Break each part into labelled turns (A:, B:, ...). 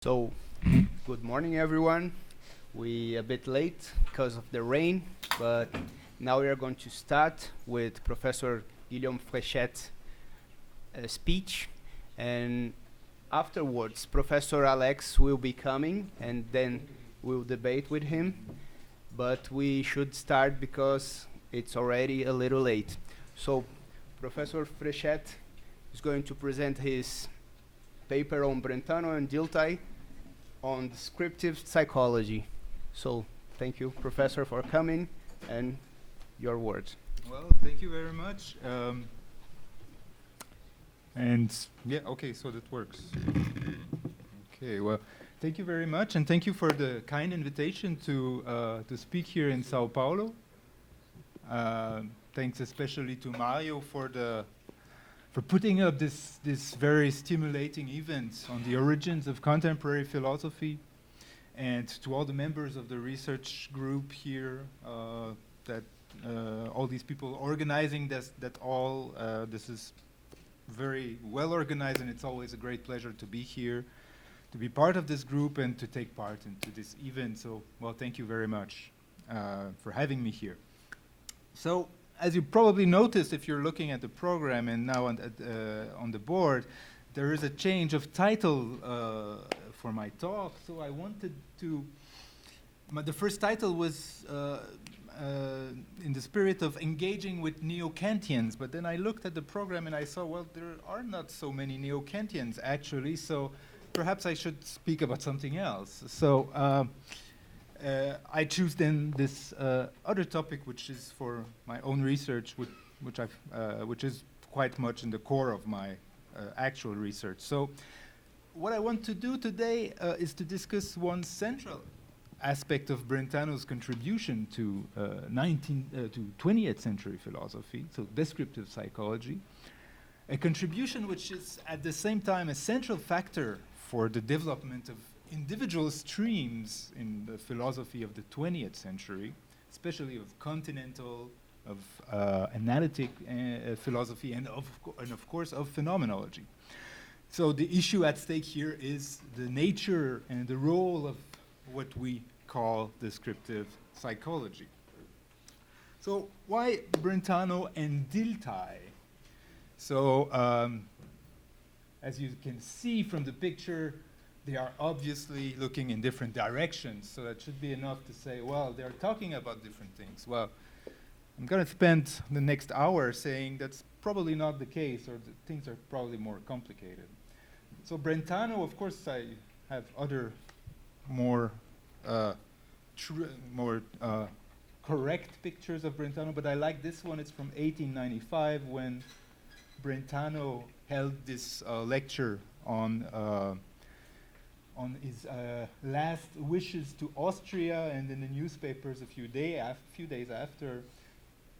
A: So, good morning, everyone. We a bit late because of the rain, but now we are going to start with Professor Guillaume Fréchet's speech, and afterwards, Professor Alex will be coming, and then we'll debate with him. But we should start because it's already a little late. So, Professor Fréchet is going to present his paper on Brentano and Dilthey on descriptive psychology. So thank you, Professor, for coming, and your words.
B: Well, thank you very much. Okay, so that works. Okay, well, thank you very much, and thank you for the kind invitation to speak here in Sao Paulo. Thanks especially to Mario for putting up this very stimulating event on the origins of contemporary philosophy, and to all the members of the research group here, all these people organizing this is very well organized, and it's always a great pleasure to be here, to be part of this group and to take part into this event. So, well, thank you very much for having me here. So, as you probably noticed if you're looking at the program and now on the board, there is a change of title for my talk. So I wanted to, the first title was in the spirit of engaging with neo-Kantians, but then I looked at the program and I saw, well, there are not so many neo-Kantians actually, so perhaps I should speak about something else. So I choose then this other topic, which is for my own research, which is quite much in the core of my actual research. So what I want to do today is to discuss one central aspect of Brentano's contribution to 20th century philosophy, so descriptive psychology, a contribution which is at the same time a central factor for the development of individual streams in the philosophy of the 20th century, especially of continental, of analytic philosophy, and of course of phenomenology. So the issue at stake here is the nature and the role of what we call descriptive psychology. So why Brentano and Dilthey? So as you can see from the picture, they are obviously looking in different directions, so that should be enough to say, well, they're talking about different things. Well, I'm going to spend the next hour saying that's probably not the case, or that things are probably more complicated. So Brentano, of course, I have other more correct pictures of Brentano, but I like this one. It's from 1895, when Brentano held this lecture on his last wishes to Austria, and in the newspapers a few days after,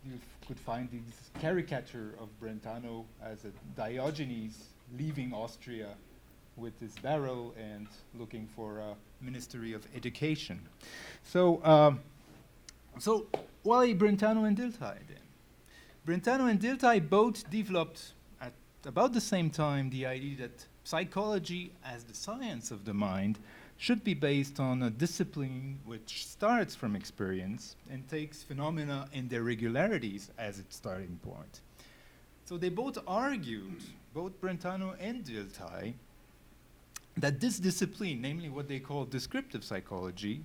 B: you could find this caricature of Brentano as a Diogenes leaving Austria with his barrel and looking for a Ministry of Education. So, so why Brentano and Dilthey then? Brentano and Dilthey both developed at about the same time the idea that psychology as the science of the mind should be based on a discipline which starts from experience and takes phenomena and their regularities as its starting point. So they both argued, both Brentano and Dilthey, that this discipline, namely what they call descriptive psychology,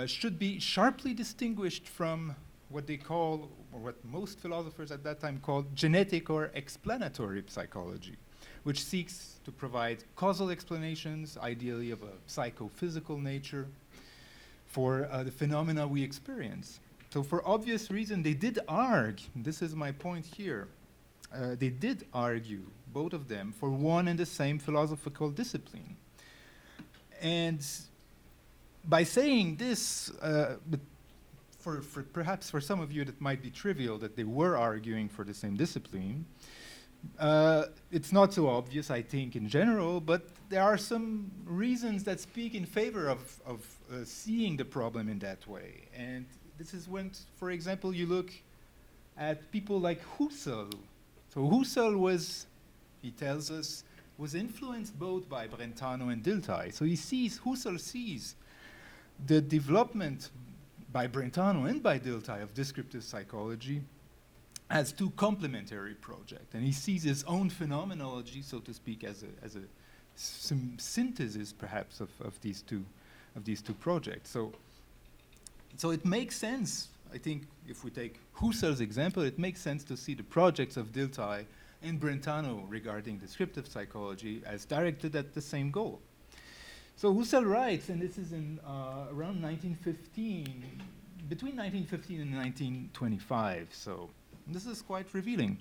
B: should be sharply distinguished from what they call, or what most philosophers at that time called, genetic or explanatory psychology, which seeks to provide causal explanations, ideally of a psychophysical nature, for the phenomena we experience. So for obvious reason, they did argue, this is my point here, they did argue, both of them, for one and the same philosophical discipline. And by saying this, perhaps for some of you that might be trivial that they were arguing for the same discipline, it's not so obvious, I think, in general, but there are some reasons that speak in favor of seeing the problem in that way. And this is when, for example, you look at people like Husserl. So Husserl was, he tells us, was influenced both by Brentano and Dilthey. So Husserl sees the development by Brentano and by Dilthey of descriptive psychology as two complementary projects. And he sees his own phenomenology, so to speak, as a synthesis, perhaps, of these two projects. So it makes sense, I think, if we take Husserl's example, it makes sense to see the projects of Dilthey and Brentano regarding descriptive psychology as directed at the same goal. So Husserl writes, and this is in around 1915, between 1915 and 1925, so this is quite revealing.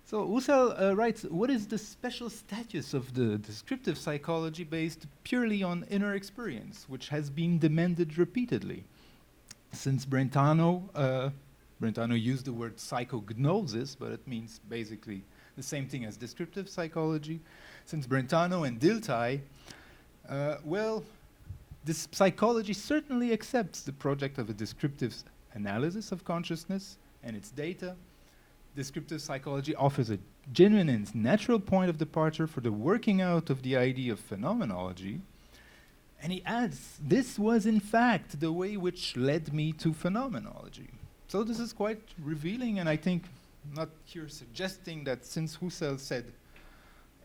B: So Husserl writes, what is the special status of the descriptive psychology based purely on inner experience, which has been demanded repeatedly? Since Brentano used the word psychognosis, but it means basically the same thing as descriptive psychology. Since Brentano and Dilthey, this psychology certainly accepts the project of a descriptive analysis of consciousness and its data. Descriptive psychology offers a genuine and natural point of departure for the working out of the idea of phenomenology. And he adds, this was in fact the way which led me to phenomenology. So this is quite revealing, and I think not here suggesting that since Husserl said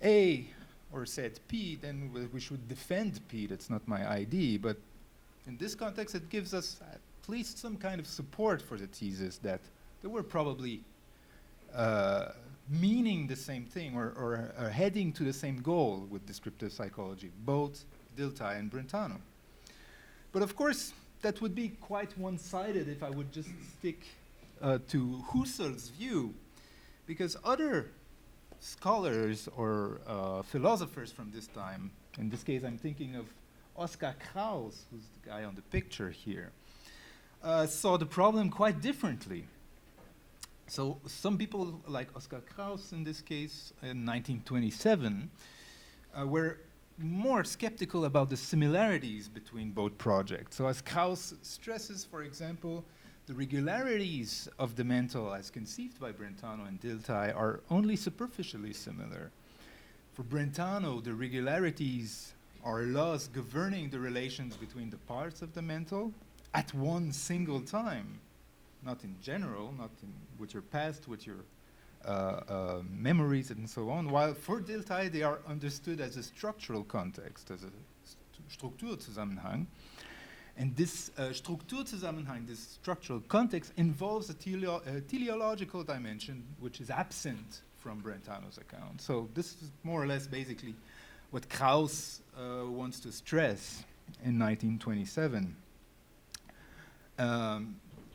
B: A or said P, then we should defend P. That's not my idea, but in this context it gives us at least some kind of support for the thesis that they were probably meaning the same thing or heading to the same goal with descriptive psychology, both Dilthey and Brentano. But of course, that would be quite one-sided if I would just stick to Husserl's view, because other scholars or philosophers from this time, in this case I'm thinking of Oskar Kraus, who's the guy on the picture here, saw the problem quite differently. So some people, like Oskar Kraus in this case, in 1927, were more skeptical about the similarities between both projects. So as Kraus stresses, for example, the regularities of the mental as conceived by Brentano and Dilthey are only superficially similar. For Brentano, the regularities are laws governing the relations between the parts of the mental at one single time, not in general, not in with your past, with your memories and so on, while for Dilthey they are understood as a structural context, as a Strukturzusammenhang. And this Strukturzusammenhang, this structural context, involves a teleological dimension which is absent from Brentano's account. So this is more or less basically what Kraus wants to stress in 1927.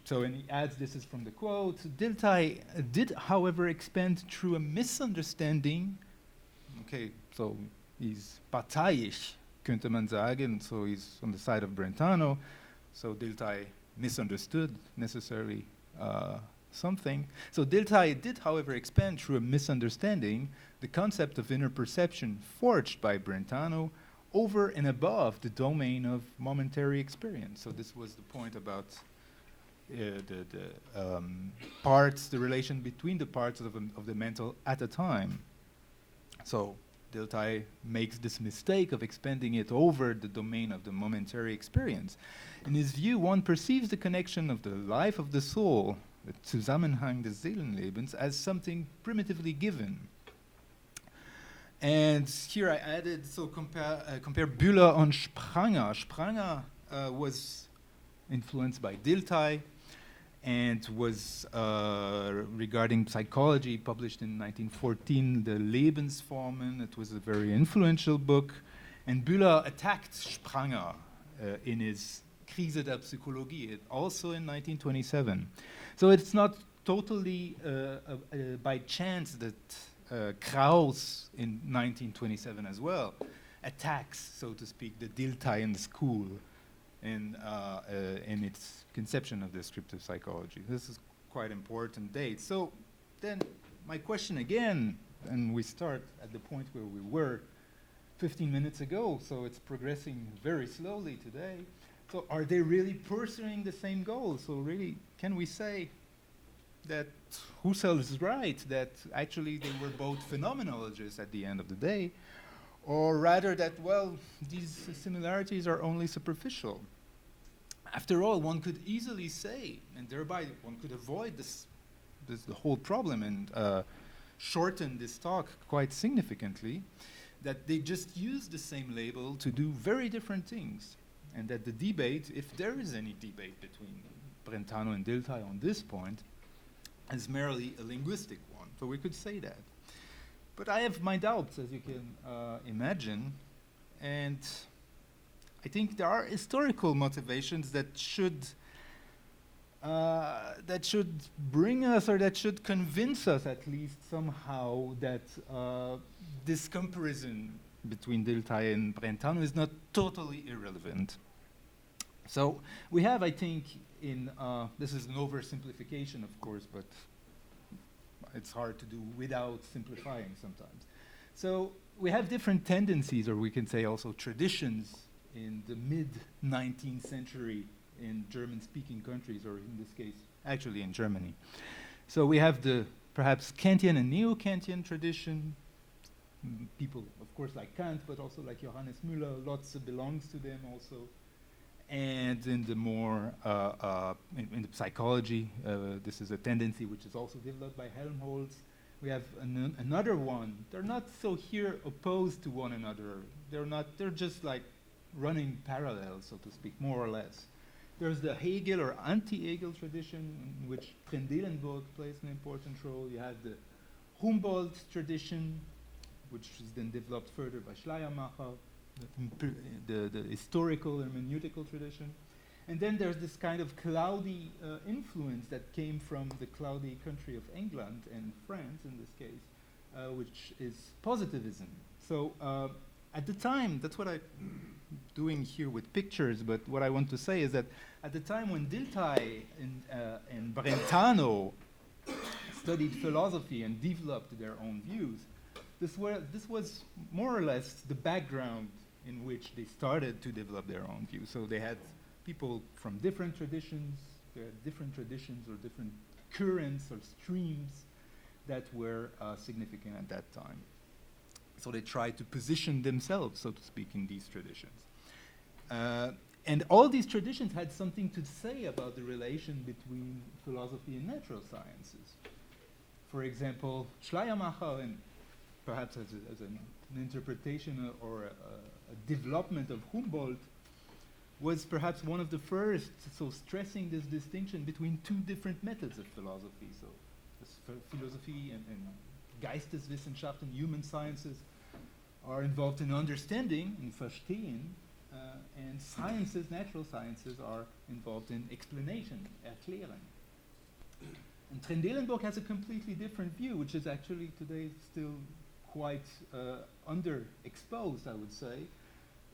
B: So, and he adds, this is from the quote, Dilthey did, however, expand through a misunderstanding. Okay, so he's parteiisch, könnte man sagen, so he's on the side of Brentano. So Dilthey misunderstood necessarily something. So Dilthey did, however, expand through a misunderstanding the concept of inner perception forged by Brentano over and above the domain of momentary experience. So this was the point about the relation between the parts of the mental at a time. So Dilthey makes this mistake of expanding it over the domain of the momentary experience. In his view, one perceives the connection of the life of the soul, the Zusammenhang des Seelenlebens, as something primitively given. And here I added, so compare Bühler and Spranger. Spranger was influenced by Dilthey and was regarding psychology, published in 1914, the Lebensformen. It was a very influential book. And Bühler attacked Spranger in his Krise der Psychologie, also in 1927. So it's not totally by chance that Kraus in 1927 as well attacks, so to speak, the Diltheyan school in its conception of descriptive psychology. This is quite important date. So then my question again, and we start at the point where we were 15 minutes ago, so it's progressing very slowly today. So are they really pursuing the same goal? So really, can we say that Husserl is right, that actually they were both phenomenologists at the end of the day, or rather that, well, these similarities are only superficial. After all, one could easily say, and thereby one could avoid the whole problem and shorten this talk quite significantly, that they just use the same label to do very different things, and that the debate, if there is any debate between Brentano and Dilthey on this point, is merely a linguistic one. So we could say that. But I have my doubts, as you can imagine, and I think there are historical motivations that should bring us, or that should convince us at least somehow, that this comparison between Dilthey and Brentano is not totally irrelevant. So we have, I think, this is an oversimplification, of course, but it's hard to do without simplifying sometimes. So we have different tendencies, or we can say also traditions, in the mid-19th century in German-speaking countries, or in this case, actually in Germany. So we have the perhaps Kantian and Neo-Kantian tradition. People, of course, like Kant, but also like Johannes Müller, lots belongs to them also. And in the more, in the psychology, this is a tendency which is also developed by Helmholtz. We have another one. They're not so here opposed to one another. They're just like running parallel, so to speak, more or less. There's the Hegel or anti-Hegel tradition, in which Trendelenburg plays an important role. You have the Humboldt tradition, which is then developed further by Schleiermacher, the historical hermeneutical tradition. And then there's this kind of cloudy influence that came from the cloudy country of England and France, in this case, which is positivism. So at the time, that's what I'm doing here with pictures, but what I want to say is that at the time when Dilthey and Brentano studied philosophy and developed their own views, this was more or less the background in which they started to develop their own views. So they had people from different traditions, or different currents or streams that were significant at that time. So they tried to position themselves, so to speak, in these traditions. And all these traditions had something to say about the relation between philosophy and natural sciences. For example, Schleiermacher, and perhaps as an interpretation or a development of Humboldt, was perhaps one of the first, so stressing this distinction between two different methods of philosophy. So philosophy and Geisteswissenschaften, human sciences, are involved in understanding, in verstehen, and sciences, natural sciences, are involved in explanation, erklären. And Trendelenburg has a completely different view, which is actually today still quite underexposed, I would say,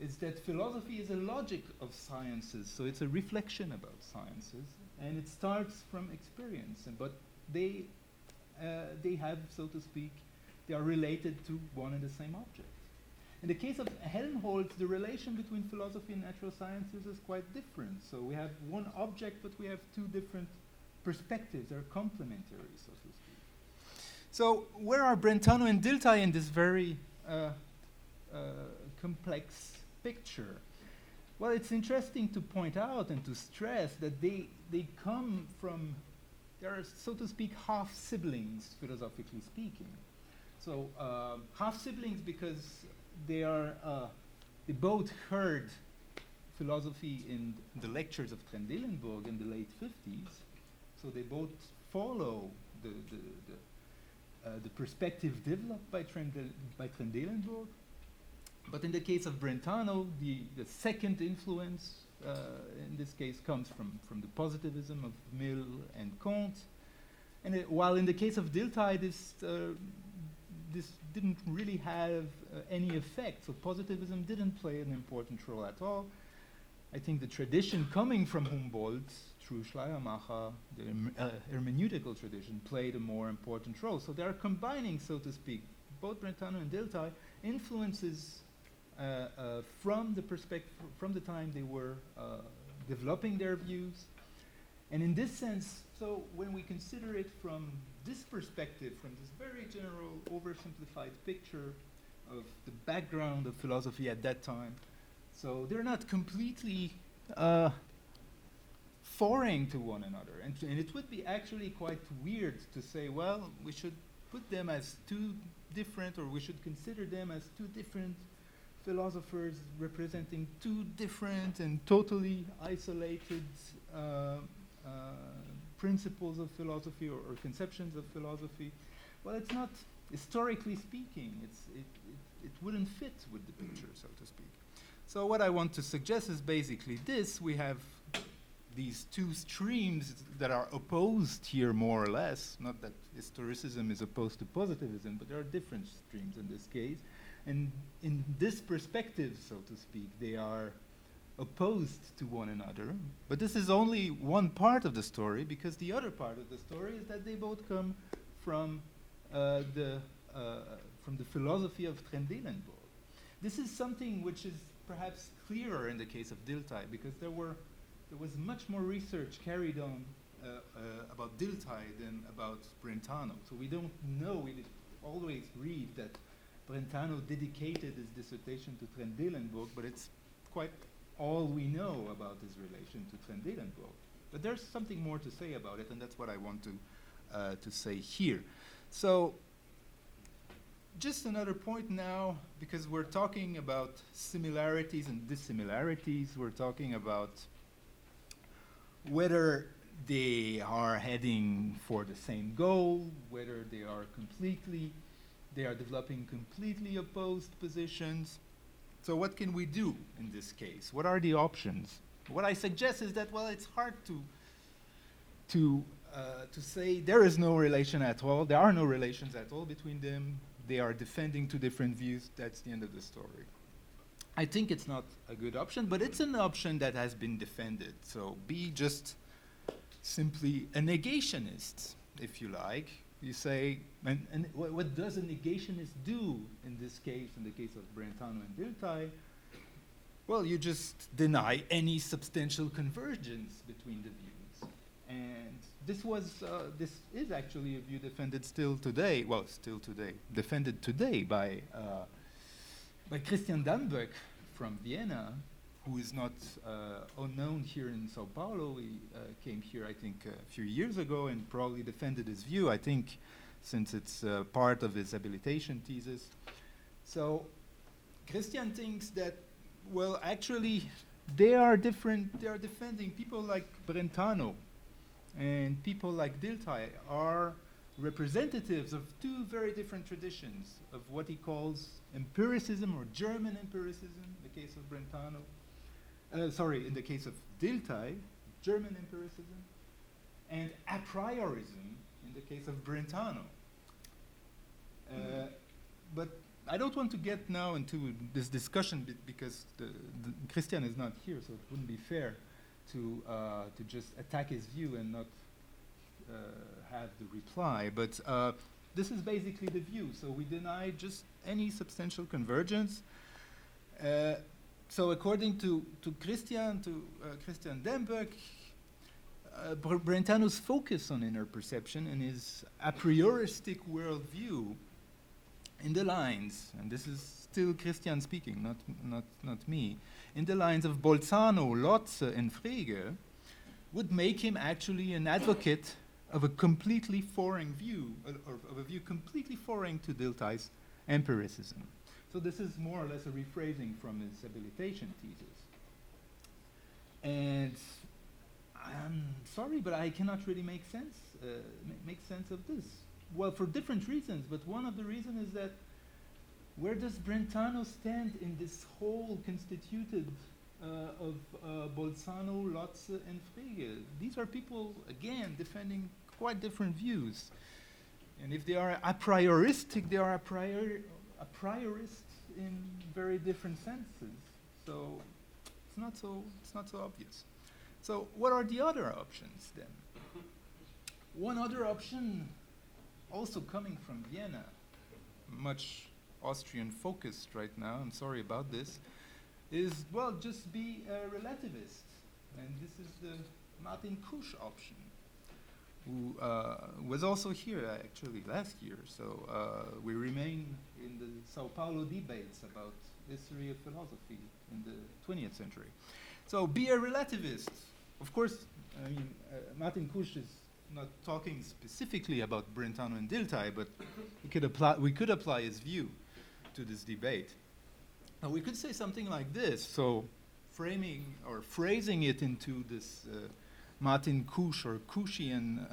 B: is that philosophy is a logic of sciences, so it's a reflection about sciences, and it starts from experience. But they have, so to speak, they are related to one and the same object. In the case of Helmholtz, the relation between philosophy and natural sciences is quite different. So we have one object, but we have two different perspectives. They're complementary, so to speak. So where are Brentano and Dilthey in this very complex picture? Well, it's interesting to point out and to stress that they come from, they are, so to speak, half siblings, philosophically speaking. So half siblings because they both heard philosophy in the lectures of Trendelenburg in the late 50s. So they both follow the perspective developed by Trendelenburg. But in the case of Brentano, the second influence in this case comes from the positivism of Mill and Comte. And while in the case of Dilthey, this didn't really have any effect. So positivism didn't play an important role at all. I think the tradition coming from Humboldt through Schleiermacher, the hermeneutical tradition, played a more important role. So they are combining, so to speak, both Brentano and Dilthey, influences from the time they were developing their views. And in this sense, so when we consider it from this perspective, from this very general oversimplified picture of the background of philosophy at that time. So they're not completely foreign to one another. And it would be actually quite weird to say, well, we should put them as two different, or we should consider them as two different philosophers representing two different and totally isolated principles of philosophy or conceptions of philosophy. Well, it's not, historically speaking, it wouldn't fit with the picture, so to speak. So what I want to suggest is basically this. We have these two streams that are opposed here more or less. Not that historicism is opposed to positivism, but there are different streams in this case. And in this perspective, so to speak, they are opposed to one another. But this is only one part of the story, because the other part of the story is that they both come from the philosophy of Trendelenburg. This is something which is perhaps clearer in the case of Dilthey, because there was much more research carried on about Dilthey than about Brentano. So we don't know, we did always read that Brentano dedicated his dissertation to Trendelenburg, but it's quite all we know about his relation to Trendelenburg. But there's something more to say about it, and that's what I want to say here. So just another point now, because we're talking about similarities and dissimilarities. We're talking about whether they are heading for the same goal, whether they are developing completely opposed positions. So what can we do in this case? What are the options? What I suggest is that, well, it's hard to say there is no relation at all. There are no relations at all between them. They are defending two different views. That's the end of the story. I think it's not a good option, but it's an option that has been defended. So be just simply a negationist, if you like. You say, and what does a negationist do in this case, in the case of Brentano and Dilthey? Well, you just deny any substantial convergence between the views. And this is actually a view defended defended today by Christian Dambeck from Vienna, who is not unknown here in Sao Paulo. He came here, I think, a few years ago and probably defended his view, I think, since it's part of his habilitation thesis. So Christian thinks that, well, actually, they are different. They are defending people like Brentano and people like Dilthey are representatives of two very different traditions of what he calls empiricism or German empiricism in the case of Brentano. In the case of Dilthey, German empiricism, and a priorism in the case of Brentano. But I don't want to get now into this discussion because Christian is not here, so it wouldn't be fair to just attack his view and not have the reply. But this is basically the view. So we deny just any substantial convergence. So according to Christian Dambeck, Brentano's focus on inner perception and his a prioristic worldview in the lines, and this is still Christian speaking, not me, in the lines of Bolzano, Lotze, and Frege, would make him actually an advocate of a completely foreign view, or of a view completely foreign to Dilthey's empiricism. So this is more or less a rephrasing from his habilitation thesis. And I'm sorry, but I cannot really make sense of this. Well, for different reasons, but one of the reasons is that where does Brentano stand in this whole constituted of Bolzano, Lotze, and Frege? These are people, again, defending quite different views. And if they are a prioristic, they are a priorist in very different senses. So it's not so obvious. So what are the other options then? One other option, also coming from Vienna, much Austrian focused right now, I'm sorry about this, is, well, just be a relativist. And this is the Martin Kusch option. who was also here actually last year. So we remain in the Sao Paulo debates about history of philosophy in the 20th century. So be a relativist. Of course, I mean, Martin Kusch is not talking specifically about Brentano and Dilthey, but we could apply his view to this debate. Now we could say something like this. So framing or phrasing it into this Martin Kusch or Kuschian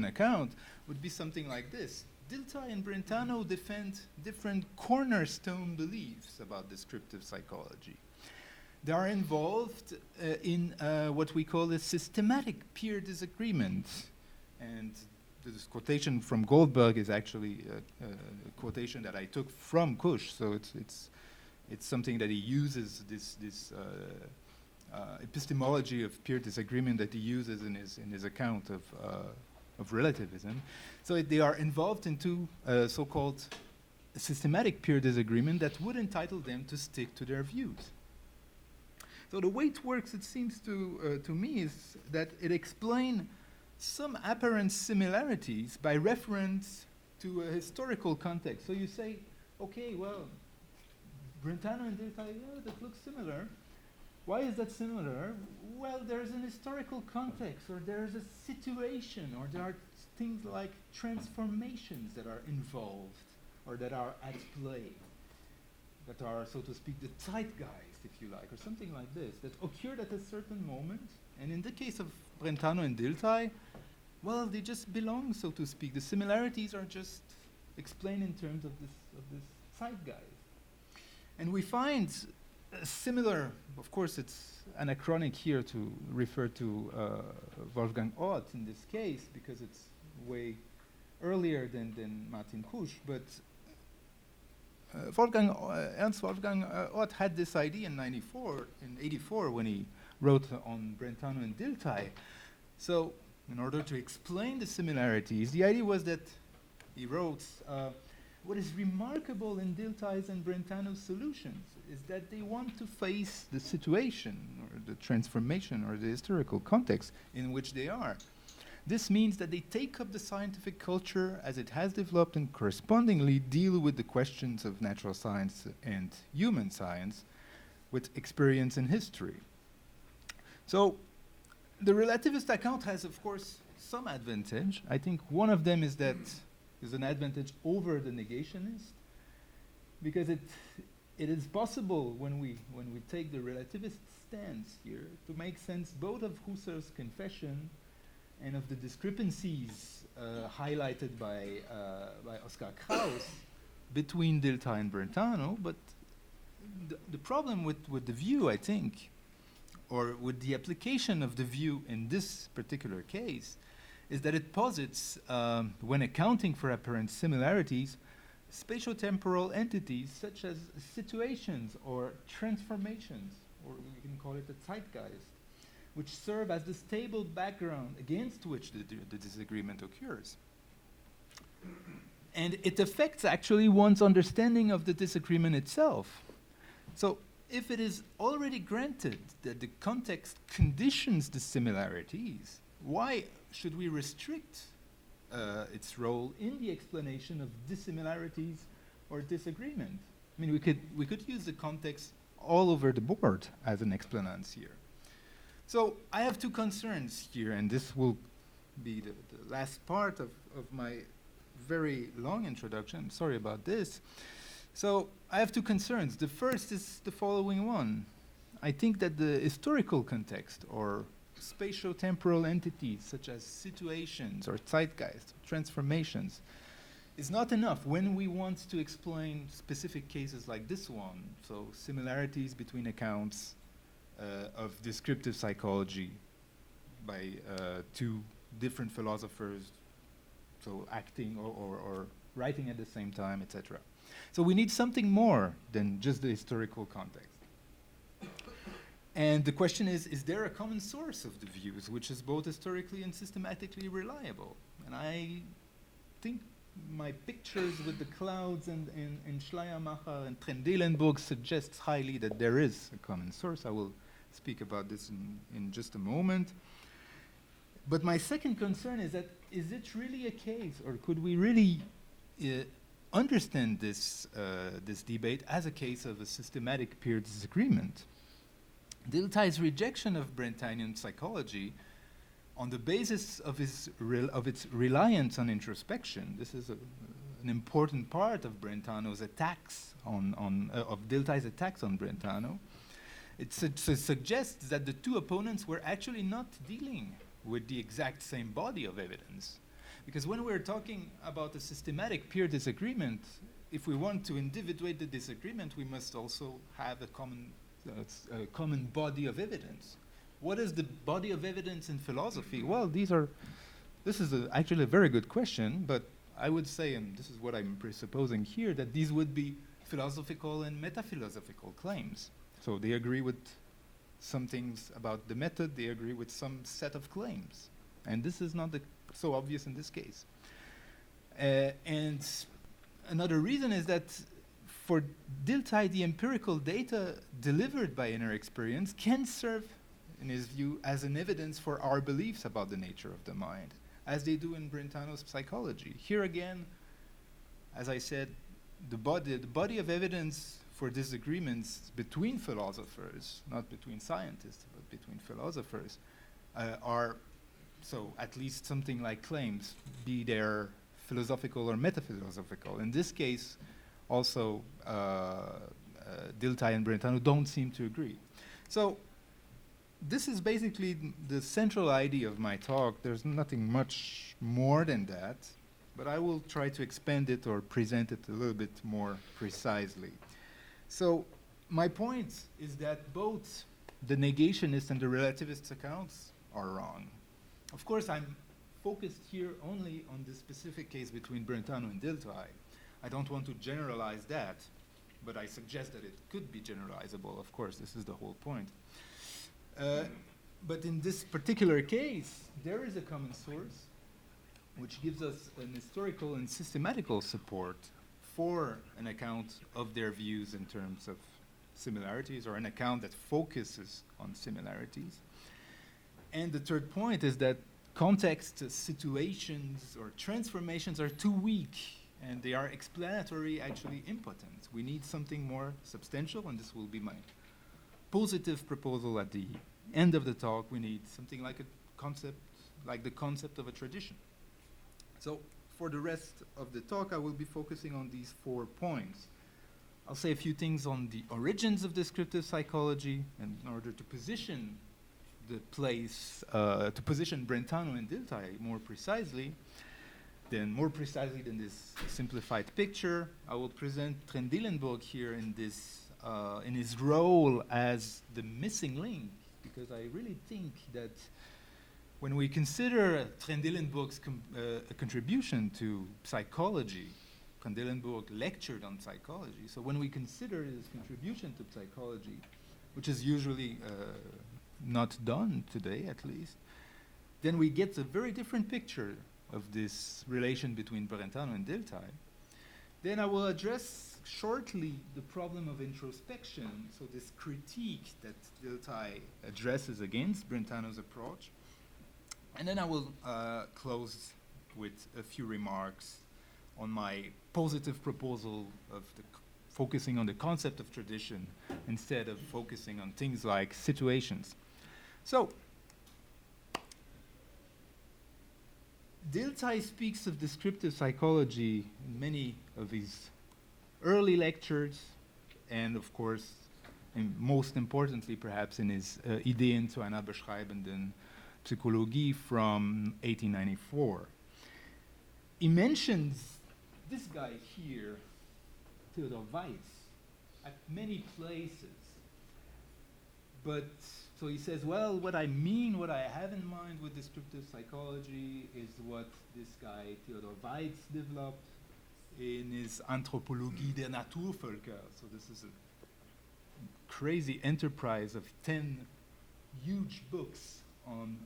B: account would be something like this. Dilthey and Brentano defend different cornerstone beliefs about descriptive psychology. They are involved in what we call a systematic peer disagreement. And this quotation from Goldberg is actually a quotation that I took from Kusch. So it's something that he uses, this epistemology of peer disagreement that he uses in his account of relativism. So they are involved into so-called systematic peer disagreement that would entitle them to stick to their views. So the way it works, it seems to me, is that it explains some apparent similarities by reference to a historical context. So you say, okay, well, Brentano and Dilthey, yeah, that looks similar. Why is that similar? Well, there's an historical context, or there's a situation, or there are things like transformations that are involved, or that are at play, that are, so to speak, the zeitgeist, if you like, or something like this, that occurred at a certain moment. And in the case of Brentano and Dilthey, well, they just belong, so to speak. The similarities are just explained in terms of this zeitgeist. And we find similar, of course it's anachronic here to refer to Wolfgang Ott in this case, because it's way earlier than Martin Kusch, but Ernst Wolfgang Ott had this idea in 84 when he wrote on Brentano and Dilthey. So in order to explain the similarities, the idea was that he wrote, what is remarkable in Dilthey's and Brentano's solutions is that they want to face the situation or the transformation or the historical context in which they are. This means that they take up the scientific culture as it has developed and correspondingly deal with the questions of natural science and human science with experience in history. So the relativist account has, of course, some advantage. I think one of them is that there's an advantage over the negationist, because it is possible when we take the relativist stance here to make sense both of Husserl's confession and of the discrepancies highlighted by Oskar Kraus between Dilthey and Brentano. But the problem with the view, I think, or with the application of the view in this particular case, is that it posits, when accounting for apparent similarities, spatiotemporal entities such as situations or transformations, or we can call it a zeitgeist, which serve as the stable background against which the disagreement occurs. And it affects actually one's understanding of the disagreement itself. So if it is already granted that the context conditions the similarities, why should we restrict its role in the explanation of dissimilarities or disagreement? I mean, we could use the context all over the board as an explanancier. So I have two concerns here, and this will be the last part of my very long introduction. Sorry about this. So I have two concerns. The first is the following one. I think that the historical context or spatio-temporal entities such as situations or zeitgeist, transformations, is not enough when we want to explain specific cases like this one, so similarities between accounts of descriptive psychology by two different philosophers, so acting or writing at the same time, etc. So we need something more than just the historical context. And the question is there a common source of the views which is both historically and systematically reliable? And I think my pictures with the clouds and Schleiermacher and Trendelenburg suggests highly that there is a common source. I will speak about this in just a moment. But my second concern is that, is it really a case, or could we really understand this debate as a case of a systematic peer disagreement? Dilthey's rejection of Brentanian psychology on the basis of its reliance on introspection. This is an important part of Brentano's attacks of Dilthey's attacks on Brentano. It suggests that the two opponents were actually not dealing with the exact same body of evidence. Because when we're talking about a systematic peer disagreement, if we want to individuate the disagreement, we must also have a common body of evidence. What is the body of evidence in philosophy? Well, this is actually a very good question, but I would say, and this is what I'm presupposing here, that these would be philosophical and metaphilosophical claims. So they agree with some things about the method, they agree with some set of claims. And this is not so obvious in this case. And another reason is that for Dilthey, the empirical data delivered by inner experience can serve, in his view, as an evidence for our beliefs about the nature of the mind, as they do in Brentano's psychology. Here again, as I said, the body of evidence for disagreements between philosophers, not between scientists, but between philosophers, are, so at least something like claims, be they philosophical or metaphilosophical. In this case, also, Dilthey and Brentano don't seem to agree. So this is basically the central idea of my talk. There's nothing much more than that, but I will try to expand it or present it a little bit more precisely. So my point is that both the negationist and the relativist accounts are wrong. Of course, I'm focused here only on the specific case between Brentano and Dilthey. I don't want to generalize that, but I suggest that it could be generalizable. Of course, this is the whole point. But in this particular case, there is a common source which gives us an historical and systematical support for an account of their views in terms of similarities, or an account that focuses on similarities. And the third point is that context, situations, or transformations are too weak, and they are explanatory, actually impotent. We need something more substantial, and this will be my positive proposal at the end of the talk. We need something like a concept, like the concept of a tradition. So for the rest of the talk, I will be focusing on these 4 points. I'll say a few things on the origins of descriptive psychology, and in order to position the place, to position Brentano and Dilthey more precisely than this simplified picture. I will present Trendelenburg here in this, in his role as the missing link, because I really think that when we consider Trendelenburg's contribution to psychology, Trendelenburg lectured on psychology, so when we consider his contribution to psychology, which is usually not done today at least, then we get a very different picture of this relation between Brentano and Dilthey. Then I will address shortly the problem of introspection, so this critique that Dilthey addresses against Brentano's approach. And then I will close with a few remarks on my positive proposal of focusing on the concept of tradition instead of focusing on things like situations. So, Dilthey speaks of descriptive psychology in many of his early lectures, and of course, and most importantly perhaps in his Ideen zu einer beschreibenden Psychologie from 1894. He mentions this guy here, Theodor Weiss, at many places. But, so he says, well, what I have in mind with descriptive psychology is what this guy, Theodor Weiss, developed in his Anthropologie der Naturvölker. So this is a crazy enterprise of 10 huge books on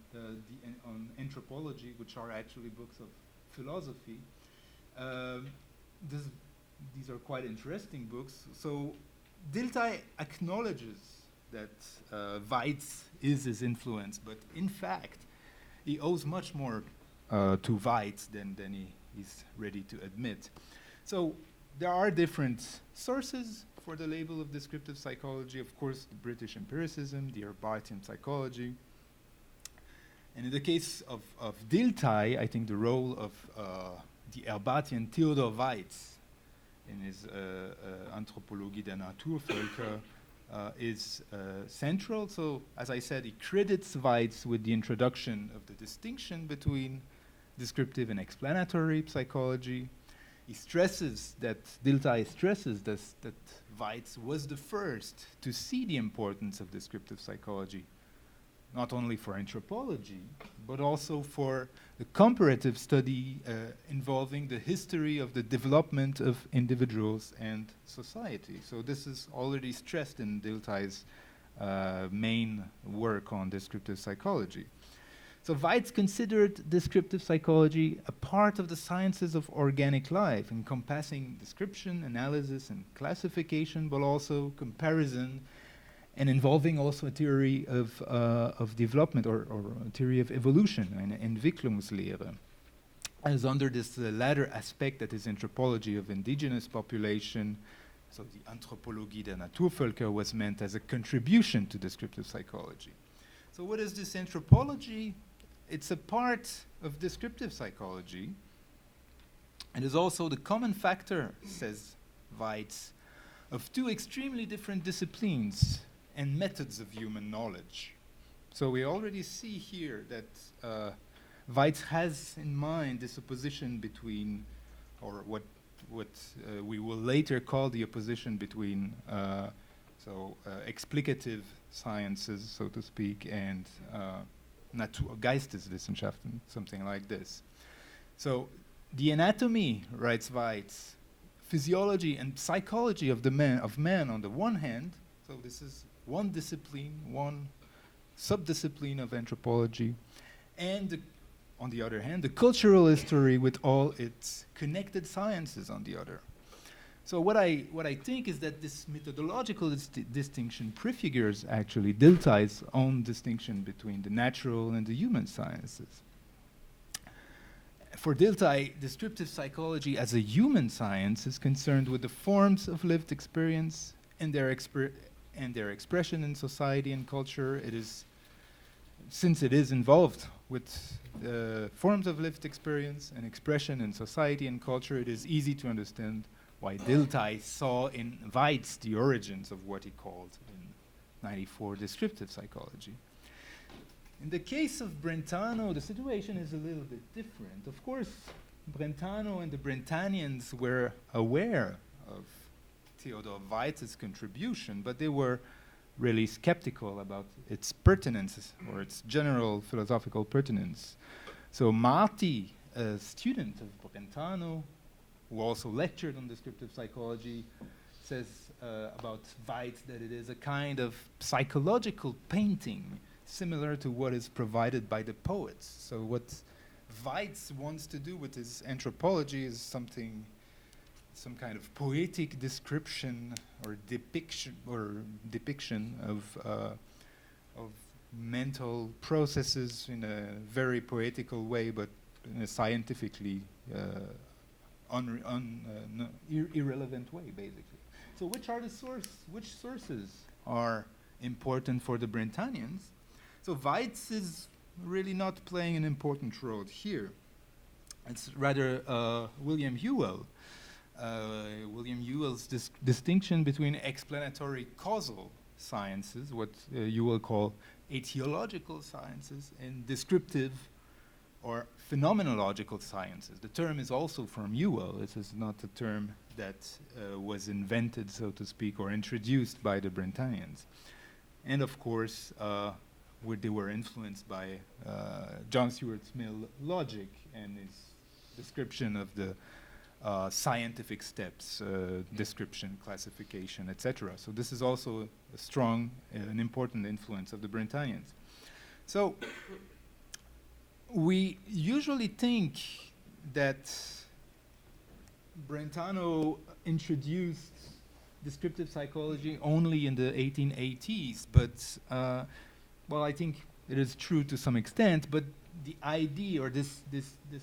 B: anthropology, which are actually books of philosophy. These are quite interesting books. So Dilthey acknowledges that Weiss is his influence, but in fact, he owes much more to Weitz than he's ready to admit. So there are different sources for the label of descriptive psychology. Of course, the British empiricism, the Herbartian psychology. And in the case of Dilthey, I think the role of the Herbartian Theodor Weitz in his Anthropologie der Naturvölker is central. So, as I said, he credits Weitz with the introduction of the distinction between descriptive and explanatory psychology. He stresses that, Dilthey stresses this, that Weitz was the first to see the importance of descriptive psychology, not only for anthropology, but also for the comparative study involving the history of the development of individuals and society. So this is already stressed in Dilthey's main work on descriptive psychology. So Weitz considered descriptive psychology a part of the sciences of organic life, encompassing description, analysis, and classification, but also comparison, and involving also a theory of development or a theory of evolution, eine Entwicklungslehre. As under this latter aspect, that is anthropology of indigenous population, so the Anthropologie der Naturvölker was meant as a contribution to descriptive psychology. So what is this anthropology? It's a part of descriptive psychology. It is also the common factor, says Weitz, of two extremely different disciplines and methods of human knowledge. So we already see here that Weitz has in mind this opposition between, or what we will later call the opposition between explicative sciences, so to speak, and Geisteswissenschaften, something like this. So the anatomy, writes Weitz, physiology and psychology of man on the one hand, so this is one discipline, one subdiscipline of anthropology, and on the other hand, the cultural history with all its connected sciences on the other. So what I think is that this methodological distinction prefigures actually Dilthey's own distinction between the natural and the human sciences. For Dilthey, descriptive psychology as a human science is concerned with the forms of lived experience and their expression in society and culture. It is, since it is involved with the forms of lived experience and expression in society and culture, it is easy to understand why Dilthey saw in Weitz the origins of what he called in '94 descriptive psychology. In the case of Brentano, the situation is a little bit different. Of course, Brentano and the Brentanians were aware of Theodor Weitz's contribution, but they were really skeptical about its pertinence or its general philosophical pertinence. So Marti, a student of Brentano, who also lectured on descriptive psychology, says about Weitz that it is a kind of psychological painting similar to what is provided by the poets. So what Weitz wants to do with his anthropology is some kind of poetic description or depiction of mental processes in a very poetical way, but in a scientifically irrelevant way, basically. So which sources are important for the Brentanians? So Weitz is really not playing an important role here. It's rather William Whewell. William Whewell's distinction between explanatory causal sciences, what you will call etiological sciences, and descriptive or phenomenological sciences. The term is also from Whewell. This is not a term that was invented, so to speak, or introduced by the Brentanians. And of course, they were influenced by John Stuart Mill logic and his description of the scientific steps, description, classification, etc. So this is also a strong and important influence of the Brentanians. So we usually think that Brentano introduced descriptive psychology only in the 1880s, but well, I think it is true to some extent, but the idea, or this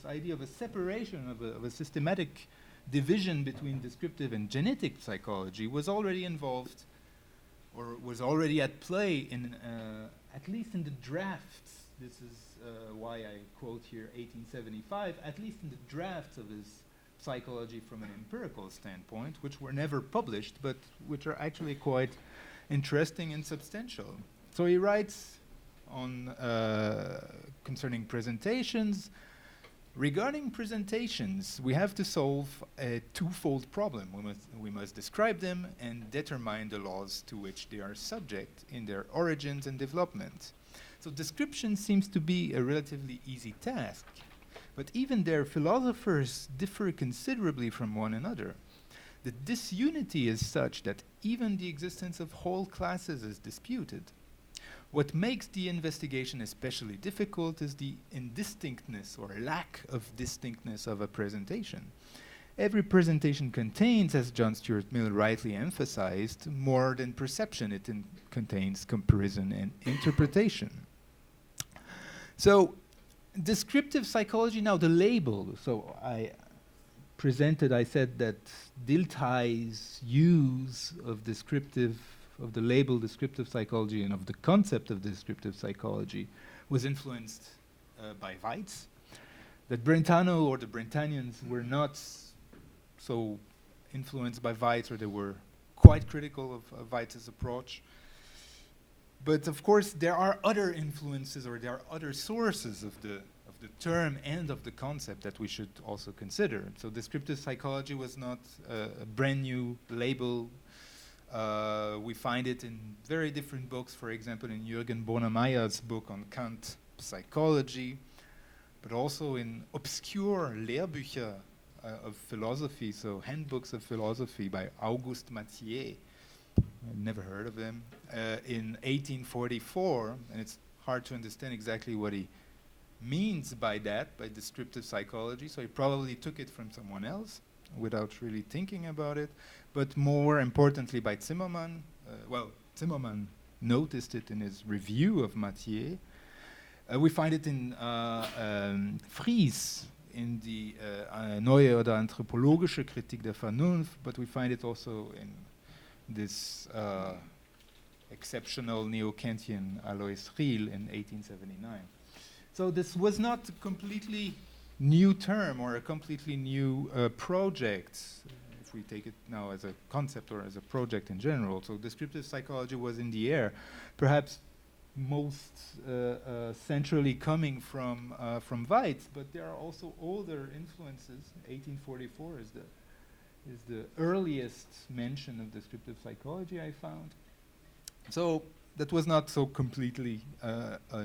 B: idea of a separation, of a systematic division between descriptive and genetic psychology was already involved, or was already at play in, at least in the drafts. This is why I quote here 1875, at least in the drafts of his Psychology from an Empirical Standpoint, which were never published, but which are actually quite interesting and substantial. So he writes on concerning presentations. Regarding presentations, we have to solve a twofold problem. We must describe them and determine the laws to which they are subject in their origins and development. So description seems to be a relatively easy task, but even their philosophers differ considerably from one another. The disunity is such that even the existence of whole classes is disputed. What makes the investigation especially difficult is the indistinctness or lack of distinctness of a presentation. Every presentation contains, as John Stuart Mill rightly emphasized, more than perception. It contains comparison and interpretation. So, descriptive psychology, now the label. So I said that Dilthey's use of the label descriptive psychology and of the concept of descriptive psychology was influenced by Weitz. That Brentano or the Brentanians were not so influenced by Weitz, or they were quite critical of Weitz's approach. But of course, there are other influences, or there are other sources of the term and of the concept that we should also consider. So descriptive psychology was not a brand new label. We find it in very different books, for example, in Jürgen Bornemeyer's book on Kant psychology, but also in obscure Lehrbücher of philosophy, so handbooks of philosophy by Auguste Mathieu. I've never heard of him. In 1844, and it's hard to understand exactly what he means by that, by descriptive psychology, so he probably took it from someone else without really thinking about it, but more importantly by Zimmermann. Zimmermann noticed it in his review of Mathieu. We find it in Fries, in the Neue oder Anthropologische Kritik der Vernunft, but we find it also in this exceptional neo-Kantian Alois Riel in 1879. So this was not a completely new term or a completely new project, if we take it now as a concept or as a project in general. So descriptive psychology was in the air, perhaps most centrally coming from Weitz, but there are also older influences. 1844 is the earliest mention of descriptive psychology I found. So that was not so completely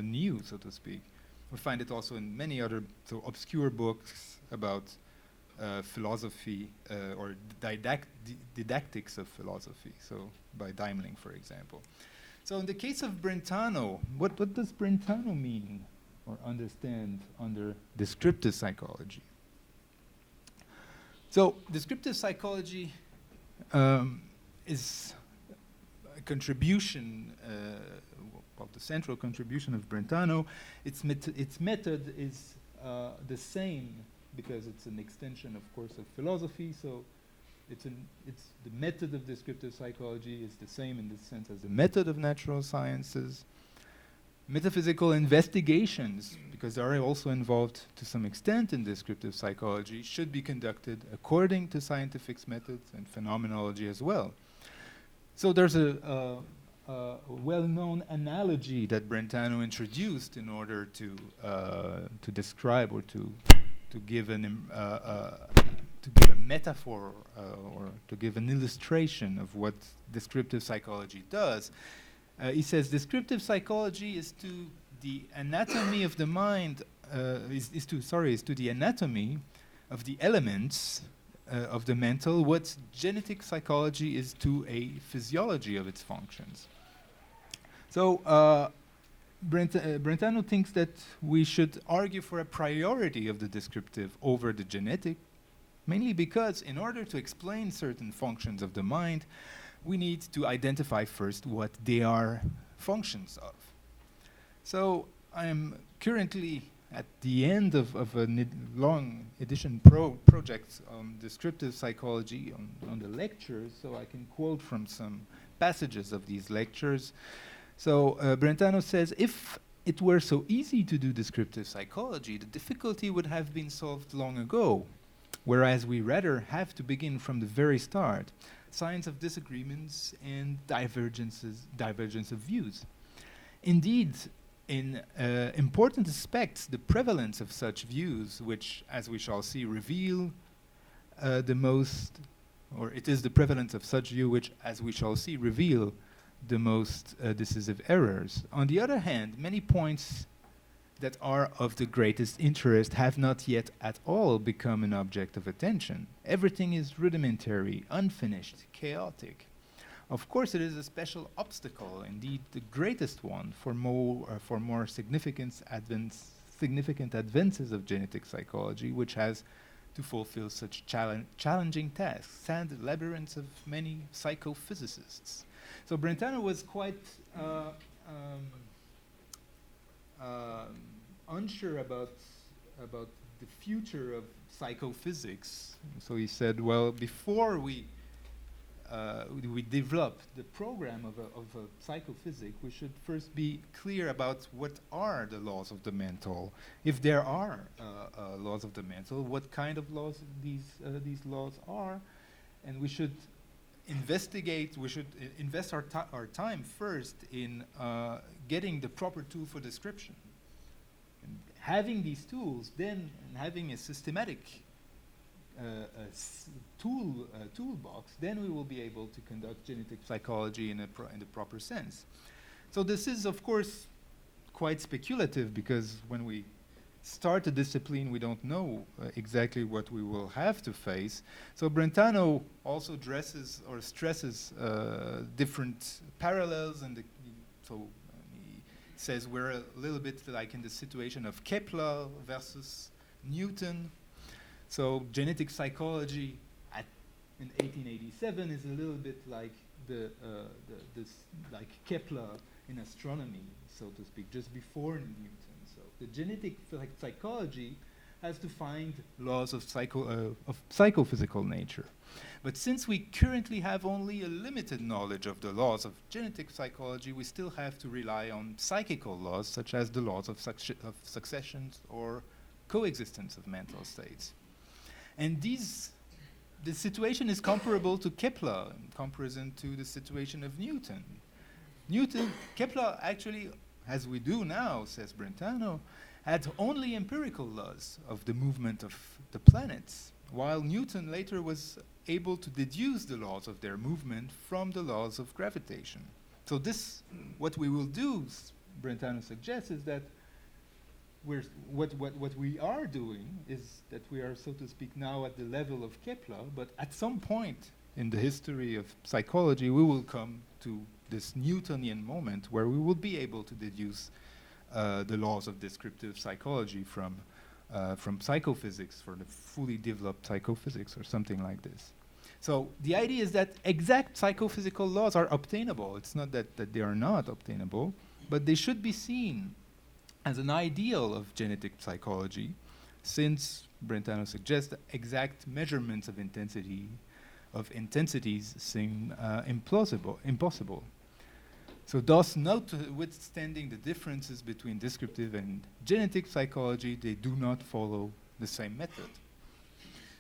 B: new, so to speak. We find it also in many other obscure books about philosophy or didactics of philosophy, so by Daimling, for example. So in the case of Brentano, what does Brentano mean or understand under descriptive psychology? So descriptive psychology is a contribution, the central contribution of Brentano. Its method is the same because it's an extension, of course, of philosophy. So the method of descriptive psychology is the same in this sense as the method of natural sciences. Metaphysical investigations, because they are also involved to some extent in descriptive psychology, should be conducted according to scientific methods and phenomenology as well. So there's a well-known analogy that Brentano introduced in order to describe or to give a metaphor or to give an illustration of what descriptive psychology does. He says descriptive psychology is to the anatomy of the mind, is to the anatomy of the elements of the mental what genetic psychology is to a physiology of its functions. So Brentano thinks that we should argue for a priority of the descriptive over the genetic, mainly because in order to explain certain functions of the mind, we need to identify first what they are functions of. So I'm currently at the end of a long edition project on descriptive psychology on the lectures, so I can quote from some passages of these lectures. So Brentano says, if it were so easy to do descriptive psychology, the difficulty would have been solved long ago, whereas we rather have to begin from the very start, signs of disagreements and divergence of views. Indeed, in important aspects, the prevalence of such views, which, as we shall see, reveal the most, or it is the prevalence of such view which, as we shall see, reveal the most decisive errors. On the other hand, many points that are of the greatest interest have not yet at all become an object of attention. Everything is rudimentary, unfinished, chaotic. Of course, it is a special obstacle, indeed the greatest one, for more significant advances of genetic psychology, which has to fulfill such challenging tasks, and the labyrinths of many psychophysicists. So Brentano was quite unsure about the future of psychophysics. So he said, well, before we develop the program of a psychophysic, we should first be clear about what are the laws of the mental. If there are laws of the mental, what kind of laws these laws are, and we should investigate, we should invest our time first in getting the proper tool for description. And having these tools, then having a systematic toolbox, then we will be able to conduct genetic psychology in the proper sense. So this is, of course, quite speculative, because when we start a discipline, we don't know exactly what we will have to face. So Brentano also stresses different parallels, and so he says we're a little bit like in the situation of Kepler versus Newton. So genetic psychology in 1887 is a little bit like like Kepler in astronomy, so to speak, just before Newton. So the genetic psychology has to find laws of psychophysical nature. But since we currently have only a limited knowledge of the laws of genetic psychology, we still have to rely on psychical laws, such as the laws of successions or coexistence of mental states. And the situation is comparable to Kepler in comparison to the situation of Newton. Kepler actually, as we do now, says Brentano, had only empirical laws of the movement of the planets, while Newton later was able to deduce the laws of their movement from the laws of gravitation. So this, what we will do, Brentano suggests, is that what we are doing is that we are, so to speak, now at the level of Kepler, but at some point in the history of psychology, we will come to this Newtonian moment where we will be able to deduce the laws of descriptive psychology from psychophysics, for the fully developed psychophysics or something like this. So the idea is that exact psychophysical laws are obtainable. It's not that they are not obtainable, but they should be seen as an ideal of genetic psychology, since Brentano suggests that exact measurements of intensities seem impossible. So thus, notwithstanding the differences between descriptive and genetic psychology, they do not follow the same method.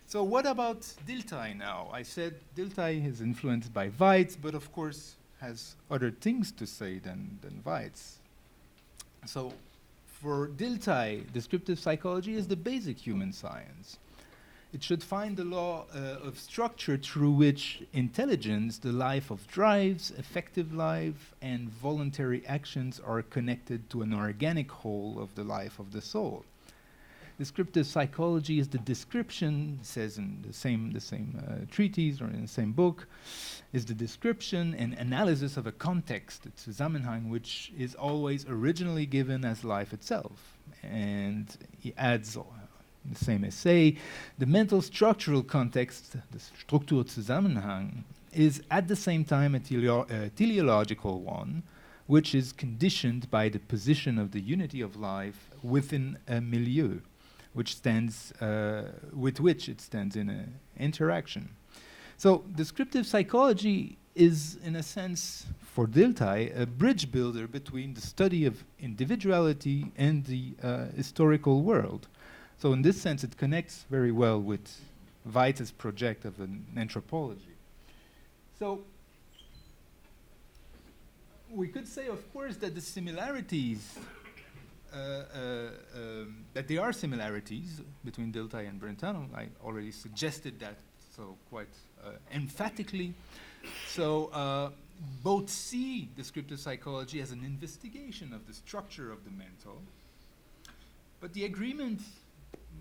B: So what about Dilthey now? I said Dilthey is influenced by Weitz, but of course has other things to say than Weitz. So for Dilthey, descriptive psychology is the basic human science. It should find the law of structure through which intelligence, the life of drives, effective life, and voluntary actions are connected to an organic whole of the life of the soul. Descriptive psychology is the description, says in the same treatise or in the same book, is the description and analysis of a context, a Zusammenhang, which is always originally given as life itself. And he adds in the same essay, the mental structural context, the Strukturzusammenhang, is at the same time a teleological one, which is conditioned by the position of the unity of life within a milieu, which stands, with which it stands in an interaction. So descriptive psychology is, in a sense, for Dilthey, a bridge builder between the study of individuality and the historical world. So in this sense, it connects very well with Weite's project of an anthropology. So we could say, of course, that the similarities, that there are similarities between Dilthey and Brentano. I already suggested that so quite emphatically. So both see descriptive psychology as an investigation of the structure of the mental, but the agreement,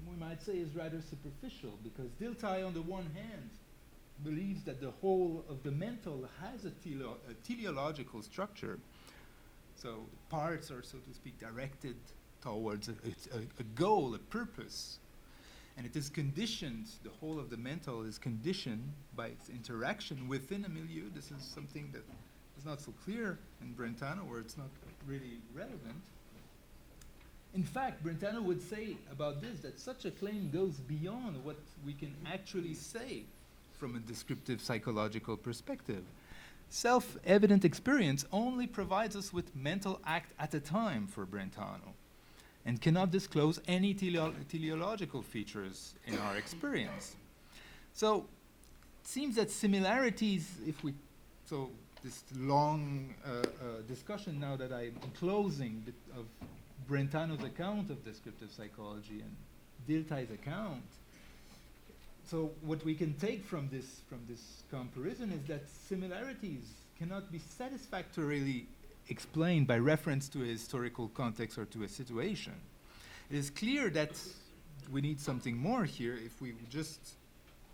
B: we might say, is rather superficial, because Dilthey, on the one hand, believes that the whole of the mental has a teleological structure. So parts are, so to speak, directed towards a goal, a purpose. And it is conditioned, the whole of the mental is conditioned by its interaction within a milieu. This is something that is not so clear in Brentano, or it's not really relevant. In fact, Brentano would say about this that such a claim goes beyond what we can actually say from a descriptive psychological perspective. Self-evident experience only provides us with mental act at a time for Brentano, and cannot disclose any teleological features in our experience. So it seems that similarities, so this long discussion now that I'm closing of Brentano's account of descriptive psychology and Dilthey's account. So what we can take from this comparison is that similarities cannot be satisfactorily explained by reference to a historical context or to a situation. It is clear that we need something more here. If we just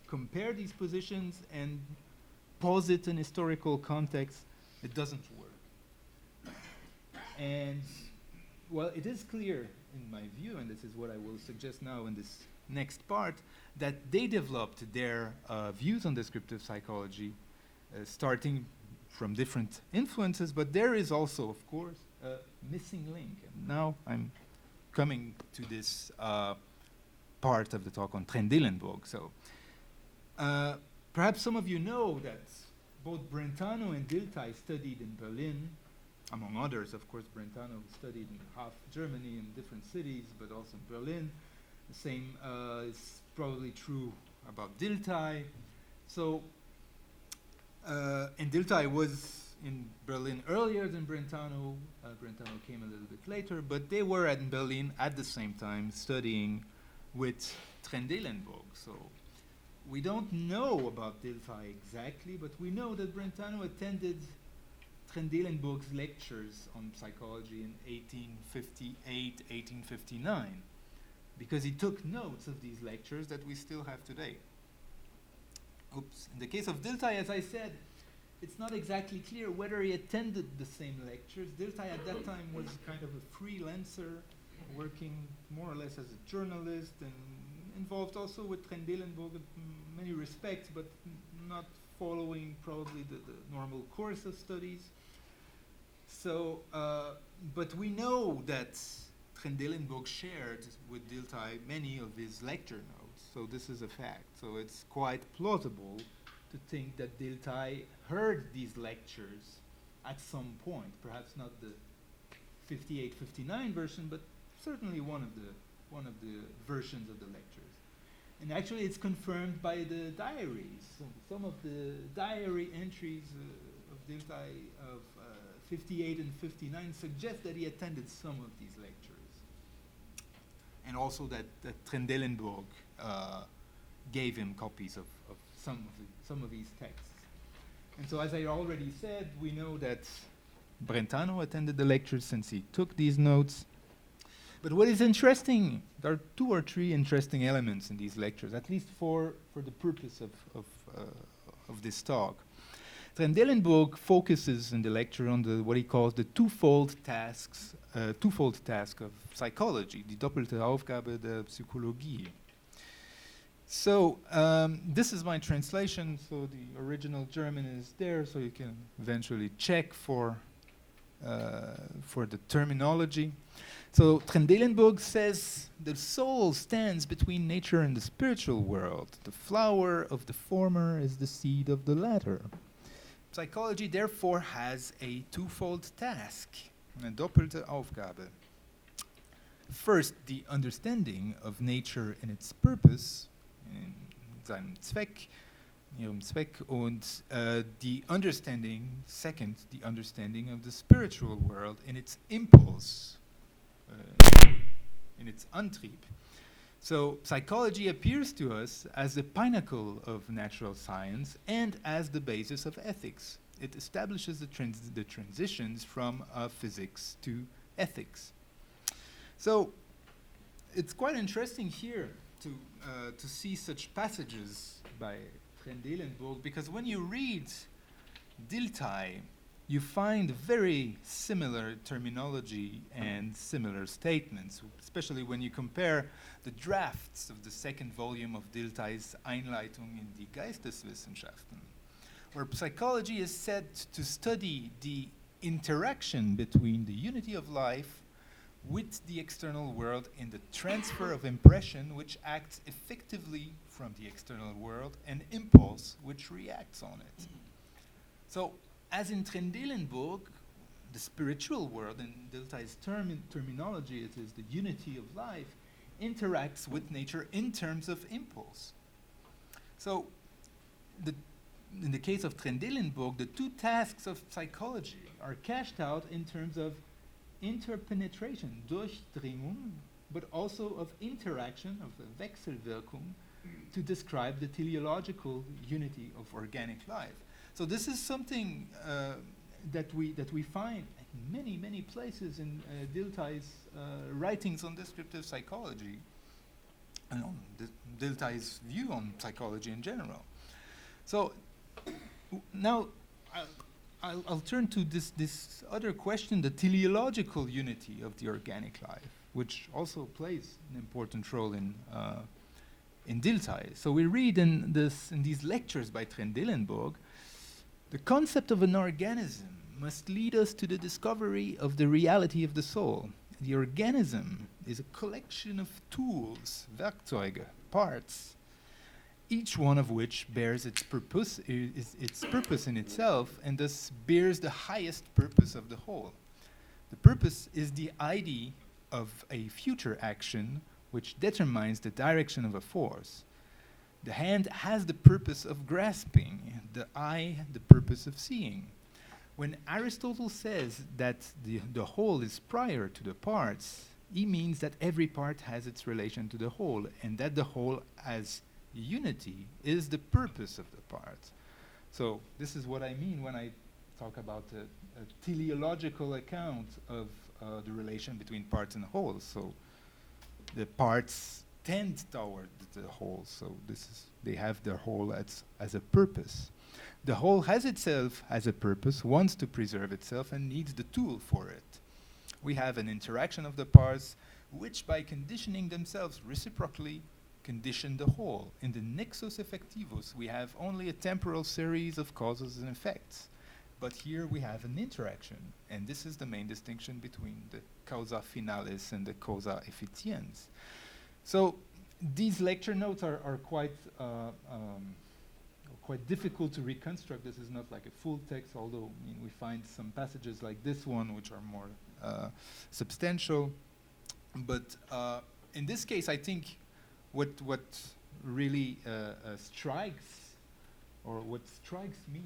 B: compare these positions and posit an historical context, it doesn't work. And, well, it is clear in my view, and this is what I will suggest now in this next part, that they developed their views on descriptive psychology starting from different influences, but there is also, of course, a missing link. And now I'm coming to this part of the talk on Trendelenburg. So perhaps some of you know that both Brentano and Dilthey studied in Berlin, among others. Of course, Brentano studied in half Germany in different cities, but also in Berlin. The same is probably true about Dilthey. So and Dilthey was in Berlin earlier than Brentano. Brentano came a little bit later, but they were in Berlin at the same time studying with Trendelenburg. So we don't know about Dilthey exactly, but we know that Brentano attended Trendelenburg's lectures on psychology in 1858, 1859, because he took notes of these lectures that we still have today. Oops. In the case of Dilthey, as I said, it's not exactly clear whether he attended the same lectures. Dilthey at that time was kind of a freelancer, working more or less as a journalist, and involved also with Trendelenburg in many respects, but not following probably the normal course of studies. So, but we know that Trendelenburg shared with Dilthey many of his lecture notes. So this is a fact. So it's quite plausible to think that Dilthey heard these lectures at some point, perhaps not the 58-59 version, but certainly one of the versions of the lectures. And actually it's confirmed by the diaries. So some of the diary entries of Dilthey of 58 and 59 suggest that he attended some of these lectures. And also that Trendelenburg gave him copies of some of these texts. And so, as I already said, we know that Brentano attended the lectures since he took these notes. But what is interesting, there are 2 or 3 interesting elements in these lectures, at least for the purpose of this talk. Trendelenburg focuses in the lecture on what he calls the twofold task of psychology, die doppelte Aufgabe der Psychologie. So this is my translation. So the original German is there, so you can eventually check for for the terminology. So Trendelenburg says the soul stands between nature and the spiritual world. The flower of the former is the seed of the latter. Psychology therefore has a twofold task, eine doppelte Aufgabe. First, the understanding of nature and its purpose, in seinem Zweck, ihrem Zweck, und the understanding, second, the understanding of the spiritual world in its impulse, in its Antrieb. So psychology appears to us as the pinnacle of natural science and as the basis of ethics. It establishes the transitions from physics to ethics. So it's quite interesting here to see such passages by Trendelenburg, because when you read Dilthey, you find very similar terminology and similar statements, especially when you compare the drafts of the second volume of Dilthey's Einleitung in die Geisteswissenschaften, where psychology is said to study the interaction between the unity of life with the external world in the transfer of impression which acts effectively from the external world and impulse which reacts on it. So, as in Trendelenburg, the spiritual world, in Dilthey's terminology, it is the unity of life, interacts with nature in terms of impulse. So, in the case of Trendelenburg, the two tasks of psychology are cashed out in terms of interpenetration, Durchdringung, but also of interaction, of the Wechselwirkung, to describe the teleological unity of organic life. So this is something that we find in many places in Dilthey's writings on descriptive psychology, and on Dilthey's view on psychology in general. So now I'll turn to this other question, the teleological unity of the organic life, which also plays an important role in Dilthey. So we read in these lectures by Trendelenburg, the concept of an organism must lead us to the discovery of the reality of the soul. The organism is a collection of tools, Werkzeuge, parts, each one of which bears its purpose, its purpose in itself, and thus bears the highest purpose of the whole. The purpose is the idea of a future action which determines the direction of a force. The hand has the purpose of grasping, the eye the purpose of seeing. When Aristotle says that the whole is prior to the parts, he means that every part has its relation to the whole, and that the whole as unity is the purpose of the parts. So this is what I mean when I talk about a teleological account of the relation between parts and wholes. So the parts tend toward the whole, so they have their whole as a purpose. The whole has itself as a purpose, wants to preserve itself, and needs the tool for it. We have an interaction of the parts, which by conditioning themselves reciprocally condition the whole. In the nexus effectivus, we have only a temporal series of causes and effects. But here we have an interaction, and this is the main distinction between the causa finalis and the causa efficiens. So these lecture notes are quite difficult to reconstruct. This is not like a full text, although we find some passages like this one which are more substantial. But in this case, I think what really strikes, or what strikes me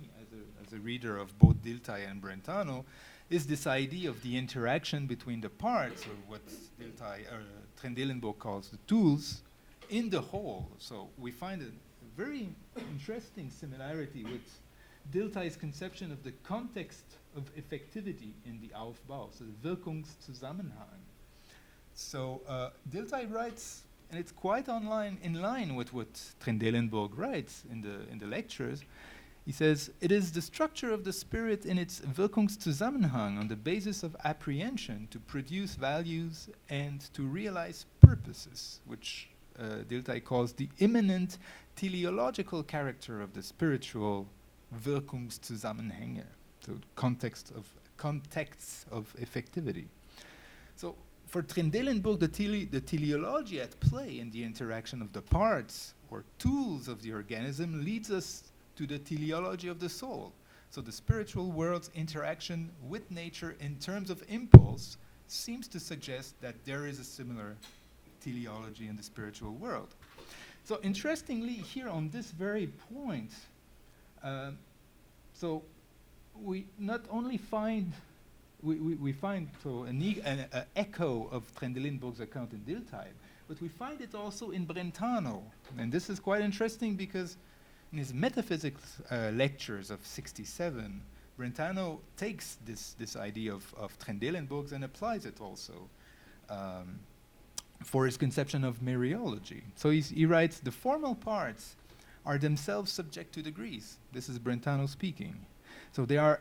B: as a reader of both Dilthey and Brentano, is this idea of the interaction between the parts, or what Trendelenburg calls the tools, in the whole. So we find a very interesting similarity with Dilthey's conception of the context of effectivity in the Aufbau, so the Wirkungszusammenhang. So Dilthey writes, and it's quite in line with what Trendelenburg writes in the lectures. He says, it is the structure of the spirit in its Wirkungszusammenhang on the basis of apprehension to produce values and to realize purposes, which Dilthey calls the immanent teleological character of the spiritual Wirkungszusammenhänge, so context of contexts of effectivity. So for Trendelenburg, the teleology at play in the interaction of the parts or tools of the organism leads us to the teleology of the soul. So the spiritual world's interaction with nature in terms of impulse seems to suggest that there is a similar teleology in the spiritual world. So interestingly, here on this very point, so we not only find we find so an echo of Trendelenburg's account in Dilthey, but we find it also in Brentano. And this is quite interesting because in his metaphysics lectures of '67, Brentano takes this idea of Trendelenburg's and applies it also for his conception of mereology. So he writes, the formal parts are themselves subject to degrees. This is Brentano speaking. So they are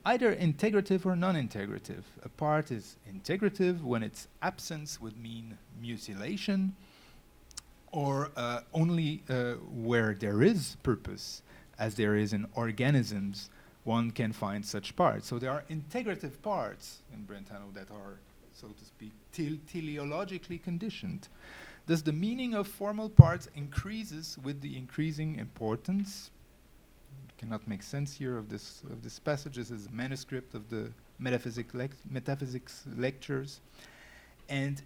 B: either integrative or non-integrative. A part is integrative when its absence would mean mutilation, or only where there is purpose, as there is in organisms, one can find such parts. So there are integrative parts in Brentano that are, so to speak, teleologically conditioned. Thus the meaning of formal parts increases with the increasing importance. Cannot make sense here of this passage. This is a manuscript of the metaphysics lectures. And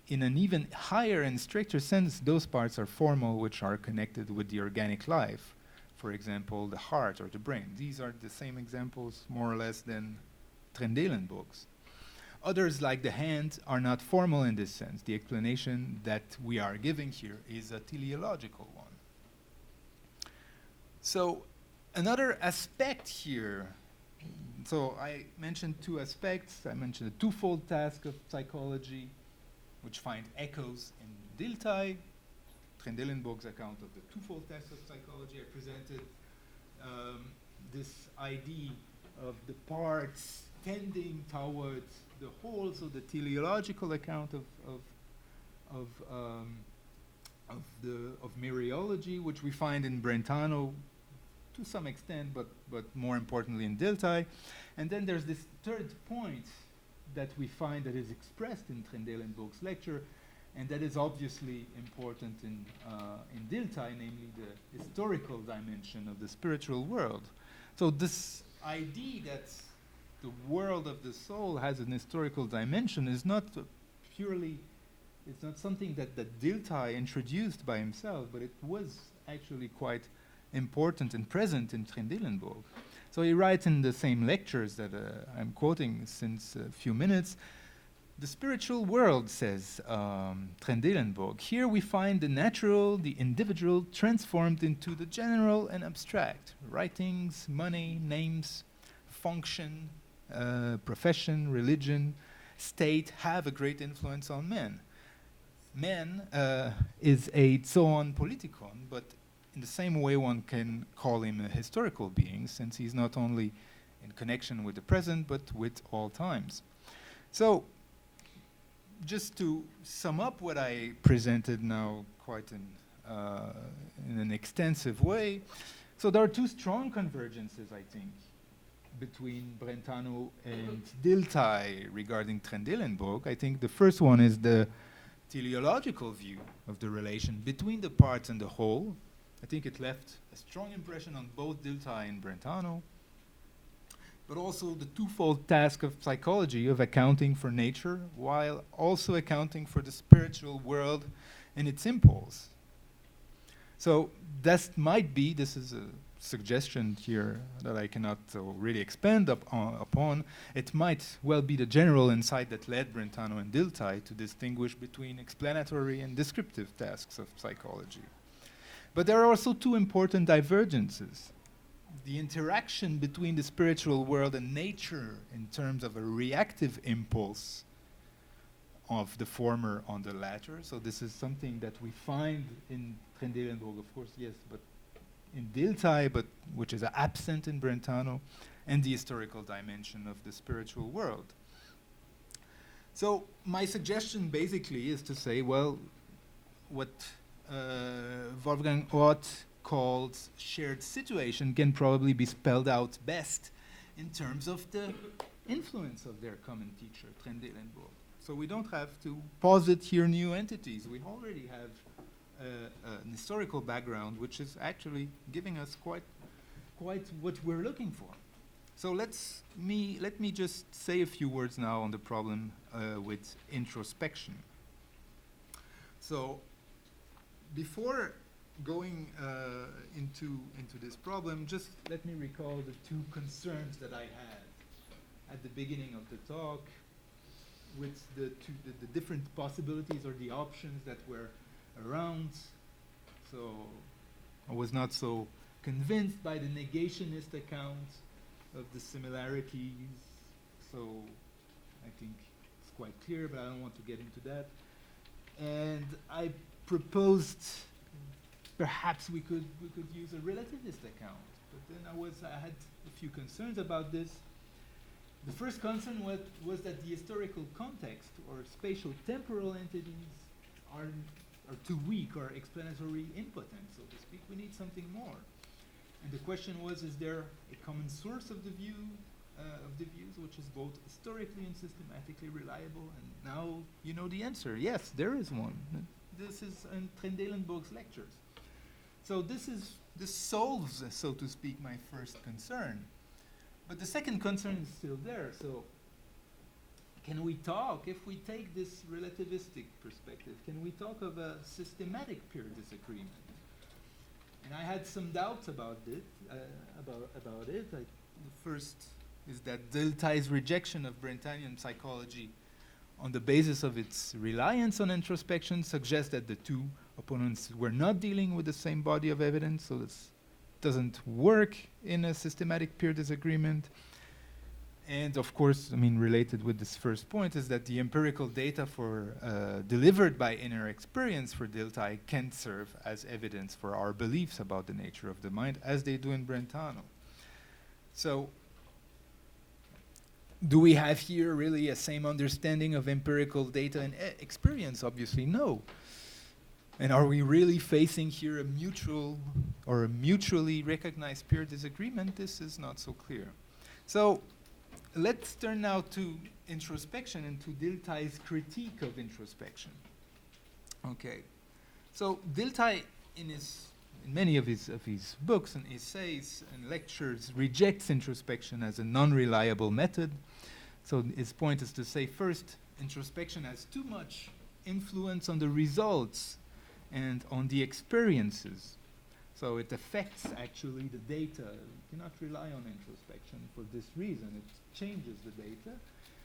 B: in an even higher and stricter sense, those parts are formal which are connected with the organic life. For example, the heart or the brain. These are the same examples, more or less, than Trendelenburg's. Others, like the hand, are not formal in this sense. The explanation that we are giving here is a teleological one. So, another aspect here, so I mentioned two aspects. I mentioned the twofold task of psychology, which find echoes in Dilthey. Trendelenburg's account of the twofold task of psychology. I presented this idea of the parts tending towards the whole, so the teleological account of mereology, which we find in Brentano to some extent, but more importantly in Dilthey. And then there's this third point that we find that is expressed in Trendelenburg's lecture, and that is obviously important in Dilthey, namely the historical dimension of the spiritual world. So this idea that the world of the soul has an historical dimension is not purely, it's not something that Dilthey introduced by himself, but it was actually quite important and present in Trendelenburg. So he writes in the same lectures that I'm quoting since a few minutes, the spiritual world, says Trendelenburg, here we find the natural, the individual, transformed into the general and abstract. Writings, money, names, function, profession, religion, state have a great influence on men. Man is a zoon politikon, but in the same way one can call him a historical being, since he's not only in connection with the present, but with all times. So, just to sum up what I presented now quite in an extensive way, so there are two strong convergences, I think, between Brentano and Dilthey regarding Trendelenburg. I think the first one is the teleological view of the relation between the parts and the whole. I think it left a strong impression on both Dilthey and Brentano, but also the twofold task of psychology of accounting for nature while also accounting for the spiritual world and its impulse. So that might be, this is a suggestion here that I cannot really expand upon, it might well be the general insight that led Brentano and Dilthey to distinguish between explanatory and descriptive tasks of psychology. But there are also two important divergences. The interaction between the spiritual world and nature in terms of a reactive impulse of the former on the latter. So this is something that we find in Trendelenburg, of course, yes, but in Dilthey, but which is absent in Brentano, and the historical dimension of the spiritual world. So my suggestion basically is to say, well, what Wolfgang Orth calls shared situation can probably be spelled out best in terms of the influence of their common teacher, Trendelenburg. So we don't have to posit here new entities. We already have an historical background, which is actually giving us quite what we're looking for. So let me just say a few words now on the problem with introspection. So before going into this problem, just let me recall the two concerns that I had at the beginning of the talk with the different possibilities or the options that were around. So I was not so convinced by the negationist account of the similarities. So I think it's quite clear, but I don't want to get into that. And I proposed perhaps we could use a relativist account, but then I had a few concerns about this. The first concern was that the historical context or spatial temporal entities are too weak or explanatory impotent, so to speak. We need something more. And the question was, is there a common source of the views, which is both historically and systematically reliable? And now you know the answer. Yes, there is one. This is in Trendelenburg's lectures. So this solves, so to speak, my first concern. But the second concern is still there. So can we talk, if we take this relativistic perspective, can we talk of a systematic peer disagreement? And I had some doubts about it. The first is that Dilthey's rejection of Brentanian psychology on the basis of its reliance on introspection suggests that the two opponents were not dealing with the same body of evidence, so this doesn't work in a systematic peer disagreement. And of course, I mean, related with this first point is that the empirical data delivered by inner experience for Dilthey can serve as evidence for our beliefs about the nature of the mind, as they do in Brentano. So, do we have here really a same understanding of empirical data and experience? Obviously, no. And are we really facing here a mutual or a mutually recognized peer disagreement? This is not so clear. So, let's turn now to introspection and to Dilthey's critique of introspection. Okay, so Dilthey, in many of his books and essays and lectures, rejects introspection as a non-reliable method. So his point is to say, first, introspection has too much influence on the results and on the experiences. So it affects actually the data. You cannot rely on introspection for this reason. It changes the data,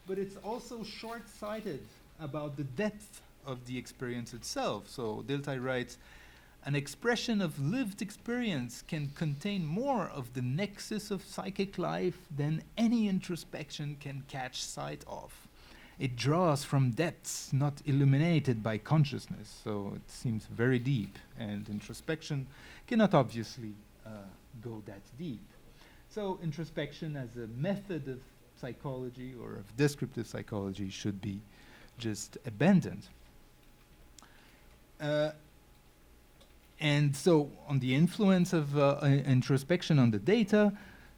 B: but it's also short-sighted about the depth of the experience itself. So Dilthey writes, an expression of lived experience can contain more of the nexus of psychic life than any introspection can catch sight of. It draws from depths not illuminated by consciousness, so it seems very deep, and introspection cannot obviously go that deep. So introspection as a method of psychology or of descriptive psychology should be just abandoned. And so on the influence of introspection on the data,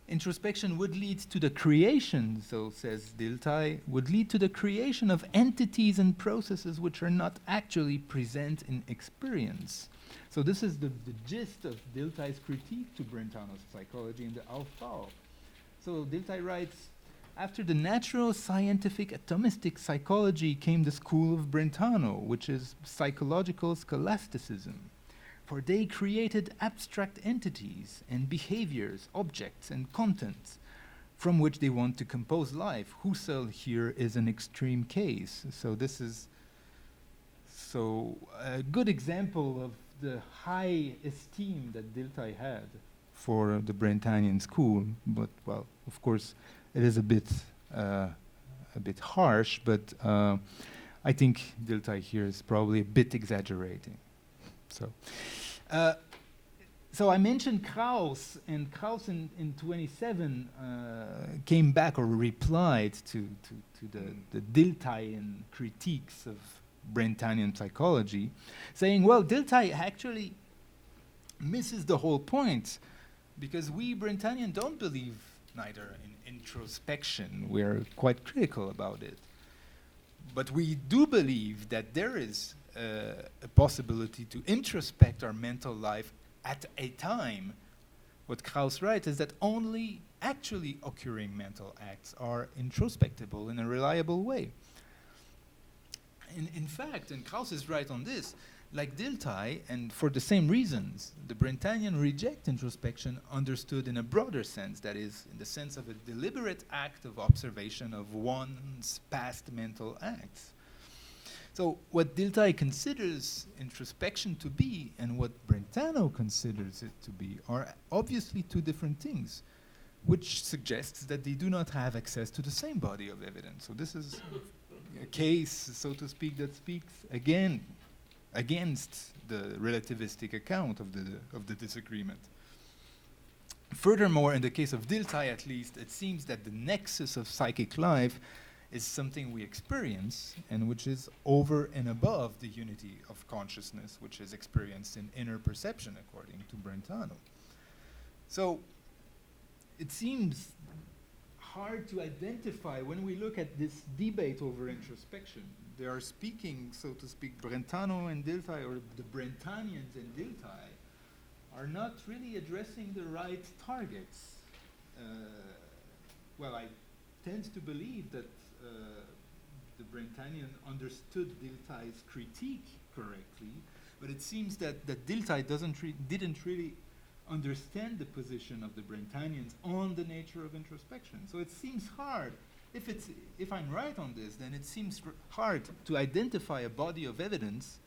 B: introspection would lead to the creation, so says Dilthey, would lead to the creation of entities and processes which are not actually present in experience. So this is the gist of Dilthey's critique to Brentano's psychology in the Aufbau. So Dilthey writes, after the natural scientific atomistic psychology came the school of Brentano, which is psychological scholasticism. For they created abstract entities and behaviors, objects and contents from which they want to compose life. Husserl here is an extreme case. So this is a good example of the high esteem that Dilthey had for the Brentanian school. But well, of course, it is a bit harsh. But I think Dilthey here is probably a bit exaggerating. So I mentioned Krauss, and Krauss in 27 came back or replied to the Diltheyan critiques of Brentanian psychology, saying, well, Dilthey actually misses the whole point, because we Brentanian don't believe neither in introspection. We're quite critical about it. But we do believe that there is a possibility to introspect our mental life at a time. What Krauss writes is that only actually occurring mental acts are introspectable in a reliable way. In fact, and Krauss is right on this, like Dilthey, and for the same reasons, the Brentanian reject introspection understood in a broader sense, that is, in the sense of a deliberate act of observation of one's past mental acts. So what Dilthey considers introspection to be and what Brentano considers it to be are obviously two different things, which suggests that they do not have access to the same body of evidence. So this is a case, so to speak, that speaks again against the relativistic account of the disagreement. Furthermore, in the case of Dilthey at least, it seems that the nexus of psychic life is something we experience and which is over and above the unity of consciousness which is experienced in inner perception according to Brentano. So it seems hard to identify when we look at this debate over introspection. They are speaking, so to speak, Brentano and Dilthey, or the Brentanians and Dilthey, are not really addressing the right targets. Well, I tend to believe that the Brentanian understood Dilthey's critique correctly, but it seems that Dilthey didn't really understand the position of the Brentanians on the nature of introspection. So it seems hard. If I'm right on this, then it seems hard to identify a body of evidence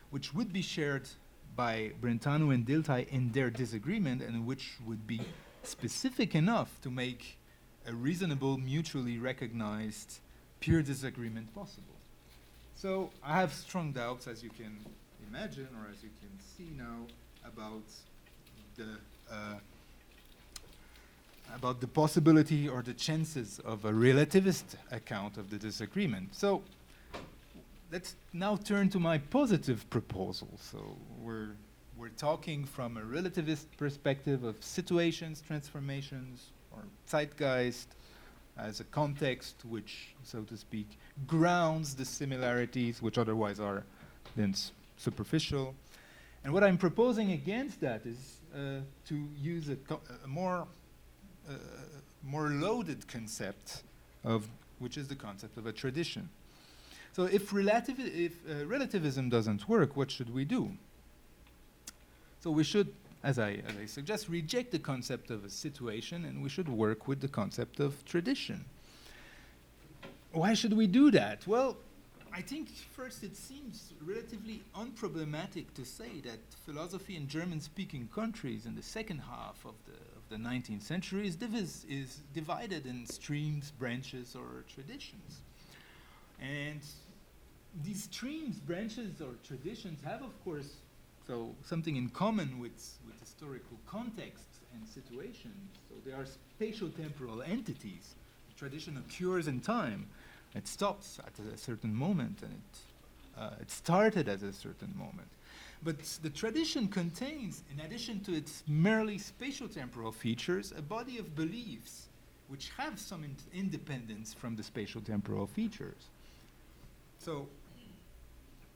B: which would be shared by Brentano and Dilthey in their disagreement and which would be specific enough to make a reasonable, mutually recognized peer disagreement possible. So I have strong doubts, as you can imagine, or as you can see now, about the possibility or the chances of a relativist account of the disagreement. So let's now turn to my positive proposal. So we're talking from a relativist perspective of situations, transformations, or zeitgeist as a context which, so to speak, grounds the similarities which otherwise are then superficial. And what I'm proposing against that is to use a more loaded concept of which is the concept of a tradition. So if relativism doesn't work, what should we do? So we should, as I suggest, reject the concept of a situation, and we should work with the concept of tradition. Why should we do that? Well, I think first it seems relatively unproblematic to say that philosophy in German-speaking countries in the second half of the 19th century is divided in streams, branches, or traditions. And these streams, branches, or traditions have, of course, something in common with historical contexts and situations. So they are spatio-temporal entities. The tradition occurs in time. It stops at a certain moment, and it started at a certain moment. But the tradition contains, in addition to its merely spatio-temporal features, a body of beliefs which have some independence from the spatio-temporal features. So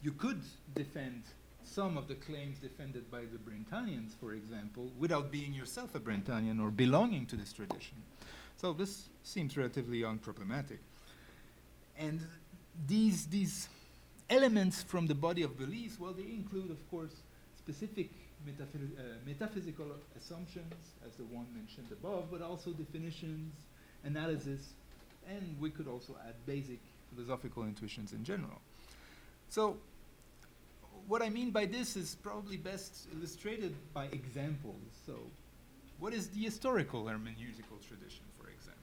B: you could defend some of the claims defended by the Brentanians, for example, without being yourself a Brentanian or belonging to this tradition. So this seems relatively unproblematic. And these elements from the body of beliefs, well, they include, of course, specific metaphysical assumptions, as the one mentioned above, but also definitions, analysis, and we could also add basic philosophical intuitions in general. So what I mean by this is probably best illustrated by examples. So what is the historical hermeneutical tradition, for example?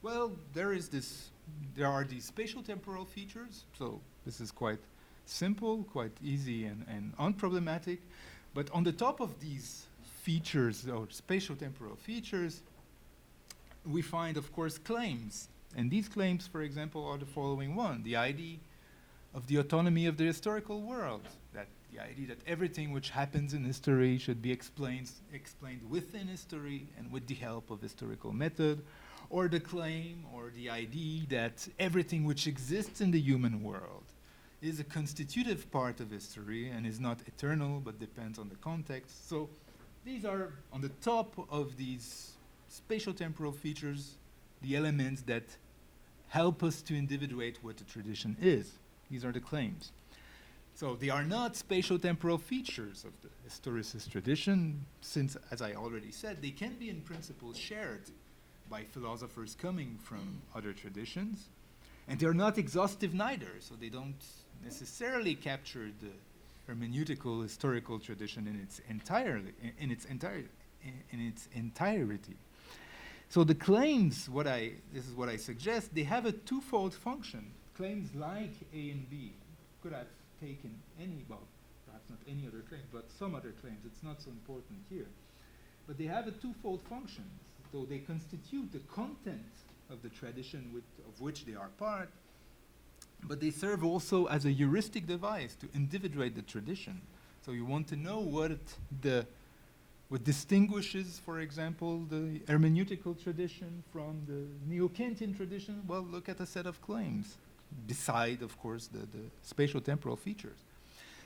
B: Well, there are these spatial-temporal features, so this is quite simple, quite easy and unproblematic. But on the top of these features, or spatial-temporal features, we find, of course, claims. And these claims, for example, are the following one: the idea of the autonomy of the historical world, that the idea that everything which happens in history should be explained within history and with the help of historical method, or the claim or the idea that everything which exists in the human world is a constitutive part of history and is not eternal but depends on the context. So these are on the top of these spatial-temporal features, the elements that help us to individuate what a tradition is. These are the claims. So they are not spatial-temporal features of the historicist tradition, since, as I already said, they can be in principle shared by philosophers coming from other traditions, and they are not exhaustive neither, so they don't necessarily capture the hermeneutical historical tradition in its entirety. So the claims, this is what I suggest, they have a twofold function. Claims like A and B could have taken any, well, perhaps not any other claim, but some other claims. It's not so important here. But they have a twofold function. So they constitute the content of the tradition of which they are part, but they serve also as a heuristic device to individuate the tradition. So you want to know what distinguishes, for example, the hermeneutical tradition from the Neo-Kantian tradition. Well, look at a set of claims, beside, of course, the spatial-temporal features.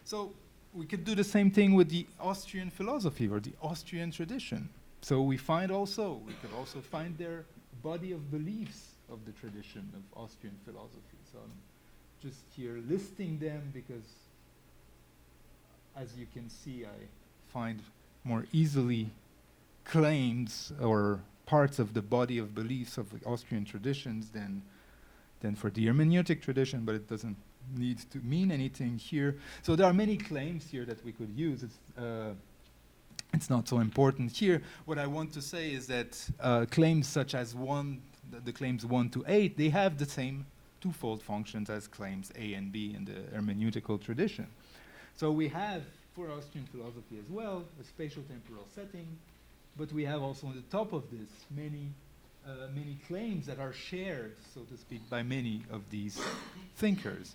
B: So we could do the same thing with the Austrian philosophy or the Austrian tradition. So we could also find their body of beliefs of the tradition of Austrian philosophy. So I'm just here listing them because, as you can see, I find more easily claims or parts of the body of beliefs of the Austrian traditions than for the hermeneutic tradition, but it doesn't need to mean anything here. So there are many claims here that we could use. It's not so important here. What I want to say is that claims such as the claims 1 to 8, they have the same twofold functions as claims A and B in the hermeneutical tradition. So we have, for Austrian philosophy as well, a spatial-temporal setting, but we have also on the top of this many claims that are shared, so to speak, by many of these thinkers.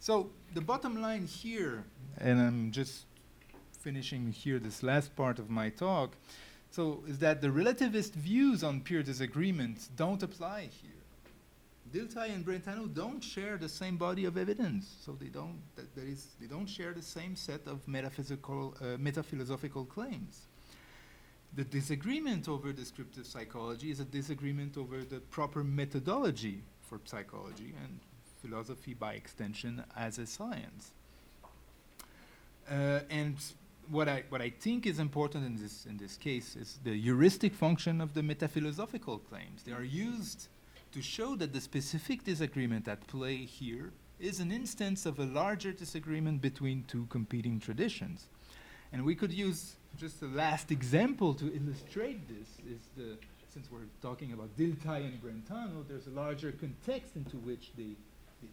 B: So the bottom line here, and I'm just finishing here this last part of my talk, so is that the relativist views on pure disagreement don't apply here. Dilthey and Brentano don't share the same body of evidence, so they don't share the same set of metaphilosophical claims. The disagreement over descriptive psychology is a disagreement over the proper methodology for psychology and philosophy by extension as a science. And what I think is important in this case is the heuristic function of the metaphilosophical claims. They are used to show that the specific disagreement at play here is an instance of a larger disagreement between two competing traditions. And we could use just the last example to illustrate this since we're talking about Dilthey and Brentano, there's a larger context into which they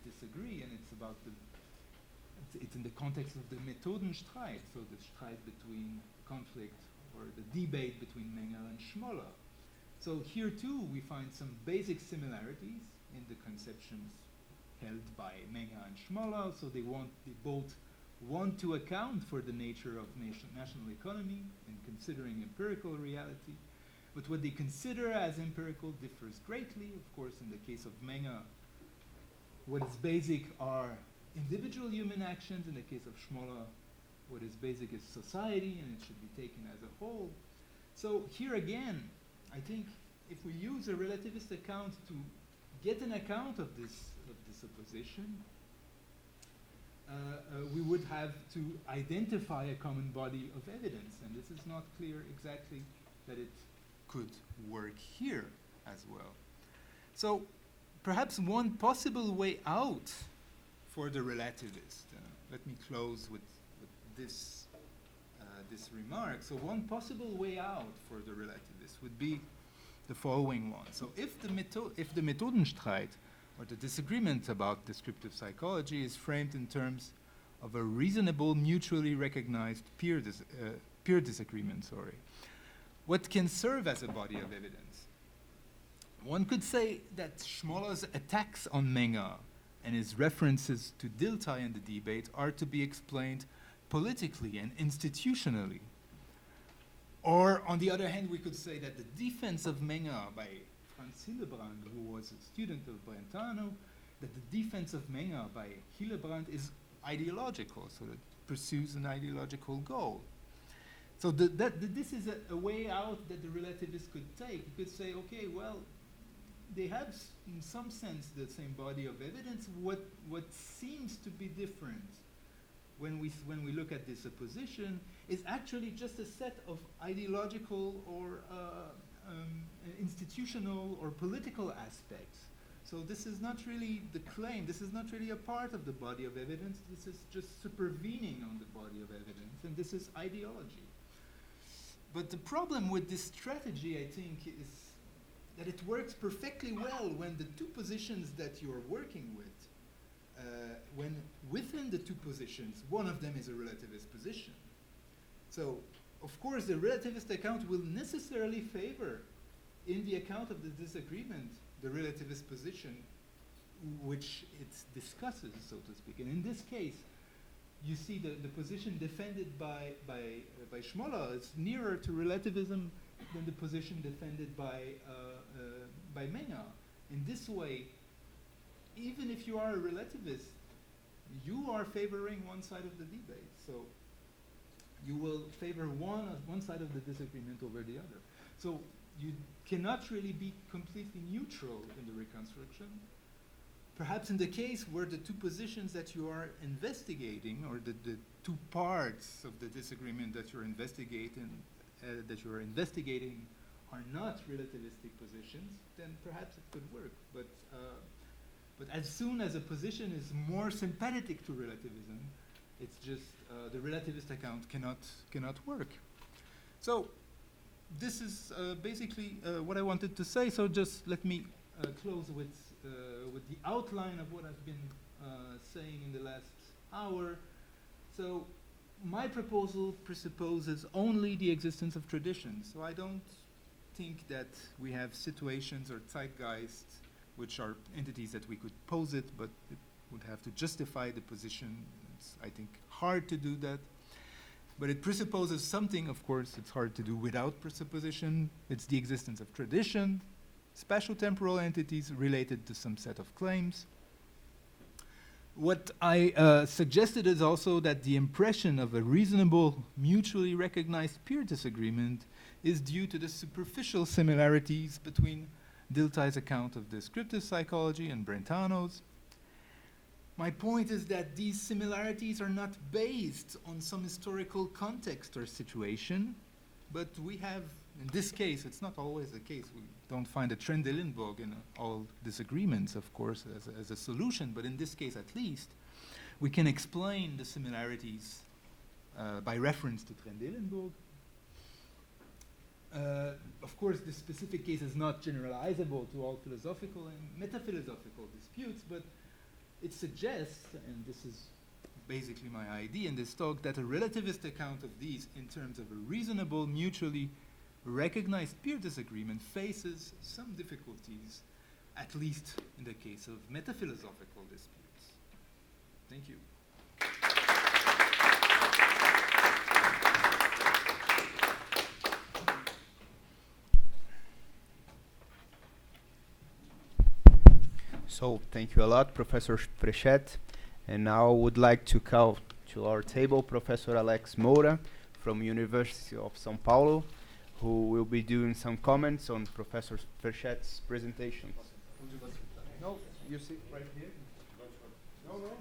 B: disagree, and it's in the context of the Methodenstreit, so the strike between conflict or the debate between Menger and Schmoller. So here too we find some basic similarities in the conceptions held by Menger and Schmoller. So they both want to account for the nature of national economy in considering empirical reality. But what they consider as empirical differs greatly. Of course, in the case of Menger, what is basic are individual human actions. In the case of Schmoller, what is basic is society, and it should be taken as a whole. So here again, I think if we use a relativist account to get an account of this opposition, we would have to identify a common body of evidence, and this is not clear exactly that it could work here as well. So perhaps one possible way out for the relativist, let me close with this remark. So one possible way out for the relativist would be the following one. So if the Methodenstreit, or the disagreement about descriptive psychology, is framed in terms of a reasonable, mutually recognized peer disagreement, what can serve as a body of evidence? One could say that Schmoller's attacks on Menger and his references to Dilthey in the debate are to be explained politically and institutionally. Or, on the other hand, we could say that the defense of Menger by Franz Hillebrand, who was a student of Brentano, that the defense of Menger by Hillebrand is ideological, so that it pursues an ideological goal. So this is a way out that the relativists could take. You could say, okay, well, they have in some sense the same body of evidence. What seems to be different when we look at this opposition is actually just a set of ideological or institutional or political aspects. So this is not really the claim. This is not really a part of the body of evidence. This is just supervening on the body of evidence, and this is ideology. But the problem with this strategy, I think, is that it works perfectly well when the two positions that you're working with, when within the two positions, one of them is a relativist position. So, of course, the relativist account will necessarily favor, in the account of the disagreement, the relativist position which it discusses, so to speak. And in this case, you see the position defended by Schmoller is nearer to relativism than the position defended by Menger. In this way, even if you are a relativist, you are favoring one side of the debate. So you will favor one side of the disagreement over the other. So you cannot really be completely neutral in the reconstruction. Perhaps in the case where the two positions that you are investigating, or the two parts of the disagreement that you're investigating, are not relativistic positions, then perhaps it could work. But as soon as a position is more sympathetic to relativism, it's just the relativist account cannot work. So this is basically what I wanted to say. So just let me close with the outline of what I've been saying in the last hour. So my proposal presupposes only the existence of traditions. So I don't think that we have situations or zeitgeists which are entities that we could pose it, but it would have to justify the position. It's, I think, hard to do that. But it presupposes something. Of course, it's hard to do without presupposition. It's the existence of tradition, spatial-temporal entities related to some set of claims. What I suggested is also that the impression of a reasonable, mutually recognized peer disagreement is due to the superficial similarities between Dilthey's account of descriptive psychology and Brentano's. My point is that these similarities are not based on some historical context or situation, but we have, in this case, it's not always the case. We don't find a Trendelenburg in all disagreements, of course, as a solution, but in this case at least, we can explain the similarities by reference to Trendelenburg. Of course, this specific case is not generalizable to all philosophical and metaphilosophical disputes, but it suggests, and this is basically my idea in this talk, that a relativist account of these in terms of a reasonable, mutually recognized peer disagreement faces some difficulties, at least in the case of metaphilosophical disputes. Thank you.
A: So thank you a lot, Professor Frechette. And now I would like to call to our table Professor Alex Moura from University of São Paulo, who will be doing some comments on Professor Frechette's presentation. No, you sit right here. No, no.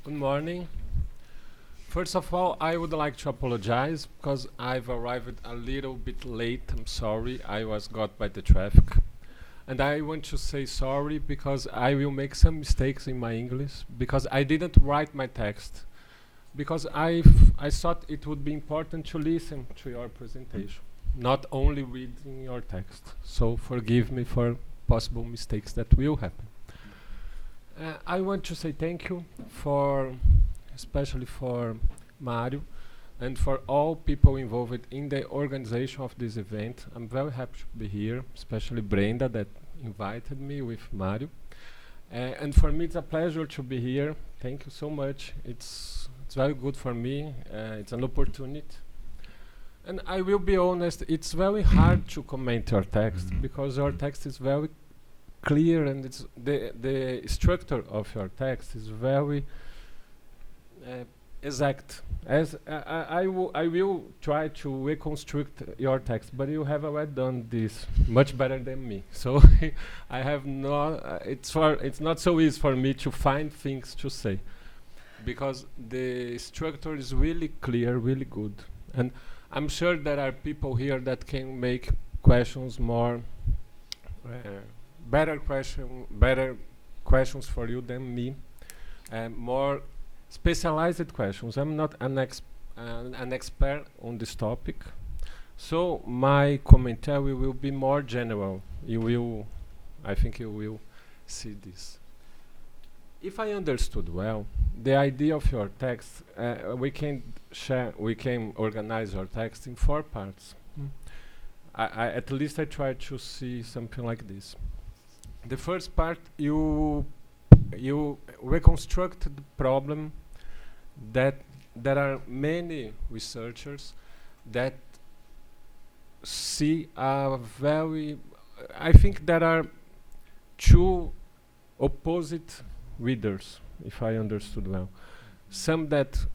C: Good morning. First of all, I would like to apologize because I've arrived a little bit late. I'm sorry. I was got by the traffic. And I want to say sorry because I will make some mistakes in my English because I didn't write my text. Because I thought it would be important to listen to your presentation, not only reading your text. So forgive me for possible mistakes that will happen. I want to say thank you especially for Mário, and for all people involved in the organization of this event. I'm very happy to be here, especially Brenda that invited me with Mário. And for me, it's a pleasure to be here. Thank you so much. It's very good for me. It's an opportunity. And I will be honest, it's very hard to comment your text because your text is very clear, and it's the structure of your text is very exact. As I will try to reconstruct your text, but you have already done this much better than me. So I have not. It's not so easy for me to find things to say, because the structure is really clear, really good, and I'm sure there are people here that can make questions more better questions for you than me, and more specialized questions. I'm not an expert on this topic, so my commentary will be more general. I think you will see this. If I understood well, the idea of your text, we can organize your text in 4 parts. At least I try to see something like this. The first part, you reconstruct the problem that there are many researchers that see a very, I think there are 2 opposite readers, if I understood well. Some that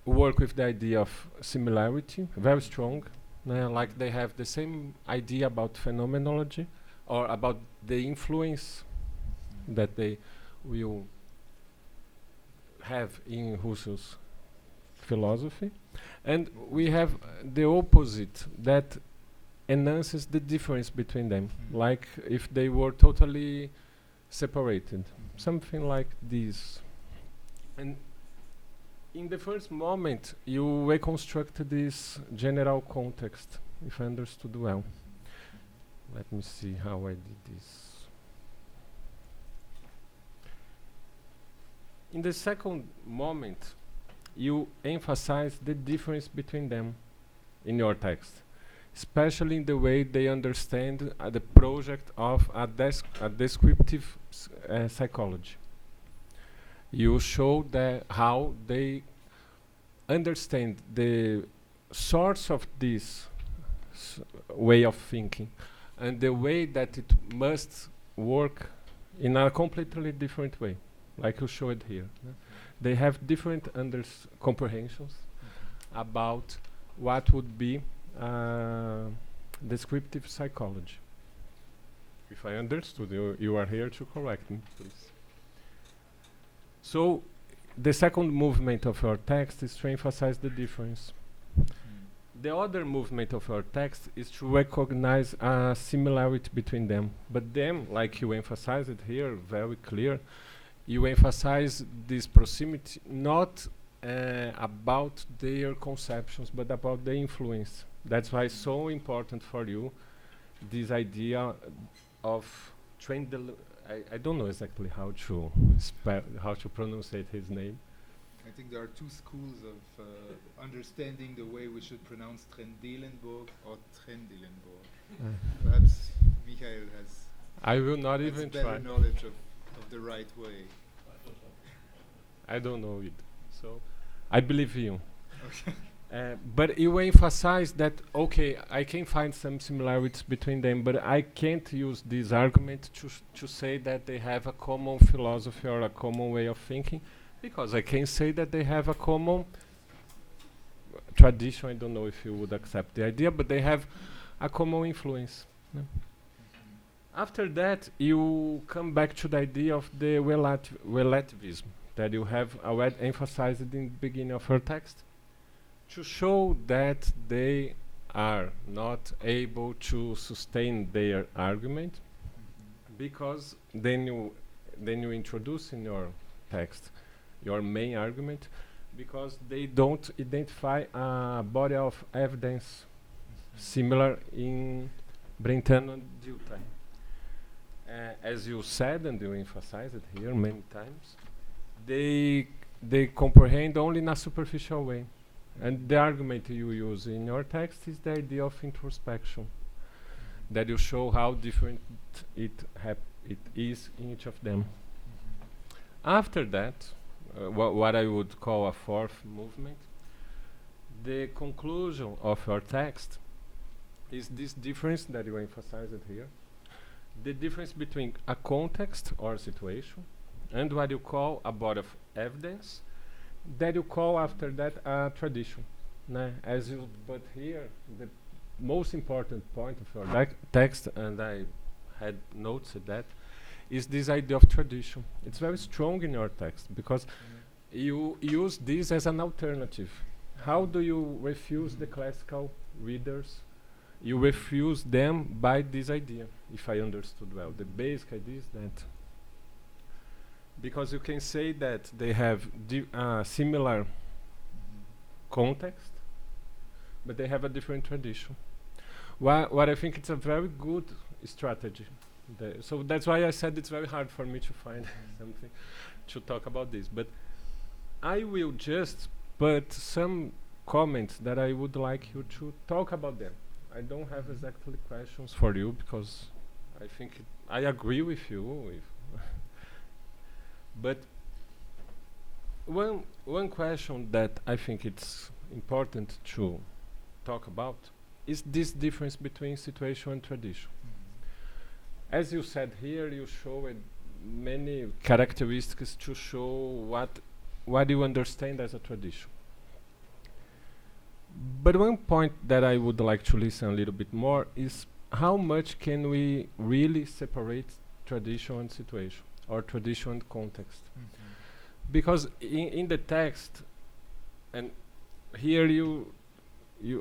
C: work with the idea of similarity, very strong, like they have the same idea about phenomenology or about the influence that they will have in Husserl's philosophy. And we have the opposite that enhances the difference between them, like if they were totally separated, something like this. And in the first moment, you reconstruct this general context, if I understood well. Let me see how I did this. In the second moment, you emphasize the difference between them in your text, especially in the way they understand the project of a descriptive psychology. You show how they understand the source of this way of thinking and the way that it must work in a completely different way, like you showed here. They have different comprehensions about what would be descriptive psychology. If I understood, you are here to correct me, please. So the second movement of your text is to emphasize the difference. The other movement of your text is to recognize a similarity between them. But then, like you emphasize it here, very clear, you emphasize this proximity not about their conceptions, but about the influence. That's why it's so important for you, this idea of I don't know exactly how to pronounce his name.
B: I think there are 2 schools of understanding the way we should pronounce Trendelenburg or Trendelenburg. Perhaps Michael has
C: I will not even
B: better
C: try.
B: knowledge of the right way.
C: I don't know it, so I believe you.
B: Okay.
C: But you emphasize that, okay, I can find some similarities between them, but I can't use this argument to say that they have a common philosophy or a common way of thinking, because I can say that they have a common tradition. I don't know if you would accept the idea, but they have a common influence. Yeah. After that, you come back to the idea of the relativism that you have already emphasized in the beginning of your text, to show that they are not able to sustain their argument, because then you introduce in your text your main argument, because they don't identify a body of evidence similar in Brentano and Dilthey. As you said, and you emphasized it here many times, they comprehend only in a superficial way. And the argument you use in your text is the idea of introspection, that you show how different it is in each of them. After that, what I would call a fourth movement, the conclusion of your text is this difference that you emphasized here, the difference between a context or situation and what you call a body of evidence that you call after that a tradition. As you put here, the most important point of your text, and I had notes of that, is this idea of tradition. It's very strong in your text because you use this as an alternative. How do you refuse the classical readers? You refuse them by this idea, if I understood well. The basic idea is that because you can say that they have similar context, but they have a different tradition. What I think it's a very good strategy. So that's why I said it's very hard for me to find something to talk about this. But I will just put some comments that I would like you to talk about them. I don't have exactly questions for you because I think I agree with you. But one question that I think it's important to talk about is this difference between situation and tradition. As you said here, you showed many characteristics to show what you understand as a tradition. But one point that I would like to listen a little bit more is how much can we really separate tradition and situation, or tradition and context? Because in the text, and here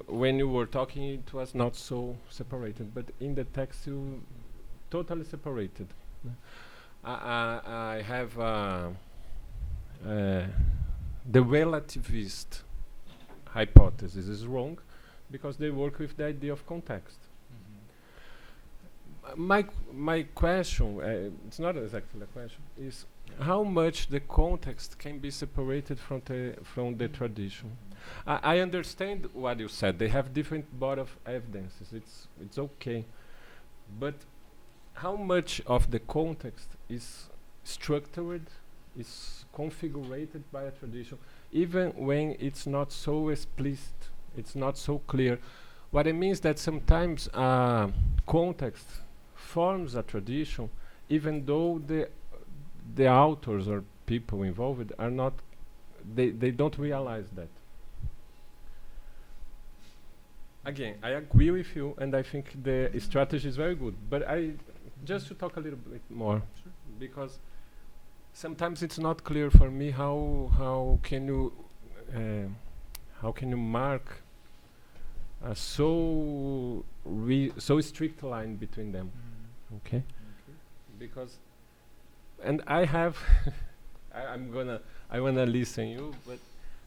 C: when you were talking, it was not so separated, but in the text you totally separated. I have the relativist hypothesis is wrong because they work with the idea of context. My question, it's not exactly a question, is how much the context can be separated from the tradition. I understand what you said. They have different body of evidences. It's okay, but how much of the context is structured, is configured by a tradition, even when it's not so explicit, it's not so clear. What I mean is that sometimes context forms a tradition, even though the authors or people involved are not, they don't realize that. Again, I agree with you, and I think the strategy is very good. But just to talk a little bit more, because sometimes it's not clear for me how can you mark a so strict line between them. Okay. Because, and I have I wanna listen you, but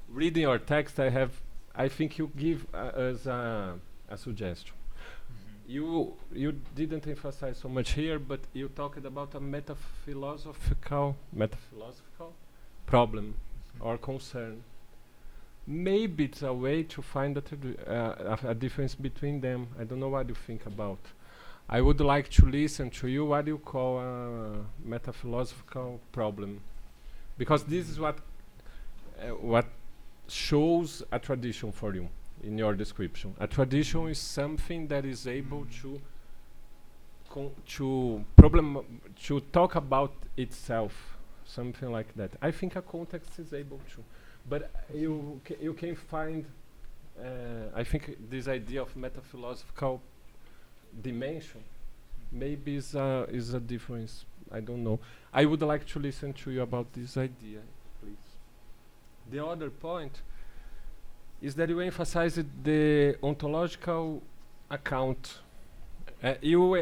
C: reading your text, I think you give us a suggestion. You didn't emphasize so much here, but you talked about a metaphilosophical problem or concern. Maybe it's a way to find a difference between them. I don't know what you think about. I would like to listen to you. What do you call a metaphilosophical problem? Because this is what shows a tradition for you in your description. A tradition is something that is able to talk about itself, something like that. I think a context is able to, but you can find. I think this idea of metaphilosophical dimension maybe is a difference. I don't know. I would like to listen to you about this idea, please. The other point is that you emphasized the ontological account. You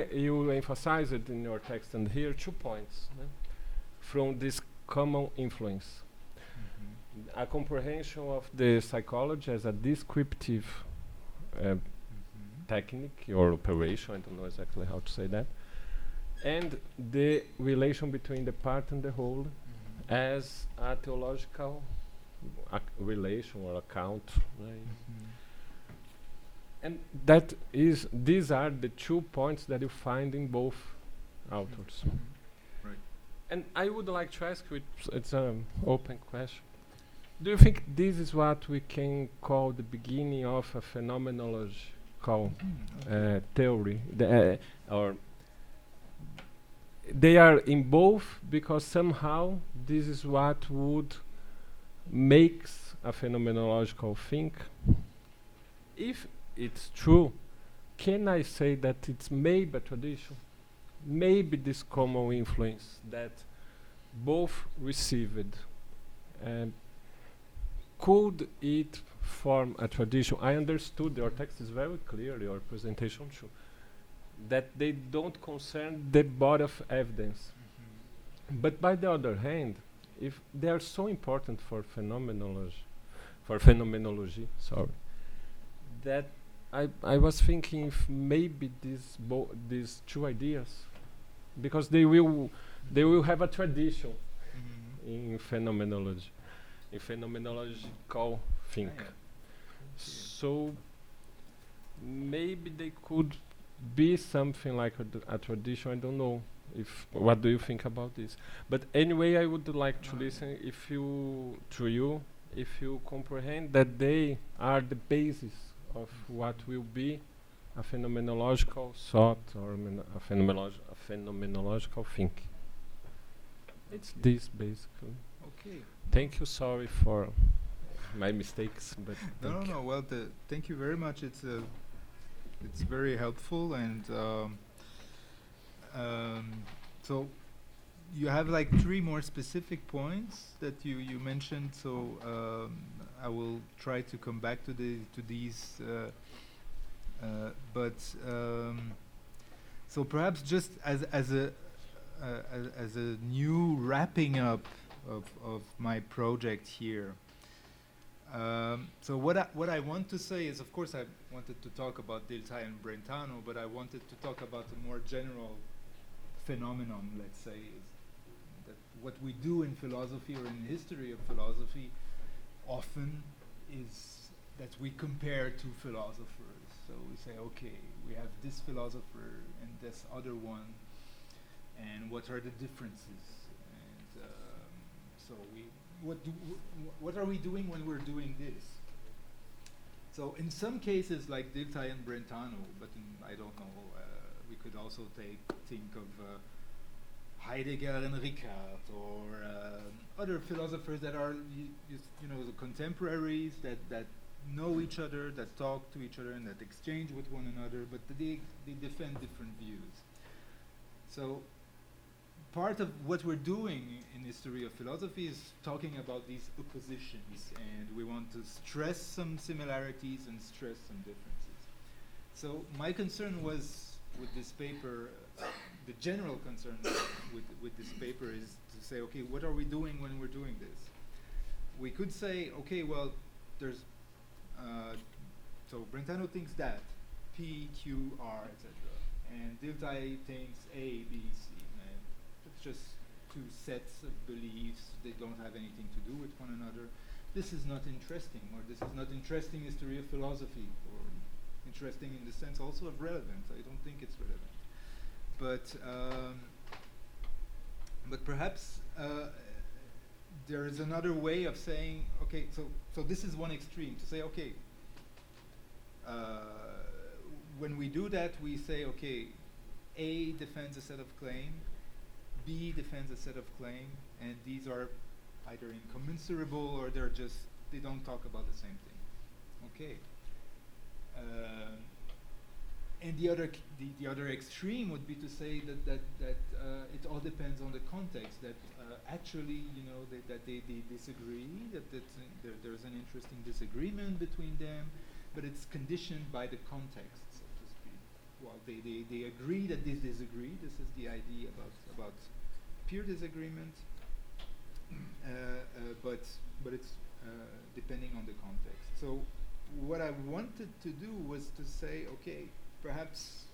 C: emphasized in your text and here 2 points from this common influence. A comprehension of the psychology as a descriptive technique or operation, I don't know exactly how to say that, and the relation between the part and the whole as a theological relation or account, right?
B: Mhm.
C: And these are the 2 points that you find in both authors.
B: Mhm. Right.
C: And I would like to ask you, it's an open question. Do you think this is what we can call the beginning of a phenomenological theory? Or they are in both because somehow this is what would makes a phenomenological think? If it's true, can I say that it's maybe a tradition? Maybe this common influence that both received, and could it form a tradition? I understood your text is very clear, your presentation too, that they don't concern the body of evidence. But by the other hand, if they are so important for phenomenology, sorry, that I was thinking if maybe these 2 ideas, because they will have a tradition in phenomenology, in phenomenological think. So maybe they could be something like a tradition. I don't know. What do you think about this? But anyway, I would like to listen if you comprehend that they are the basis of what will be a phenomenological thought or a phenomenological thinking. It's this basically.
B: Okay.
C: Thank you. Sorry for my mistakes, but
B: No. Well, thank you very much. It's very helpful, and so you have like 3 more specific points that you mentioned. So I will try to come back to these. But so perhaps just as a new wrapping up of my project here. So what I want to say is, of course, I wanted to talk about Dilthey and Brentano, but I wanted to talk about a more general phenomenon, let's say, is that what we do in philosophy or in the history of philosophy often is that we compare 2 philosophers. So we say, okay, we have this philosopher and this other one, and what are the differences? And so what are we doing when we're doing this? So in some cases, like Dilthey and Brentano, but I don't know, we could also think of Heidegger and Ricard, or other philosophers that are, the contemporaries that know each other, that talk to each other, and that exchange with one another, but they defend different views. So part of what we're doing in history of philosophy is talking about these oppositions, and we want to stress some similarities and stress some differences. So my concern was with this paper, the general concern with this paper is to say, okay, what are we doing when we're doing this? We could say, okay, well, there's so Brentano thinks that P, Q, R, etc., and Dilthey thinks A, B, C. It's just 2 sets of beliefs. They don't have anything to do with one another. This is not interesting, or this is not interesting history of philosophy, or interesting in the sense also of relevant. I don't think it's relevant. But perhaps there is another way of saying, okay, so this is one extreme, to say, okay, when we do that, we say, okay, A defends a set of claim, B defends a set of claim, and these are either incommensurable or they don't talk about the same thing. Okay. And the other extreme would be to say that it all depends on the context. That actually, that they disagree. That there's an interesting disagreement between them, but it's conditioned by the context, so to speak. Well, they agree that they disagree. This is the idea about peer disagreement, but it's depending on the context. So what I wanted to do was to say, okay, perhaps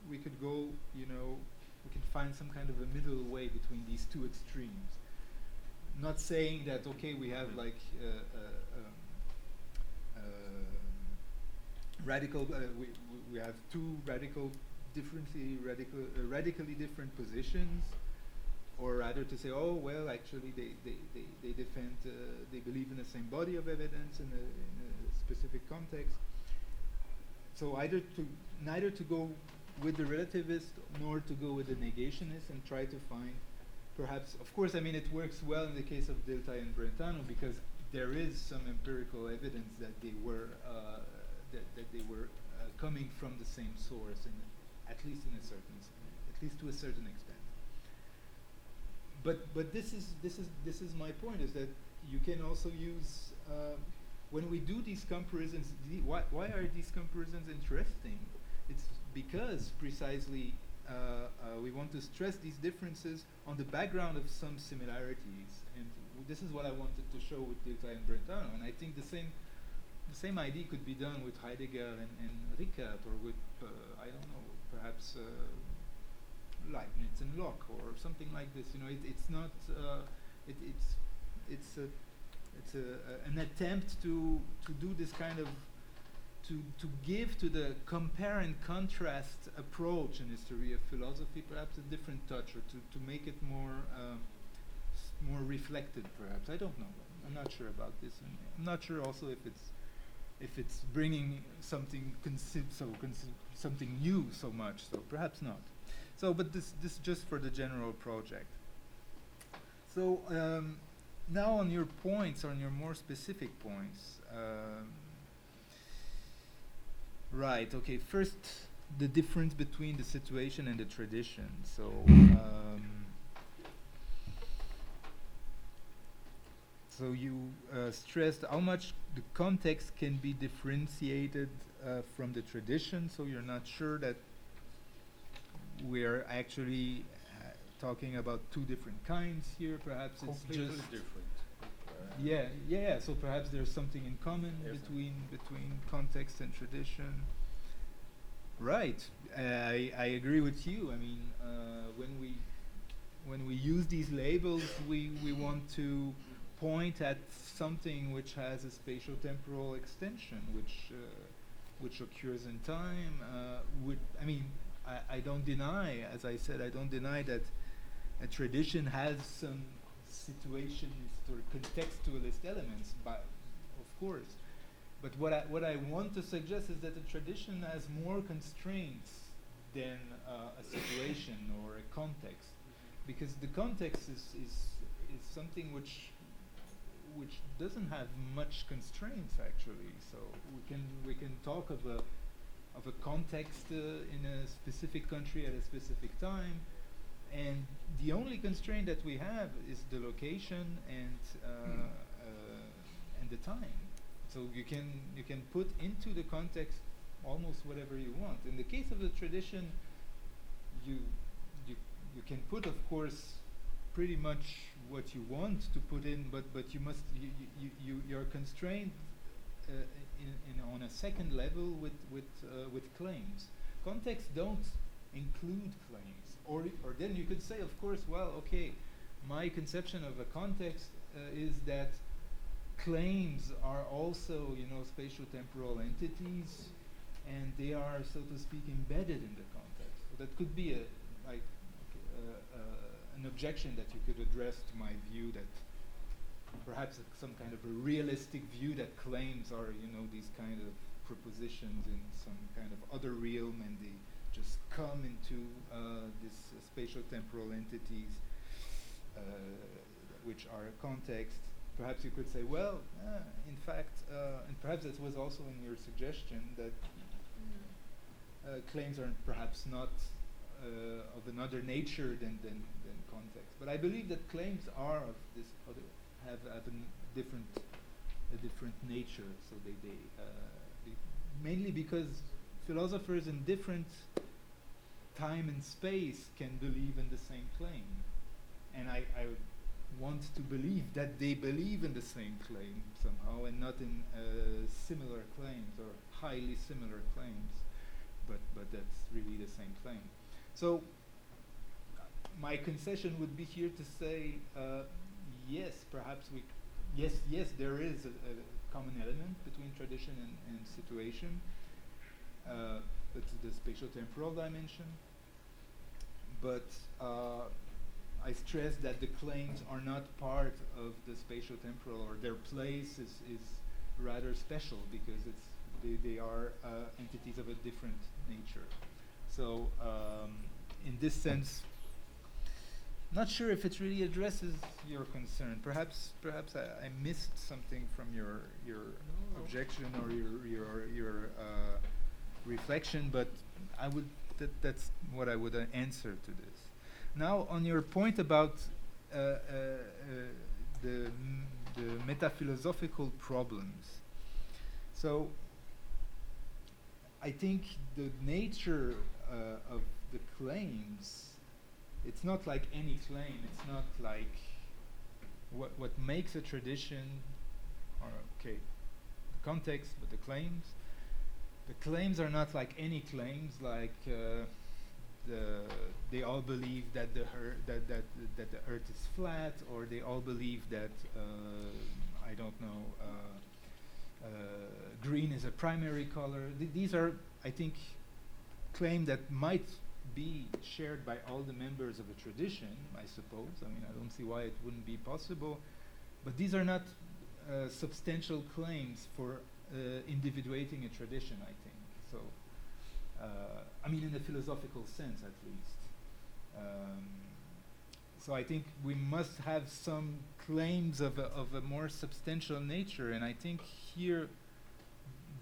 B: we could go, we can find some kind of a middle way between these 2 extremes. not saying that, okay, we have like radical, we have two radically different positions, or rather to say, oh, well, actually they defend, they believe in the same body of evidence in a specific context. So neither to go with the relativist nor to go with the negationist and try to find perhaps, of course, I mean, it works well in the case of Dilthey and Brentano because there is some empirical evidence that they were coming from the same source, at least to a certain extent. But this is my point, is that you can also use when we do these comparisons. Why are these comparisons interesting? It's because precisely we want to stress these differences on the background of some similarities, and this is what I wanted to show with Dilthey and Brentano. And I think the same idea could be done with Heidegger and Rickert, or with I don't know, perhaps Leibniz and Locke, or something like this. You know, it's not. It's an attempt to do this kind of to give to the compare and contrast approach in history of philosophy perhaps a different touch, or to make it more reflected, perhaps. I don't know. I'm not sure about this, and I'm not sure also if it's bringing something something new so much. So perhaps not. So, but this just for the general project. So now on your points, on your more specific points. Right. Okay. First, the difference between the situation and the tradition. So. So you stressed how much the context can be differentiated from the tradition. So you're not sure that we're actually talking about two different kinds here. Perhaps
C: completely
B: it's just
C: different.
B: yeah. So perhaps there's something in common between context and tradition. Right. I agree with you. I mean, when we use these labels, we want to point at something which has a spatial-temporal extension, which occurs in time. I don't deny, as I said, I don't deny that a tradition has some situationist or contextualist elements, but of course. But what I want to suggest is that a tradition has more constraints than a situation or a context, because the context is something which doesn't have much constraints actually. So we can talk of a context in a specific country at a specific time, and the only constraint that we have is the location and the time. So you can put into the context almost whatever you want. In the case of the tradition, you can put, of course, pretty much what you want to put in, but you're constrained on a second level with claims. Contexts don't include claims, or then you could say, of course, well, okay, my conception of a context is that claims are also, spatial-temporal entities, and they are, so to speak, embedded in the context. So that could be an objection that you could address to my view that perhaps some kind of a realistic view that claims are, these kind of propositions in some kind of other realm, and they just come into this spatial-temporal entities which are a context. Perhaps you could say, well, in fact, and perhaps that was also in your suggestion, that claims are perhaps not of another nature than context. But I believe that claims are of this other, have a different nature. So they mainly because philosophers in different time and space can believe in the same claim, and I want to believe that they believe in the same claim somehow, and not in similar claims or highly similar claims, but that's really the same claim. So my concession would be here to say yes, perhaps yes, there is a common element between tradition and situation. It's the spatial-temporal dimension. But I stress that the claims are not part of the spatial-temporal, or their place is rather special because they are entities of a different nature. So in this sense, not sure if it really addresses your concern. Perhaps I missed something from your objection or your reflection, but that's what I would answer to this. Now, on your point about the metaphilosophical problems, so I think the nature of the claims, it's not like any claim. It's not like what makes a tradition, or the context, but the claims. The claims are not like any claims, like they all believe that the Earth is flat, or they all believe that I don't know, green is a primary color. These are, I think, claims that might be shared by all the members of a tradition, I suppose. I mean, I don't see why it wouldn't be possible. But these are not substantial claims for individuating a tradition, I think. So, I mean, in a philosophical sense, at least. So I think we must have some claims of a more substantial nature, and I think here,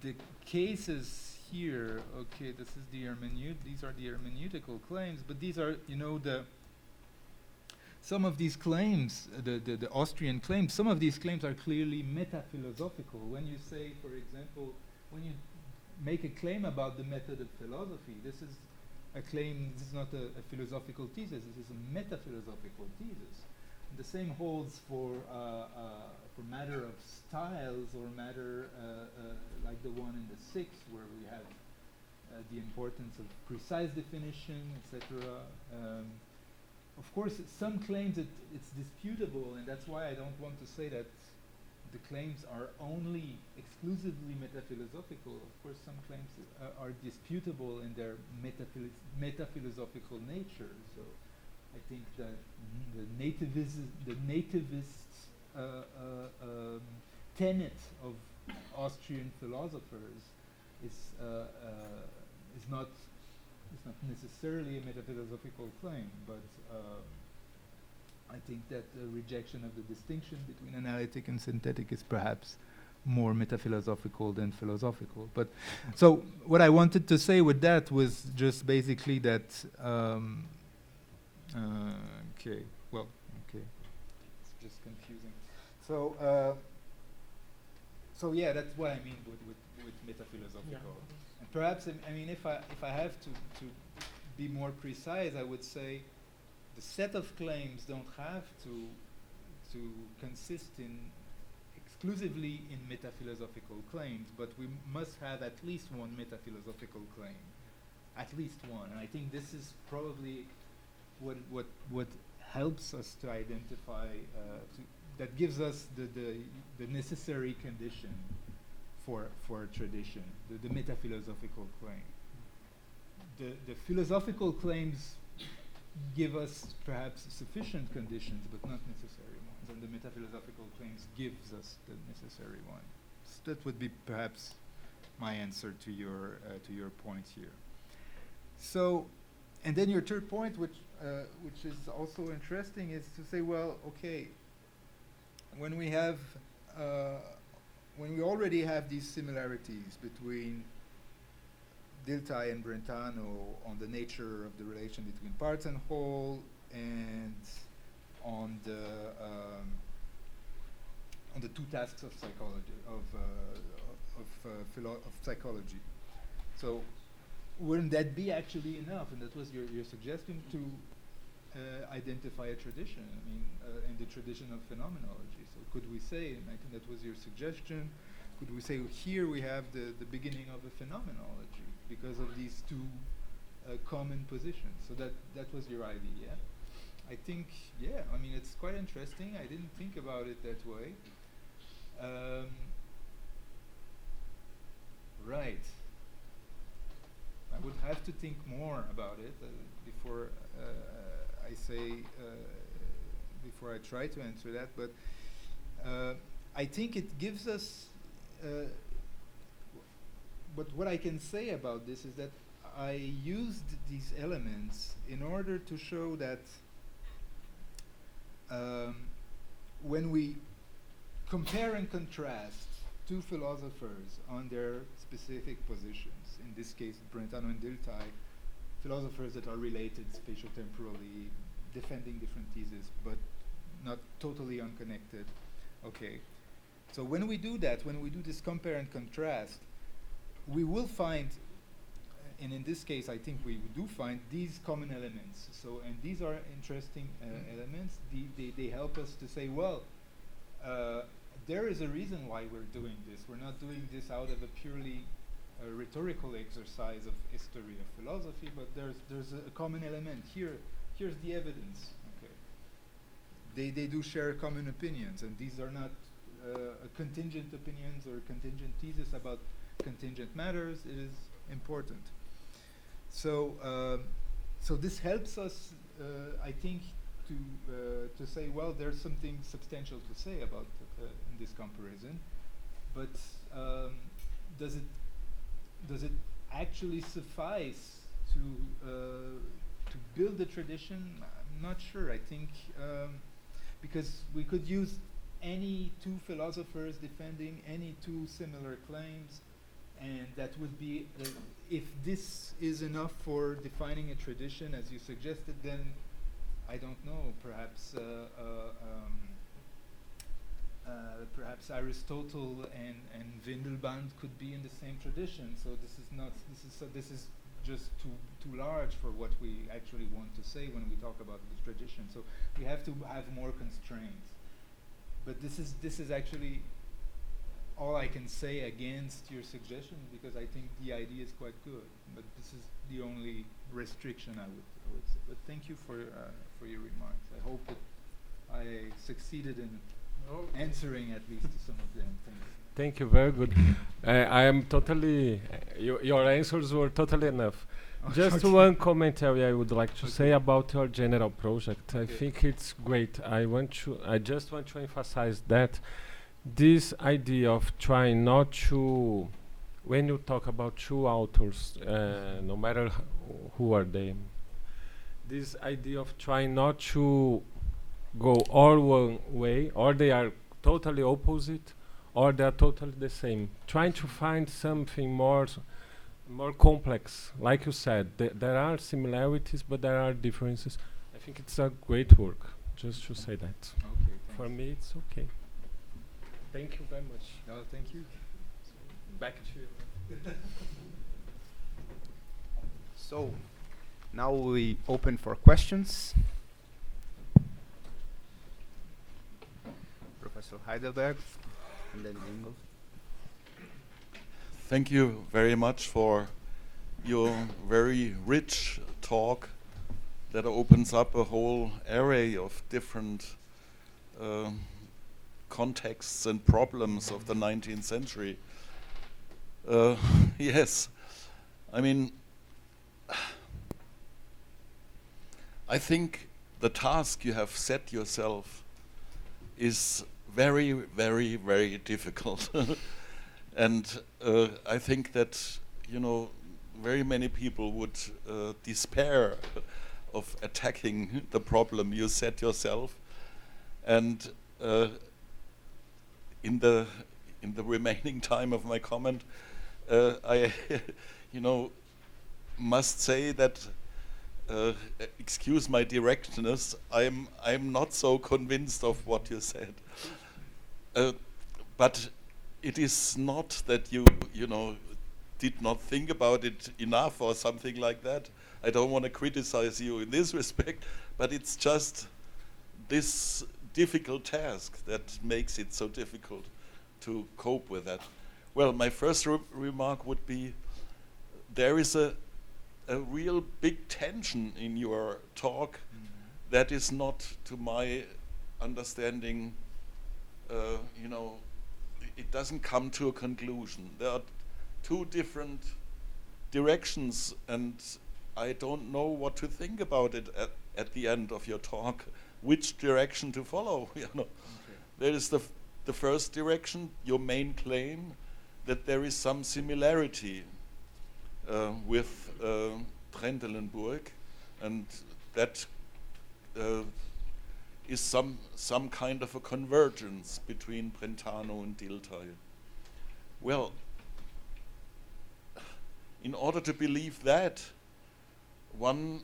B: the cases here, okay, this is the these are the hermeneutical claims, but these are, some of these claims, the Austrian claims, some of these claims are clearly metaphilosophical. When you say, for example, when you make a claim about the method of philosophy, this is a claim, this is not a philosophical thesis, this is a metaphilosophical thesis. And the same holds for matter of styles, or matter like the one in the sixth, where we have the importance of precise definition, etc. Of course, some claims it's disputable, and that's why I don't want to say that the claims are only exclusively metaphilosophical. Of course, some claims are disputable in their metaphilosophical nature. So I think that the nativist tenet of Austrian philosophers is not necessarily a metaphilosophical claim, but I think that the rejection of the distinction between analytic and synthetic is perhaps more metaphilosophical than philosophical. But so what I wanted to say with that was just basically that it's just confusing. So yeah, that's what I mean with metaphilosophical. Yeah. And perhaps I mean, if I have to be more precise, I would say the set of claims don't have to consist exclusively in metaphilosophical claims, but we must have at least one metaphilosophical claim, at least one. And I think this is probably what helps us to identify, that gives us the necessary condition for a tradition, the metaphilosophical claim. The philosophical claims give us perhaps sufficient conditions, but not necessary ones, and the metaphilosophical claims gives us the necessary ones. So that would be perhaps my answer to your point here. So, and then your third point, which is also interesting, is to say, well, okay, when we already have these similarities between Dilthey and Brentano on the nature of the relation between parts and whole, and on the two tasks of psychology, of psychology. So wouldn't that be actually enough? And that was your suggestion, to identify a tradition, I mean, in the tradition of phenomenology. So could we say, and I think that was your suggestion, could we say here we have the beginning of a phenomenology because of these two common positions? So that was your idea. I think, yeah, I mean, it's quite interesting. I didn't think about it that way. Right. I would have to think more about it before I say, before I try to answer that. But I think it gives us, but what I can say about this is that I used these elements in order to show that when we compare and contrast two philosophers on their specific positions, in this case Brentano and Dilthey, philosophers that are related spatio-temporally, defending different theses, but not totally unconnected. Okay. So when we do that, when we do this compare and contrast, we will find, and in this case I think we do find these common elements. So, and these are interesting elements. They help us to say, well, there is a reason why we're doing this. We're not doing this out of a purely rhetorical exercise of history of philosophy, but there's a common element. Here's the evidence. Okay. They do share common opinions, and these are not contingent opinions or contingent theses about contingent matters. It is important. So so this helps us, I think, to say, well, there's something substantial to say about in this comparison, but does it actually suffice to build a tradition? I'm not sure. I think because we could use any two philosophers defending any two similar claims, and that would be, if this is enough for defining a tradition, as you suggested, then I don't know, perhaps perhaps Aristotle and Windelband could be in the same tradition. So this is just too large for what we actually want to say when we talk about this tradition. So we have to have more constraints. But this is actually all I can say against your suggestion, because I think the idea is quite good. But this is the only restriction I would say. But thank you for your remarks. I hope that I succeeded in answering at least some of them. Thank you.
C: Thank you, very good. I am totally, your answers were totally enough. Just one commentary I would like to say about your general project. I think it's great. I just want to emphasize that this idea of trying not to, when you talk about two authors, no matter who are they, this idea of trying not to go all one way, or they are totally opposite, or they are totally the same. Trying to find something more complex, like you said. There are similarities, but there are differences. I think it's a great work, just to say that.
B: Okay,
C: for me, it's okay. Thank you very much.
B: No, thank you.
C: Back to you.
A: So now we open for questions. Professor Heidelberg, and then Ingo.
D: Thank you very much for your very rich talk that opens up a whole array of different contexts and problems of the 19th century. Yes, I mean, I think the task you have set yourself is very, very, very difficult. And I think that, very many people would despair of attacking the problem you set yourself. And in the remaining time of my comment, I, must say that, excuse my directness, I'm not so convinced of what you said. But it is not that you did not think about it enough or something like that. I don't want to criticize you in this respect, but it's just this difficult task that makes it so difficult to cope with that. Well, my first remark would be, there is a real big tension in your talk that is not, to my understanding, it doesn't come to a conclusion. There are two different directions, and I don't know what to think about it at the end of your talk, which direction to follow. Okay. There is the first direction, your main claim, that there is some similarity with Trendelenburg, and that is some kind of a convergence between Brentano and Dilthey. Well, in order to believe that, one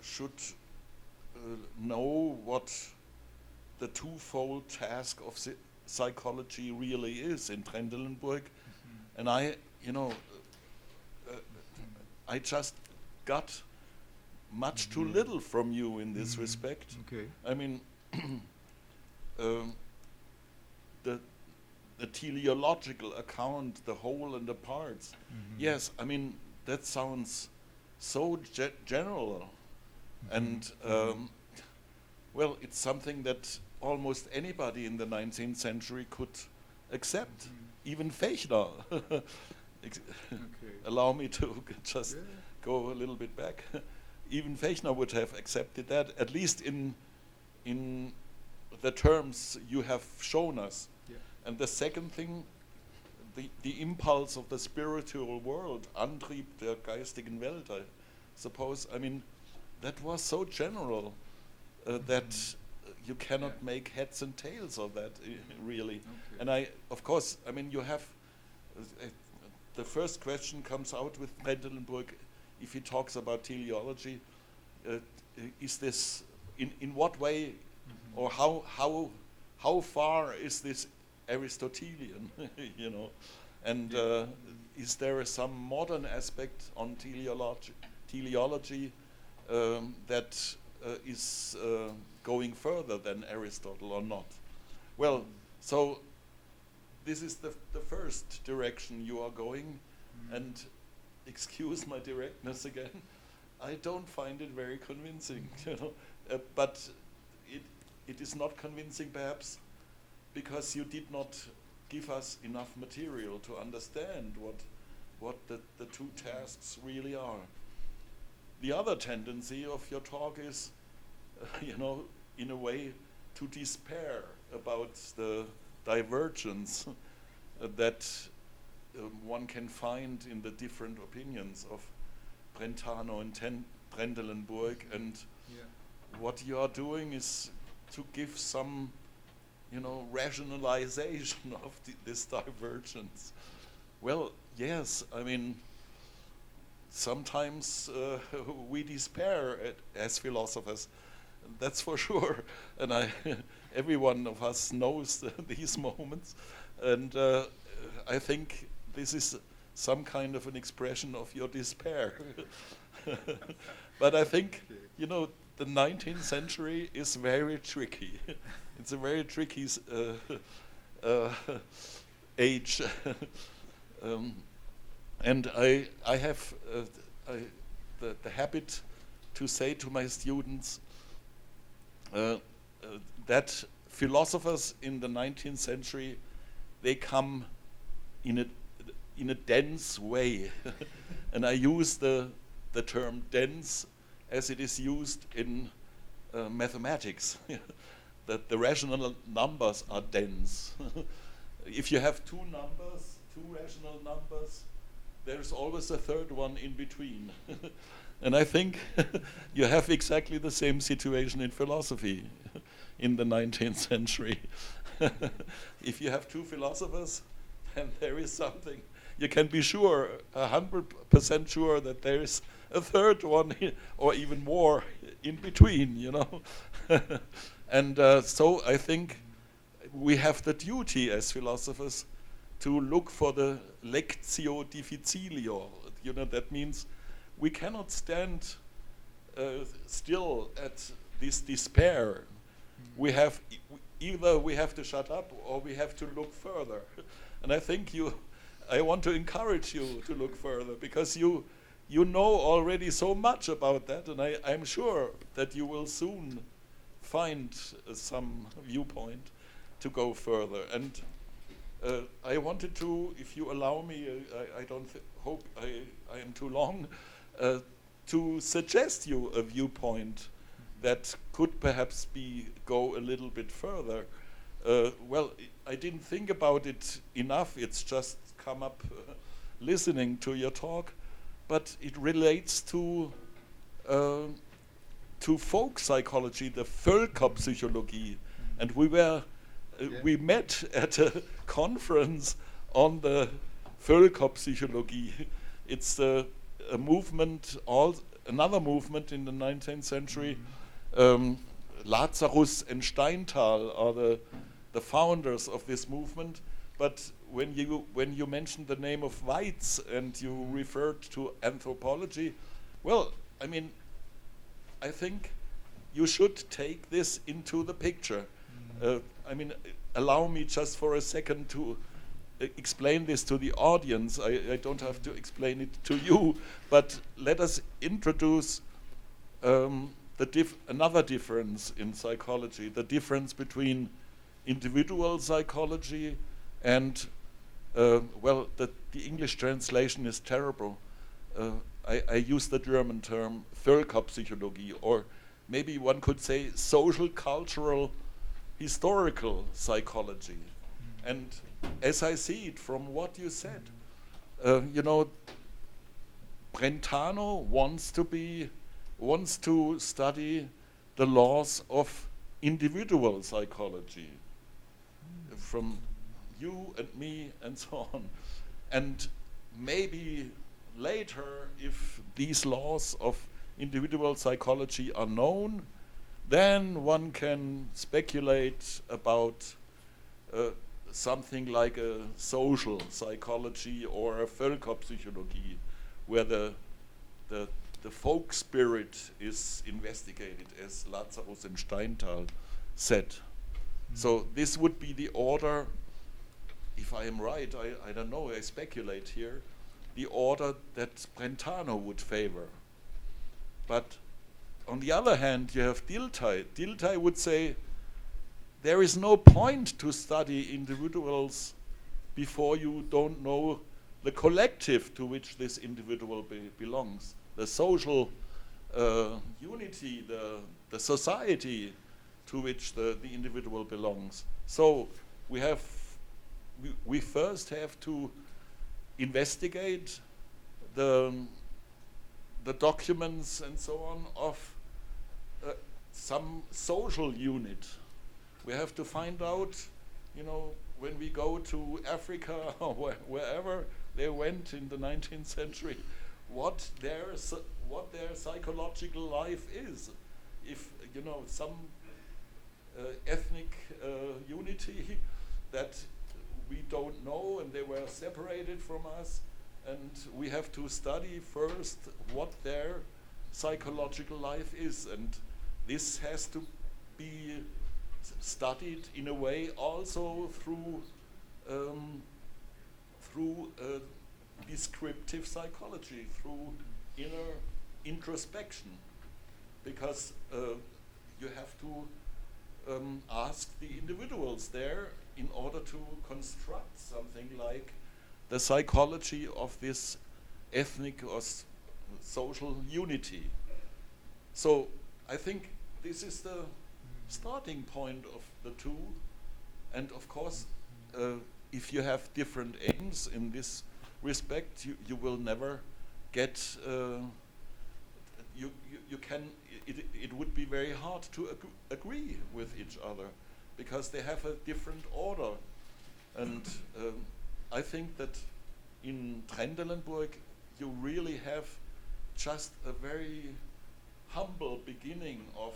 D: should know what the twofold task of psychology really is in Trendelenburg. And I just got much too little from you in this respect.
B: Okay.
D: I mean, the teleological account, the whole and the parts. Yes, I mean, that sounds so general. And, well, it's something that almost anybody in the 19th century could accept, even Fechner. Allow me to just go a little bit back. Even Fechner would have accepted that, at least in the terms you have shown us.
B: Yeah.
D: And the second thing, the impulse of the spiritual world, Antrieb der geistigen Welt, I suppose, I mean, that was so general that you cannot make heads and tails of that, really.
B: Okay.
D: And of course, I mean, you have, the first question comes out with Trendelenburg, if he talks about teleology, is this, in what way, or how far is this Aristotelian, and is there some modern aspect on teleology that is going further than Aristotle or not? Well, so this is the first direction you are going, and excuse my directness again, I don't find it very convincing, but it is not convincing perhaps because you did not give us enough material to understand what the two tasks really are. The other tendency of your talk is, in a way, to despair about the divergence that one can find in the different opinions of Brentano and Trendelenburg, and what you are doing is to give some, rationalization of this divergence. Well, yes, I mean, sometimes we despair as philosophers, that's for sure, and every one of us knows these moments, and I think this is some kind of an expression of your despair. But I think, the 19th century is very tricky. It's a very tricky age. And I have the habit to say to my students that philosophers in the 19th century, they come in a dense way. And I use the term dense as it is used in mathematics, that the rational numbers are dense. If you have two rational numbers, there's always a third one in between. And I think you have exactly the same situation in philosophy in the 19th century. If you have two philosophers, then there is something. You can be sure, 100% sure, that there is a third one, or even more, in between, And so I think we have the duty as philosophers to look for the lectio difficilio. That means we cannot stand still at this despair. We have either we have to shut up or we have to look further. And I think I want to encourage you to look further, because you you know already so much about that, and I'm sure that you will soon find some viewpoint to go further. And I wanted to, if you allow me, I don't hope I am too long, to suggest you a viewpoint that could perhaps go a little bit further. Well, I didn't think about it enough. It's just come up listening to your talk, but it relates to folk psychology, the Völkerpsychologie, and we met at a conference on the Völkerpsychologie. It's a movement, another movement in the 19th century. Lazarus and Steinthal are the founders of this movement. But when you mentioned the name of Weitz and you referred to anthropology, well, I mean, I think you should take this into the picture. I mean, allow me just for a second to explain this to the audience. I don't have to explain it to you, but let us introduce another difference in psychology, the difference between individual psychology and, well, the English translation is terrible. I use the German term Völkerpsychologie, or maybe one could say social, cultural, historical psychology. And as I see it from what you said, you know, Brentano wants to study the laws of individual psychology, from you and me and so on. And maybe later, if these laws of individual psychology are known, then one can speculate about something like a social psychology or a Völkerpsychologie, where the folk spirit is investigated, as Lazarus and Steinthal said. So this would be the order, if I am right, I don't know, I speculate here, the order that Brentano would favor. But on the other hand, you have Dilthey. Dilthey would say, there is no point to study individuals before you don't know the collective to which this individual belongs, the social unity, the society to which the individual belongs. So we first have to investigate the documents and so on of some social unit. We have to find out, you know, when we go to Africa or wherever they went in the 19th century, what their psychological life is. If, you know, some ethnic unity that we don't know, and they were separated from us, and we have to study first what their psychological life is, and this has to be studied in a way also through descriptive psychology, through inner introspection, because you have to ask the individuals there in order to construct something like the psychology of this ethnic or social unity. So I think this is the starting point of the two, and of course if you have different aims in this respect, you will never get it would be very hard to agree with each other, because they have a different order. And I think that in Trendelenburg you really have just a very humble beginning of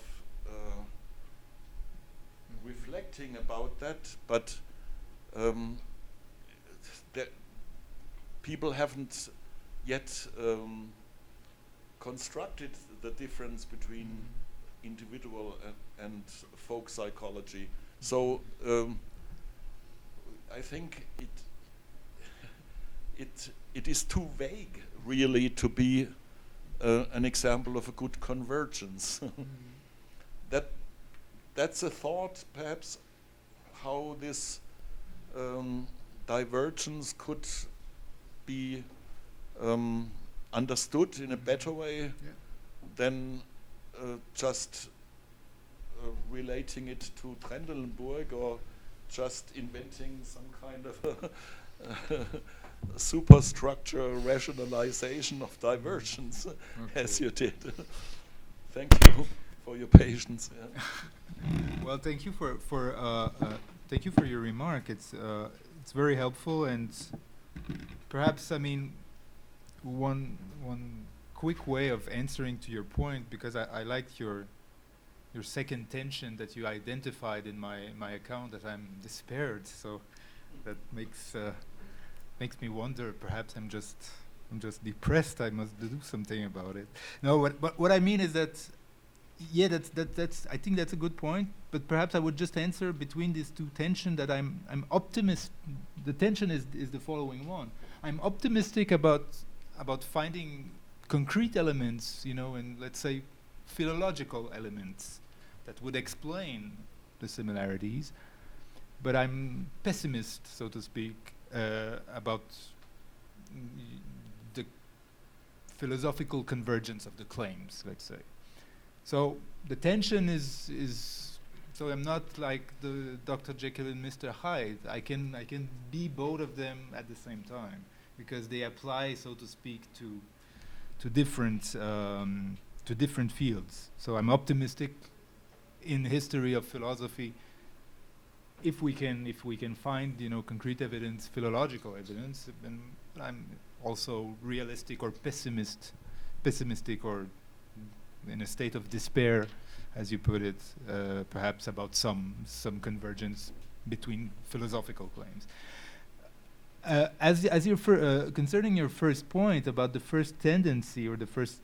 D: reflecting about that, but people haven't yet constructed the difference between individual and folk psychology. So I think it is too vague, really, to be an example of a good convergence. That's a thought, perhaps, how this divergence could be understood in a better way than just relating it to Trendelenburg or just inventing some kind of superstructure rationalization of divergence, as you did. Thank you for your patience.
B: Well, thank you for thank you for your remark. It's very helpful, and perhaps, I mean, one quick way of answering to your point, because I liked your second tension that you identified in my account, that I'm despaired. So that makes me wonder. Perhaps I'm just depressed. I must do something about it. No, but what I mean is that, yeah, that's I think that's a good point. But perhaps I would just answer between these two tension that I'm optimist. The tension is the following one. I'm optimistic about finding concrete elements, you know, and let's say philological elements that would explain the similarities. But I'm pessimist, so to speak, about the philosophical convergence of the claims, let's say. So the tension is so I'm not like the Dr. Jekyll and Mr. Hyde. I can be both of them at the same time, because they apply, so to speak, to different fields. So I'm optimistic in history of philosophy if we can find, you know, concrete evidence, philological evidence, and I'm also realistic or pessimistic or in a state of despair, as you put it, perhaps about some convergence between philosophical claims. As your concerning your first point about the first tendency, or the first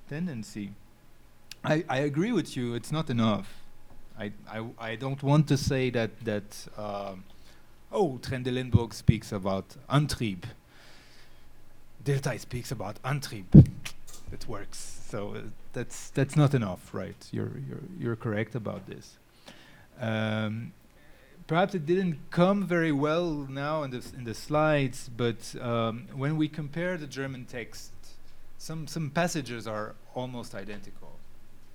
B: tendency, I agree with you. It's not enough. I don't want to say that Trendelenburg speaks about Antrieb. Dilthey speaks about Antrieb. It works. So that's not enough, right? You're correct about this. Perhaps it didn't come very well now in the slides, but when we compare the German text, some passages are almost identical.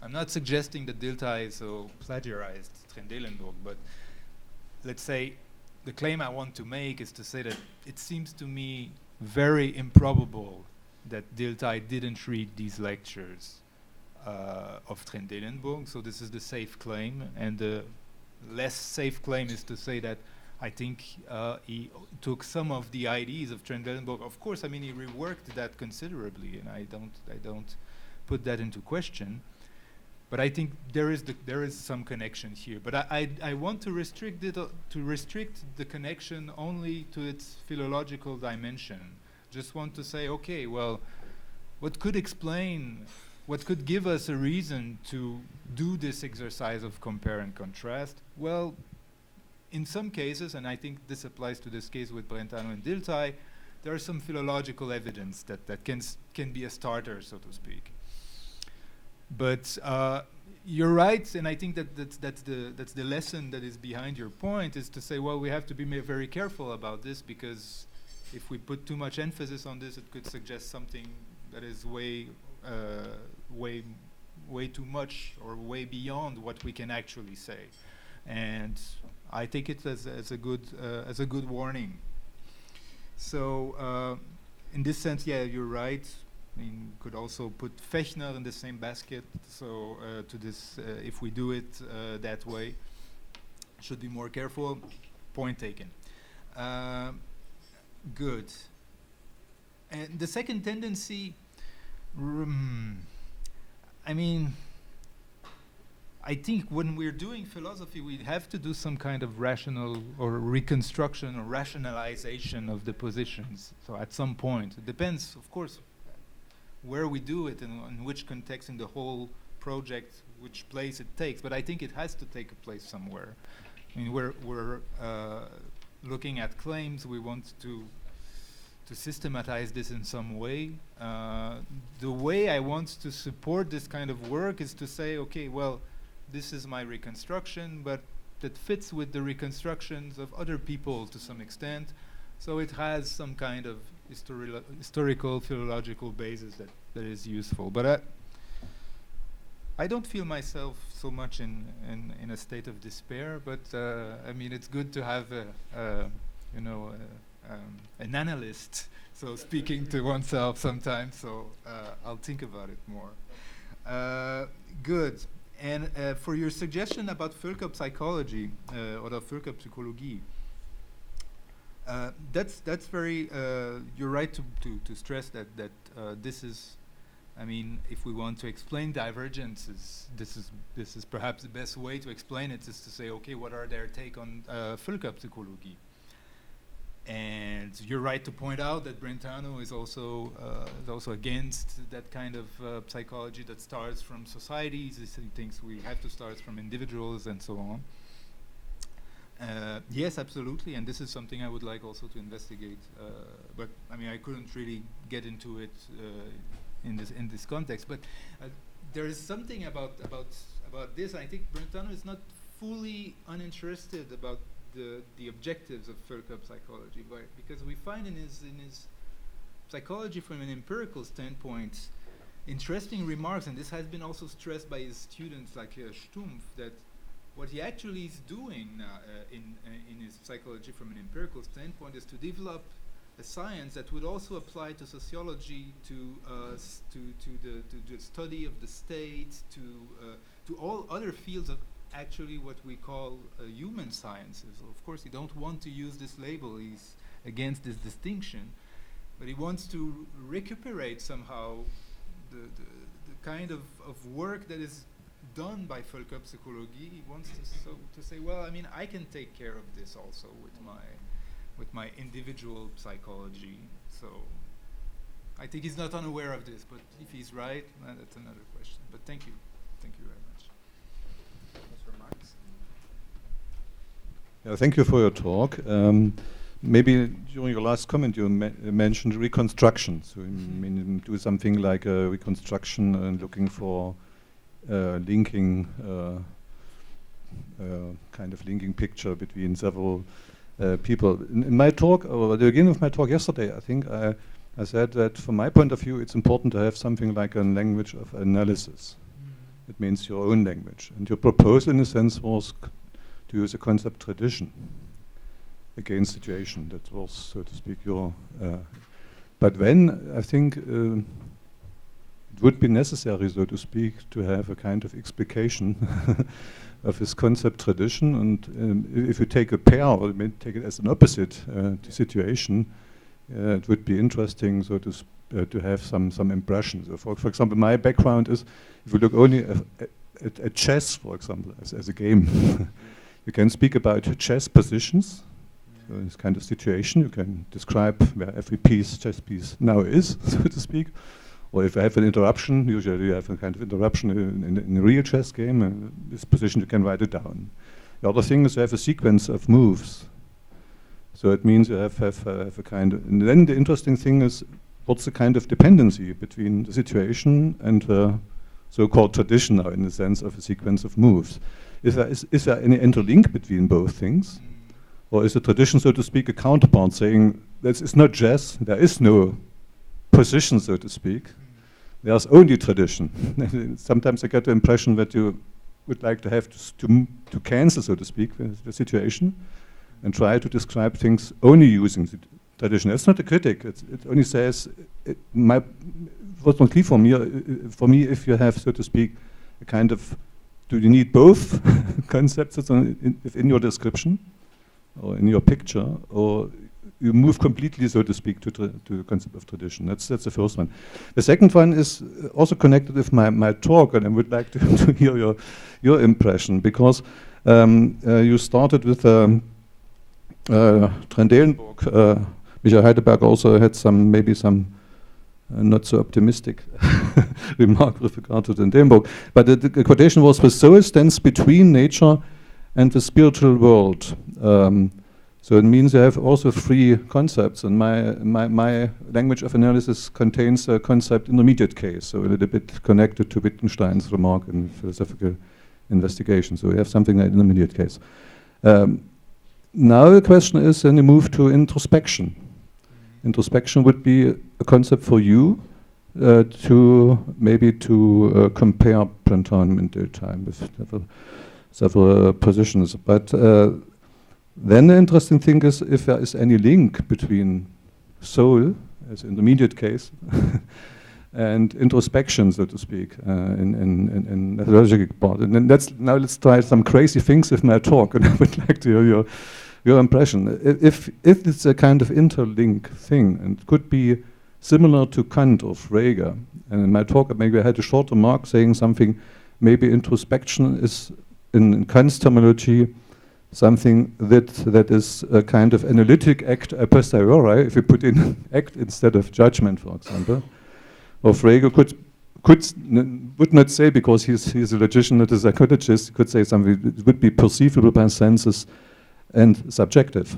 B: I'm not suggesting that Dilthey so plagiarized Trendelenburg, but let's say the claim I want to make is to say that it seems to me very improbable that Dilthey didn't read these lectures of Trendelenburg. So this is the safe claim, and the less safe claim is to say that I think he took some of the ideas of Trendelenburg. Of course, I mean, he reworked that considerably, and I don't put that into question. But I think there is some connection here. But I want to restrict the connection only to its philological dimension. Just want to say, okay, well, what could give us a reason to do this exercise of compare and contrast? Well, in some cases, and I think this applies to this case with Brentano and Dilthey, there is some philological evidence that can be a starter, so to speak. But you're right, and I think that's the lesson that is behind your point, is to say, well, we have to be very careful about this, because if we put too much emphasis on this, it could suggest something that is way too much or way beyond what we can actually say. And I take it as a good warning. So in this sense, yeah, you're right. I mean, could also put Fechner in the same basket. So to this, if we do it that way, should be more careful. Point taken. Good. And the second tendency, I mean, I think when we're doing philosophy, we have to do some kind of rational or reconstruction or rationalization of the positions. So at some point, it depends, of course, where we do it and in which context in the whole project, which place it takes. But I think it has to take a place somewhere. I mean, we're looking at claims. We want to systematize this in some way. The way I want to support this kind of work is to say, okay, well, this is my reconstruction, but that fits with the reconstructions of other people to some extent. So it has some kind of historical, philological basis that is useful. But I don't feel myself so much in a state of despair, but I mean, it's good to have an analyst, so speaking to oneself sometimes, so I'll think about it more. Good. And for your suggestion about Völkerpsychology, or the Völkerpsychologie, that's very, you're right to stress that this is, I mean, if we want to explain divergences, this is perhaps the best way to explain it, is to say, okay, what are their take on Völkerpsychologie? And you're right to point out that Brentano is also against that kind of psychology that starts from societies. He thinks we have to start from individuals and so on. Yes, absolutely, and this is something I would like also to investigate. But I mean, I couldn't really get into it in this context. But there is something about this. I think Brentano is not fully uninterested about the objectives of Völkerpsychology, because we find in his psychology from an empirical standpoint interesting remarks, and this has been also stressed by his students like Stumpf, that what he actually is doing now in his psychology from an empirical standpoint is to develop a science that would also apply to sociology, to the study of the state, to all other fields of actually what we call human sciences. Of course, he don't want to use this label. He's against this distinction, but he wants to recuperate somehow the kind of work that is done by Völkerpsychologie. He wants to say, well, I mean, I can take care of this also with my individual psychology. So I think he's not unaware of this, but if he's right, that's another question. But thank you very much.
E: Yeah, thank you for your talk. Maybe during your last comment you mentioned reconstruction. So you mean do something like a reconstruction and looking for linking, kind of linking picture between several people. In my talk, or at the beginning of my talk yesterday, I think I said that from my point of view it's important to have something like a language of analysis. It means your own language. And your proposal in a sense was to use a concept tradition against situation. That was, so to speak, your... but then I think it would be necessary, so to speak, to have a kind of explication of this concept tradition. And if you take a pair, or take it as an opposite to situation, it would be interesting, so to have some impressions. So for example, my background is, if you look only at chess, for example, as a game, you can speak about chess positions. So this kind of situation, you can describe where every chess piece now is, so to speak. Or if you have an interruption, usually you have a kind of interruption in a real chess game, this position you can write it down. The other thing is you have a sequence of moves. So it means you have a kind of, and then the interesting thing is, what's the kind of dependency between the situation and the so-called tradition now, in the sense of a sequence of moves? Is there any interlink between both things? Or is the tradition, so to speak, a counterpart saying that it's not chess, there is no position, so to speak, there's only tradition? Sometimes I get the impression that you would like to have to cancel, so to speak, the situation and try to describe things only using the tradition. That's not a critic, it only says, what's not clear for me, if you have, so to speak, a kind of, do you need both concepts in your description or in your picture, or you move completely, so to speak, to the concept of tradition? That's the first one. The second one is also connected with my talk, and I would like to hear your impression, because you started with Trendelenburg. Michael Heidelberg also had maybe some not so optimistic remark with regard to Trendelenburg. But the quotation was, "The soul stands between nature and the spiritual world." So it means you have also three concepts, and my language of analysis contains a concept intermediate case, so a little bit connected to Wittgenstein's remark in philosophical investigation. So we have something like intermediate case. Now the question is, then you move to introspection. Introspection would be a concept for you to compare Brentano and Durkheim with several positions. But then the interesting thing is if there is any link between soul, as intermediate case, and introspection, so to speak, in methodological part. And then let's try some crazy things with my talk, and I would like to hear your impression. If it's a kind of interlink thing, and it could be similar to Kant or Frege, and in my talk maybe I had a short remark saying something, maybe introspection is, in Kant's terminology, something that is a kind of analytic act a posteriori, if you put in act instead of judgment, for example. Or Frege would not say, because he's a logician, not a psychologist, could say something, it would be perceivable by senses and subjective.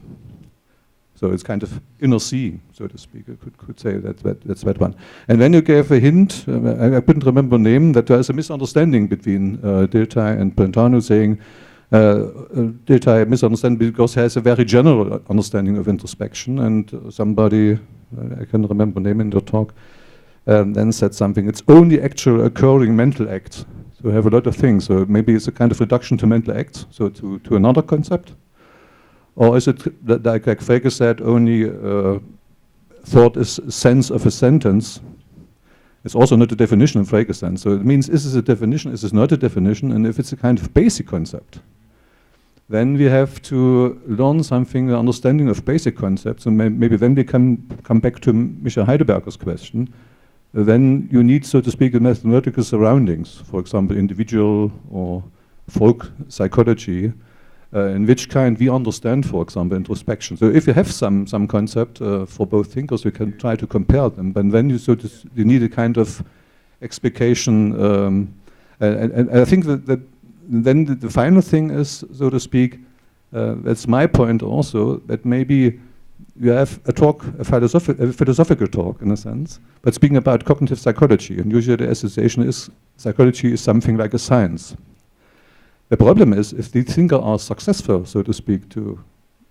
E: So it's kind of inner seeing, so to speak. I could say that's that one. And then you gave a hint, I couldn't remember the name, that there is a misunderstanding between Durkheim and Brentano, saying Durkheim misunderstand because he has a very general understanding of introspection, and somebody, I can't remember the name in the talk, then said something, it's only actual occurring mental acts. So we have a lot of things, so maybe it's a kind of reduction to mental acts, so to another concept. Or is it, like Frege said, only thought is sense of a sentence? It's also not a definition in Frege's sense. So it means, is this a definition, is this not a definition? And if it's a kind of basic concept, then we have to learn something, the understanding of basic concepts, and maybe then we come back to Michael Heidelberger's question. Then you need, so to speak, the methodological surroundings, for example, individual or folk psychology, in which kind we understand, for example, introspection. So if you have some concept for both thinkers, we can try to compare them. But then you need a kind of explication, and I think that then the final thing is, so to speak, that's my point also, that maybe you have a philosophical talk in a sense, but speaking about cognitive psychology, and usually the association is psychology is something like a science. The problem is if the thinkers are successful, so to speak, to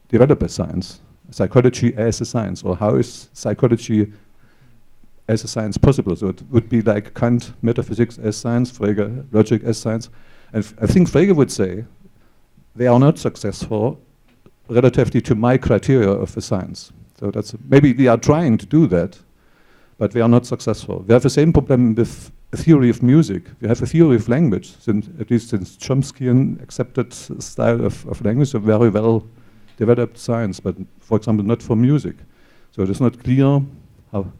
E: develop a science, psychology as a science, or how is psychology as a science possible? So it would be like Kant, metaphysics as science, Frege, logic as science. And I think Frege would say they are not successful relatively to my criteria of a science. So that's maybe we are trying to do that, but we are not successful. We have the same problem with a theory of music. We have a theory of language, at least since Chomskyan accepted style of language, a very well developed science, but for example not for music. So it is not clear how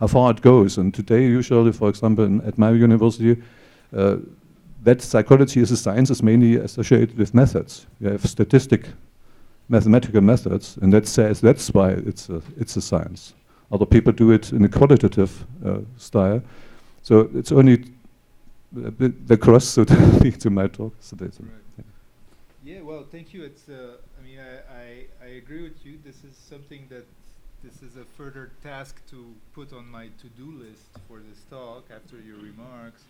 E: far it goes. And today usually, for example, at my university, that psychology as a science is mainly associated with methods. You have mathematical methods, and that says that's why it's a science. Other people do it in a qualitative style. So it's only the cross, so to speak, to my talk today. So
B: right. Yeah, well, thank you. It's I mean, I agree with you. This is something that this is a further task to put on my to-do list for this talk after your remarks.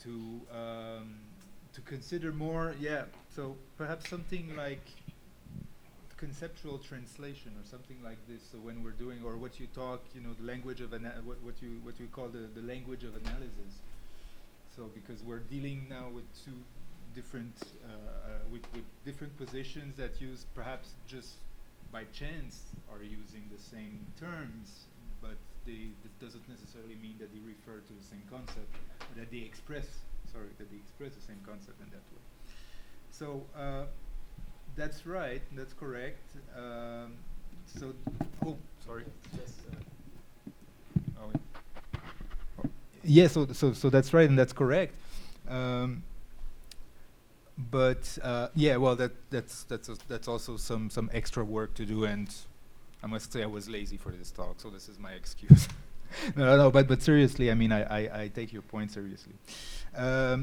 B: To consider more, yeah. So perhaps something like conceptual translation or something like this. So when we're doing, or what you talk, the language of what you call the language of analysis. So because we're dealing now with two different with different positions that use perhaps just by chance are using the same terms, but that doesn't necessarily mean that they refer to the same concept, or that they express the same concept in that way. So that's right, that's correct. Yeah, so that's right, and that's correct. But yeah, well, that's also some extra work to do, and I must say I was lazy for this talk, so this is my excuse. No, but seriously, I mean, I take your point seriously. I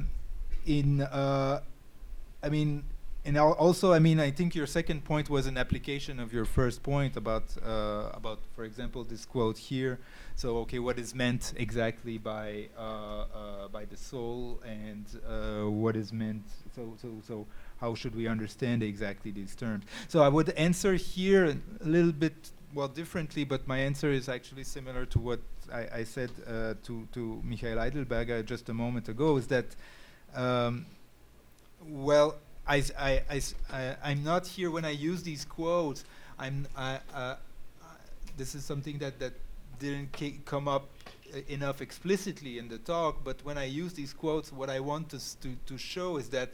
B: mean, and also, I mean, I think your second point was an application of your first point about, for example, this quote here. So, okay, what is meant exactly by the soul, and what is meant? So, how should we understand exactly these terms? So, I would answer here a little bit, well, differently, but my answer is actually similar to what I said to Michael Heidelberger just a moment ago. Is that, well, I'm not here when I use these quotes. This is something that didn't come up enough explicitly in the talk. But when I use these quotes, what I want to show is that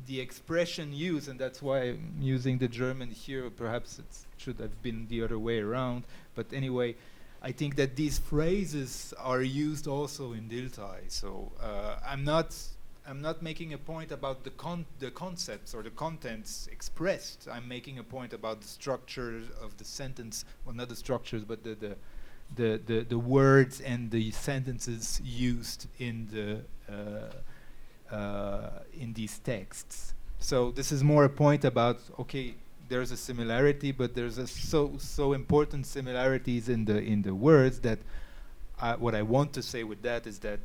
B: the expression used, and that's why I'm using the German here. Perhaps it should have been the other way around. But anyway, I think that these phrases are used also in Dilthey. So I'm not making a point about the concepts or the contents expressed. I'm making a point about the structure of the sentence. Well, not the structures, but the words and the sentences used in these texts. So this is more a point about, okay, there's a similarity, but there's a so important similarities in the words that what I want to say with that is that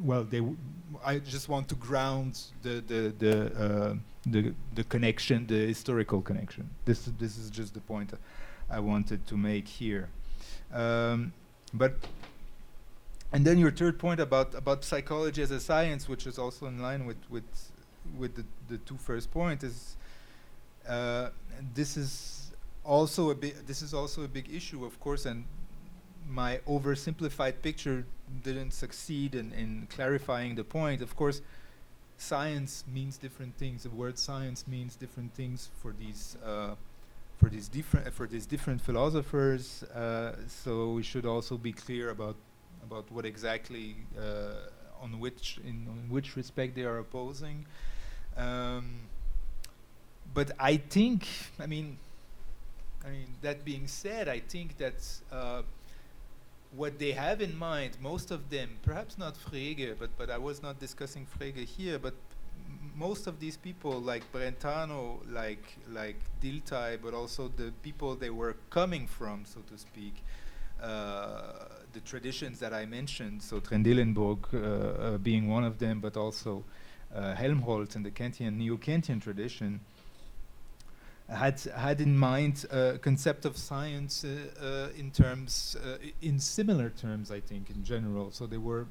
B: well, I just want to ground the connection, the historical connection. This is just the point I wanted to make here. But and then your third point about psychology as a science, which is also in line with the two first points, is this is also a big issue, of course, and my oversimplified picture didn't succeed in clarifying the point. Of course, science means different things. The word science means different things for these different philosophers. So we should also be clear about what exactly in which respect they are opposing. But I think, I mean, that being said, I think that what they have in mind, most of them, perhaps not Frege, but I was not discussing Frege here, but most of these people, like Brentano, like Dilthey, but also the people they were coming from, so to speak, the traditions that I mentioned, so Trendelenburg being one of them, but also Helmholtz and the Kantian, Neo-Kantian tradition, had in mind a concept of science in similar terms, I think, in general. So they were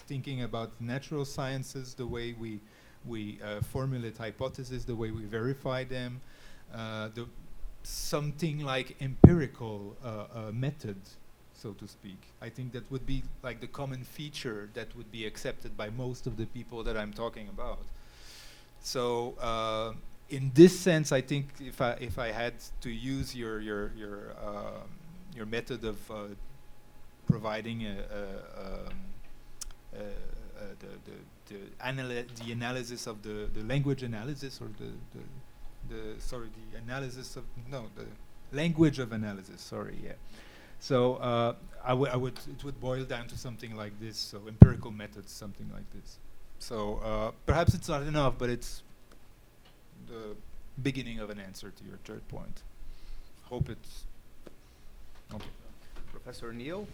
B: thinking about natural sciences, the way we formulate hypotheses, the way we verify them, something like empirical method, so to speak. I think that would be like the common feature that would be accepted by most of the people that I'm talking about. So in this sense, I think if I had to use your method of providing the analysis of the language analysis, or the language of analysis. Sorry, yeah. So it would boil down to something like this. So empirical methods, something like this. So perhaps it's not enough, but it's the beginning of an answer to your third point. Hope it's okay.
A: Professor Neil.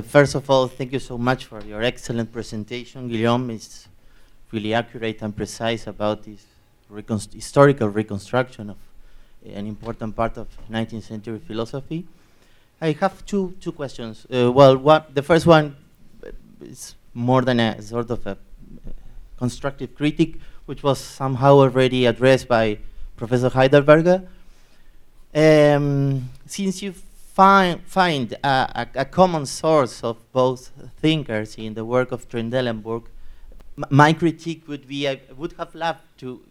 F: First of all, thank you so much for your excellent presentation. Guillaume is really accurate and precise about this historical reconstruction of an important part of 19th century philosophy. I have two questions. The first one is more than a sort of a constructive critique, which was somehow already addressed by Professor Heidelberger. Since you find a common source of both thinkers in the work of Trendelenburg, my critique would be I would have loved to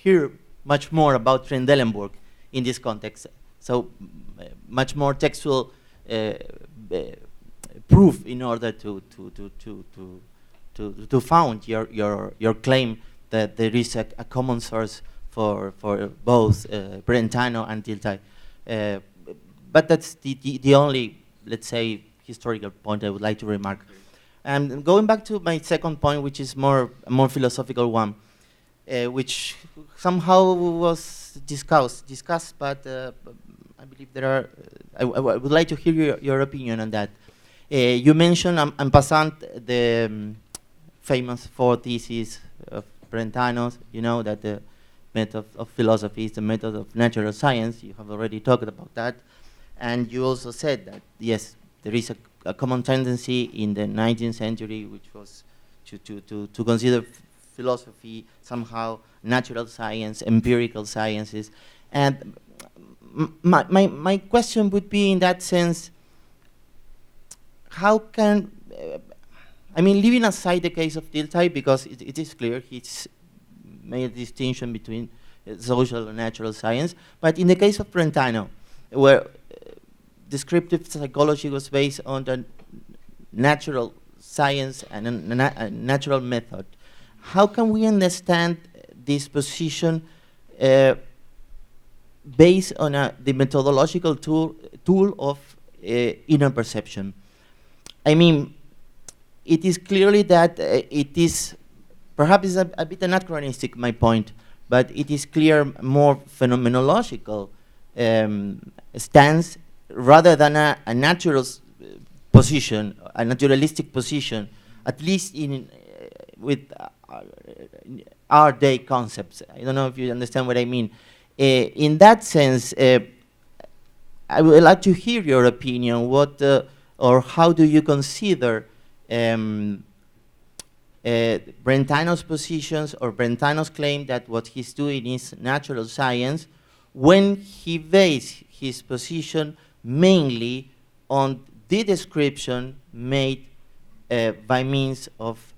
F: hear much more about Trendelenburg in this context. So much more textual proof in order to found your claim that there is a common source for both Brentano and Dilthey. but that's the only, let's say, historical point I would like to remark. And going back to my second point, which is a more philosophical one, which somehow was discussed, but I believe there are, I would like to hear your opinion on that. You mentioned, en passant, the famous 4 theses of Brentano's, you know, that the method of philosophy is the method of natural science. You have already talked about that. And you also said that, yes, there is a common tendency in the 19th century, which was to consider philosophy somehow natural science, empirical sciences. And my question would be, in that sense, how can, I mean, leaving aside the case of Dilthey, because it is clear he's made a distinction between social and natural science, but in the case of Brentano, where descriptive psychology was based on the natural science and a natural method, how can we understand this position based on the methodological tool of inner perception? I mean, it is clearly that it is, perhaps it's a bit anachronistic, my point, but it is clear more phenomenological stance rather than a natural position, a naturalistic position, at least in with our day concepts. I don't know if you understand what I mean. In that sense, I would like to hear your opinion. What or how do you consider Brentano's positions or Brentano's claim that what he's doing is natural science, when he based his position mainly on the description made by means of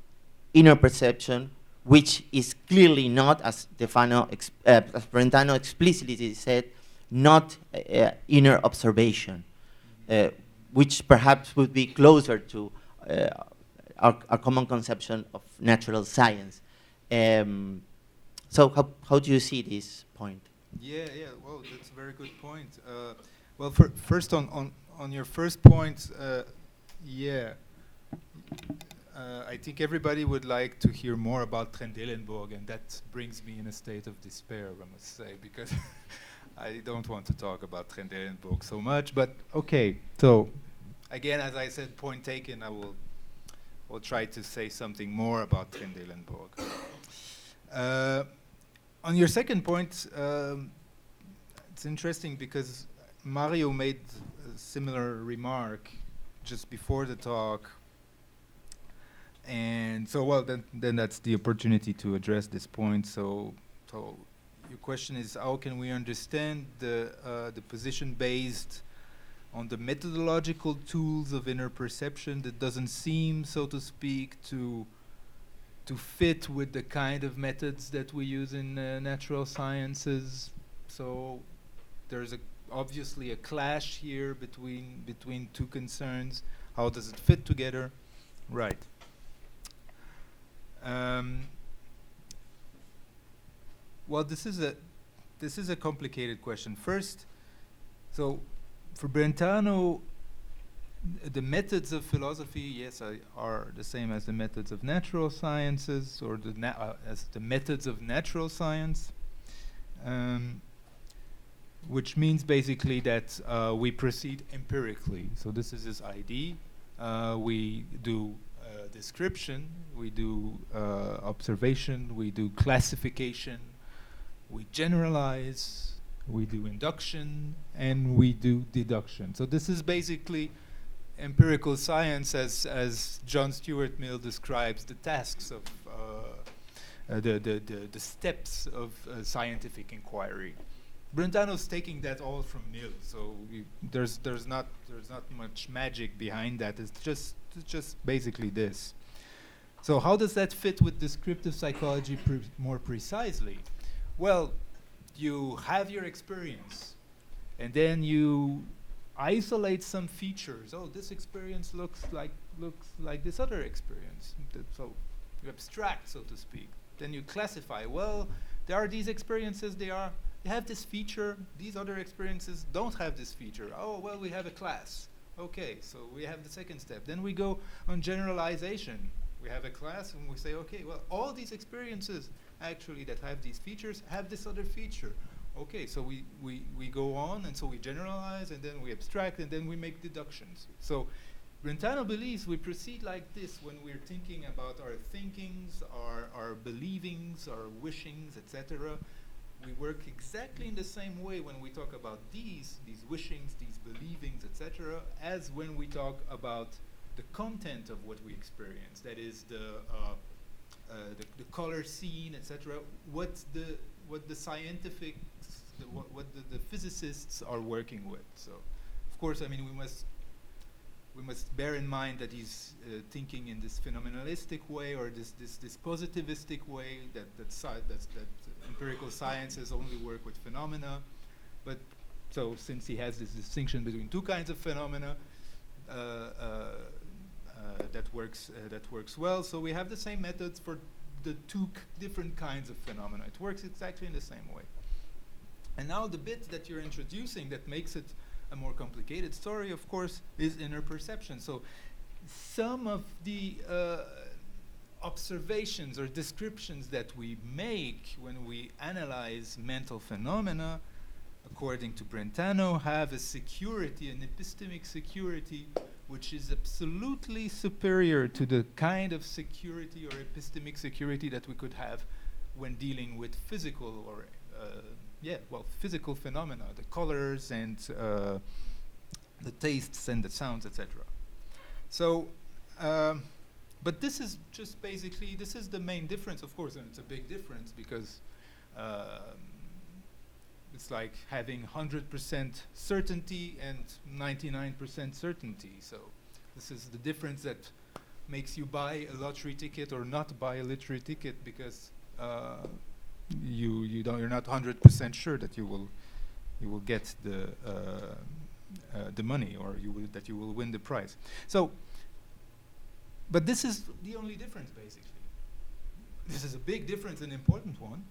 F: inner perception, which is clearly not, as Brentano explicitly said, not inner observation, which perhaps would be closer to our common conception of natural science. So how do you see this point?
B: Yeah, well, that's a very good point. Well, first on your first point, I think everybody would like to hear more about Trendelenburg, and that brings me in a state of despair, I must say, because I don't want to talk about Trendelenburg so much, but okay. So, again, as I said, point taken, I will try to say something more about Trendelenburg. On your second point, it's interesting because Mario made a similar remark just before the talk. And so, well, then that's the opportunity to address this point. So your question is, how can we understand the position based on the methodological tools of inner perception that doesn't seem, so to speak, to fit with the kind of methods that we use in natural sciences? So there's obviously a clash here between two concerns. How does it fit together? Right. Well, this is a complicated question. First, so for Brentano, the methods of philosophy, yes, are the same as the methods of natural sciences, or as the methods of natural science, which means basically that we proceed empirically. So this is his idea. We do description, we do observation, we do classification, we generalize, we do induction, and we do deduction. So this is basically empirical science as John Stuart Mill describes the tasks of the steps of scientific inquiry. Brentano's taking that all from Mill, so there's not much magic behind that. It's just basically this. So how does that fit with descriptive psychology more precisely? Well, you have your experience, and then you isolate some features. Oh, this experience looks like this other experience. So you abstract, so to speak. Then you classify. Well, there are these experiences. They you have this feature, these other experiences don't have this feature. Oh, well, we have a class. Okay, so we have the second step. Then we go on generalization. We have a class and we say, okay, well, all these experiences actually that have these features have this other feature. Okay, so we go on, and so we generalize, and then we abstract, and then we make deductions. So Brentano believes we proceed like this when we're thinking about our thinkings, our believings, our wishings, etc. We work exactly in the same way when we talk about these wishings, these believings, etc., as when we talk about the content of what we experience. That is the color scene, etc. What the scientific, what the physicists are working with. So, of course, I mean we must bear in mind that he's thinking in this phenomenalistic way or this positivistic way that empirical sciences only work with phenomena. But so since he has this distinction between two kinds of phenomena, that works well. So we have the same methods for the two different kinds of phenomena. It works exactly in the same way. And now the bit that you're introducing that makes it a more complicated story, of course, is inner perception. So some of the observations or descriptions that we make when we analyze mental phenomena, according to Brentano, have a security, an epistemic security, which is absolutely superior to the kind of security or epistemic security that we could have when dealing with physical or physical phenomena, the colors and the tastes and the sounds, etc. So, but this is just basically, this is the main difference, of course, and it's a big difference because it's like having 100% certainty and 99% certainty. So this is the difference that makes you buy a lottery ticket or not buy a lottery ticket because you're not 100% sure that you will get the money or that you will win the prize. So, but this is the only difference basically. This is a big difference, an important one,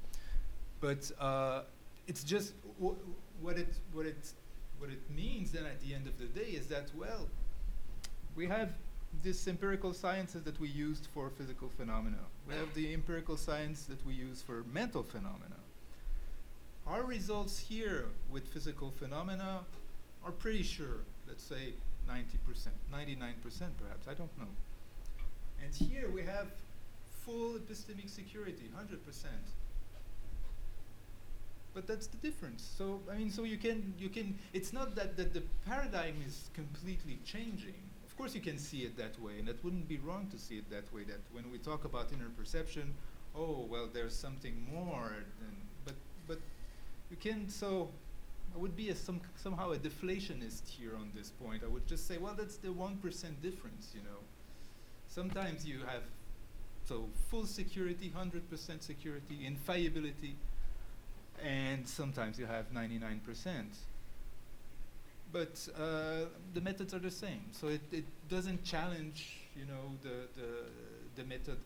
B: but it's just what it means then at the end of the day is that, well, we have this empirical sciences that we used for physical phenomena. We have the empirical science that we use for mental phenomena. Our results here with physical phenomena are pretty sure, let's say 90%, 99% perhaps, I don't know. And here we have full epistemic security, 100%. But that's the difference. So I mean, so you can. It's not that the paradigm is completely changing. Of course, you can see it that way, and it wouldn't be wrong to see it that way. That when we talk about inner perception, oh well, there's something more. But you can. So I would be somehow a deflationist here on this point. I would just say, well, that's the 1% difference. You know, sometimes you have full security, 100% security, infallibility. And sometimes you have 99%. But the methods are the same. So it doesn't challenge, you know, the method.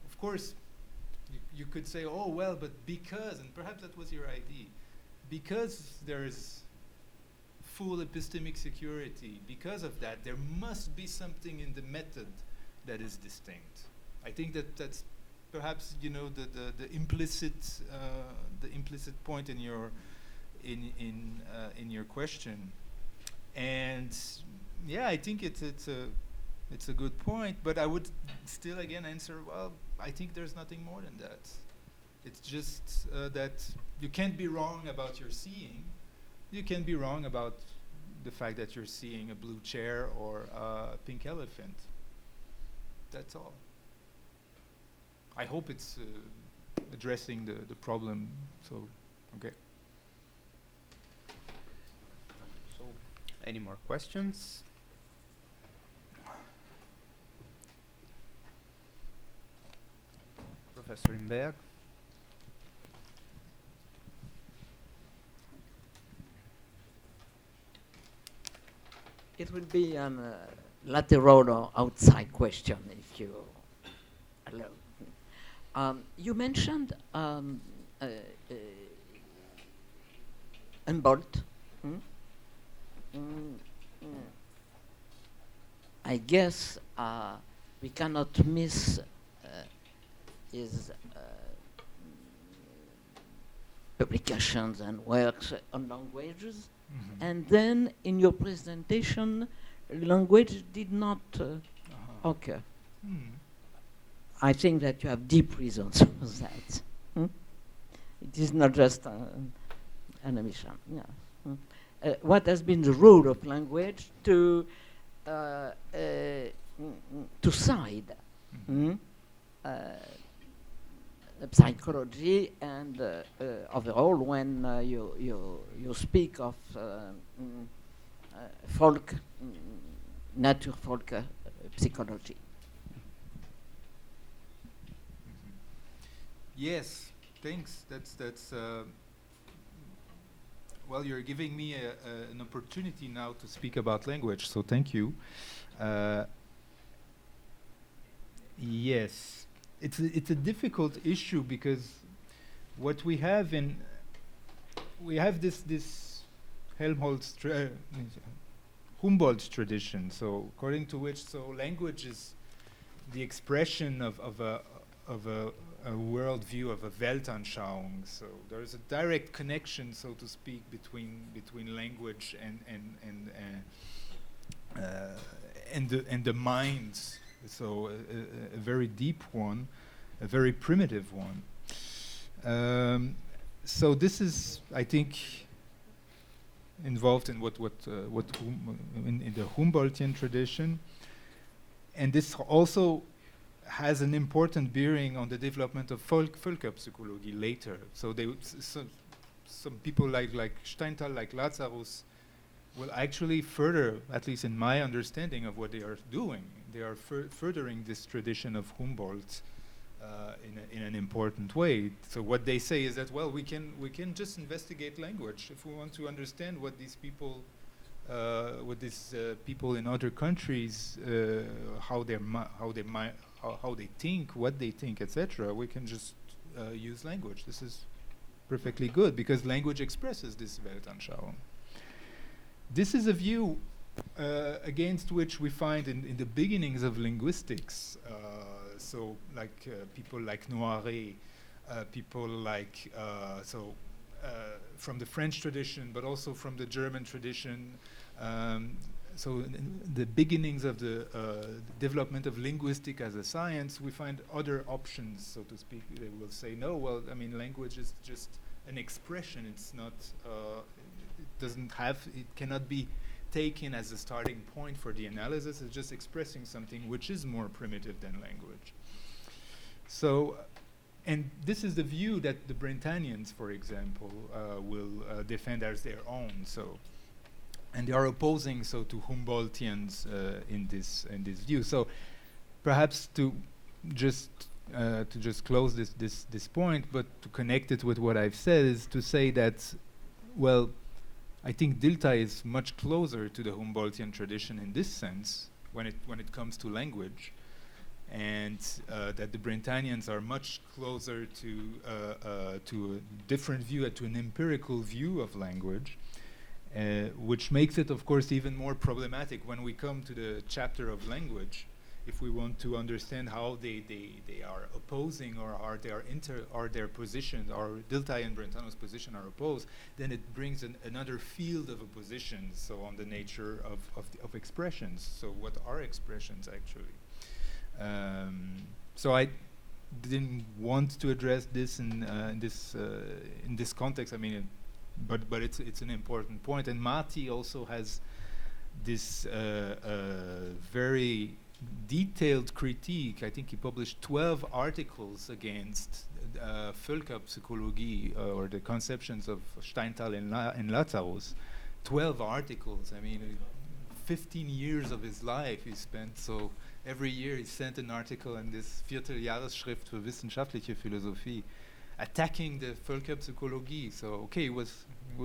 B: Of course, you could say, oh, well, but because, and perhaps that was your idea, because there is full epistemic security, because of that, there must be something in the method that is distinct. I think that's perhaps, you know, the implicit point in your question, and yeah, I think it's a good point. But I would still again answer, well, I think there's nothing more than that. It's just that you can't be wrong about your seeing. You can be wrong about the fact that you're seeing a blue chair or a pink elephant. That's all. I hope it's addressing the problem. So, okay.
A: So, any more questions? Professor Imberg?
G: It will be a lateral or outside question, if you allow. You mentioned Humboldt. Mm? Mm, mm. I guess we cannot miss his publications and works on languages. And then in your presentation, language did not occur. I think that you have deep reasons for that. It is not just an omission. Yeah. What has been the role of language to side psychology and overall when you speak of folk, nature folk psychology?
B: Yes, thanks. That's well, you're giving me an opportunity now to speak about language, so thank you. Yes, it's a difficult issue because what we have this Helmholtz Humboldt tradition. So according to which, language is the expression of a worldview, of a Weltanschauung. So there is a direct connection, so to speak, between language and the minds. So a very deep one, a very primitive one. So this is, I think, involved in in the Humboldtian tradition, and this also has an important bearing on the development of Völkerpsychology later. So some people like Steinthal, like Lazarus, will actually further, at least in my understanding of what they are doing, they are furthering this tradition of Humboldt in an important way. So what they say is that, well, we can just investigate language if we want to understand what these people, people in other countries, how they think, what they think, etc. We can just use language. This is perfectly good because language expresses this Weltanschauung. This is a view against which we find in the beginnings of linguistics. So, like people like Noiret, people like from the French tradition, but also from the German tradition. So, in the beginnings of the development of linguistic as a science, we find other options, so to speak. They will say, no, well, I mean, language is just an expression. It's not. It cannot be taken as a starting point for the analysis. It's just expressing something which is more primitive than language. So, and this is the view that the Brentanians, for example, will defend as their own. So, and they are opposing to Humboldtians in this view. So, perhaps to just close this point, but to connect it with what I've said, is to say that, well, I think Dilthey is much closer to the Humboldtian tradition in this sense when it comes to language, and that the Brentanians are much closer to a different view, to an empirical view of language, which makes it, of course, even more problematic when we come to the chapter of language. If we want to understand how they are opposing, or are their positions, or Dilthey and Brentano's position are opposed, then it brings another field of opposition. So on the nature of expressions. So what are expressions actually? So I didn't want to address this in this context. I mean, but it's an important point. And Mati also has this very detailed critique. I think he published 12 articles against Völkerpsychologie, or the conceptions of Steinthal and Lazarus. 12 articles. I mean, 15 years of his life he spent. So every year he sent an article in this Vierteljahresschrift für wissenschaftliche Philosophie, attacking the Völkerpsychologie. So okay, he was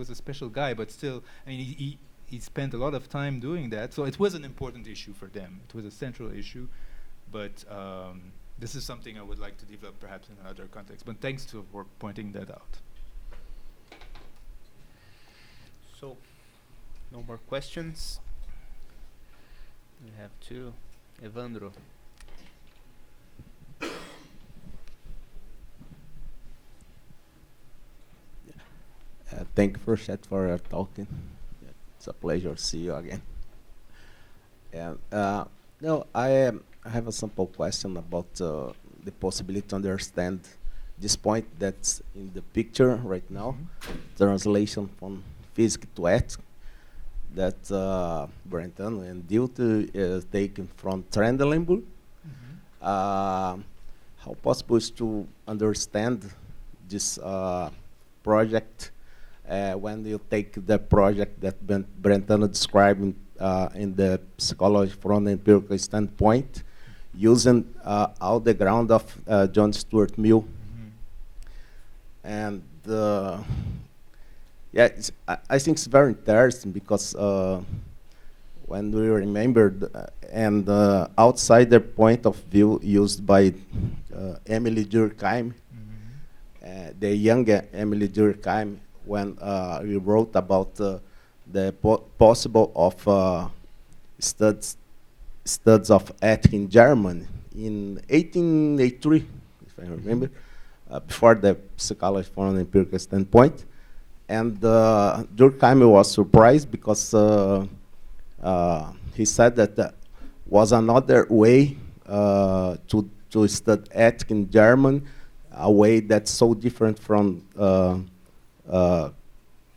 B: a special guy, but still, I mean, he spent a lot of time doing that. So it was an important issue for them. It was a central issue, but this is something I would like to develop perhaps in another context. But thanks for pointing that out.
A: So, no more questions. We have two. Evandro.
H: Thank you, Frechette, for your talking. It's a pleasure to see you again. And no, I have a simple question about the possibility to understand this point that's in the picture right now, translation from physics to ethics, that Brentano and Dilthey is taken from Trendelenburg. How possible is to understand this project when you take the project that Brentano described in the psychology from an empirical standpoint, using all the ground of John Stuart Mill. And yeah, I think it's very interesting because when we remembered and outside the point of view used by Emily Durkheim, the young Emily Durkheim, when we wrote about the possible of studies of ethics in Germany in 1883, if I remember, before the psychology from an empirical standpoint. And Durkheim was surprised because he said that was another way to study ethics in German, a way that's so different from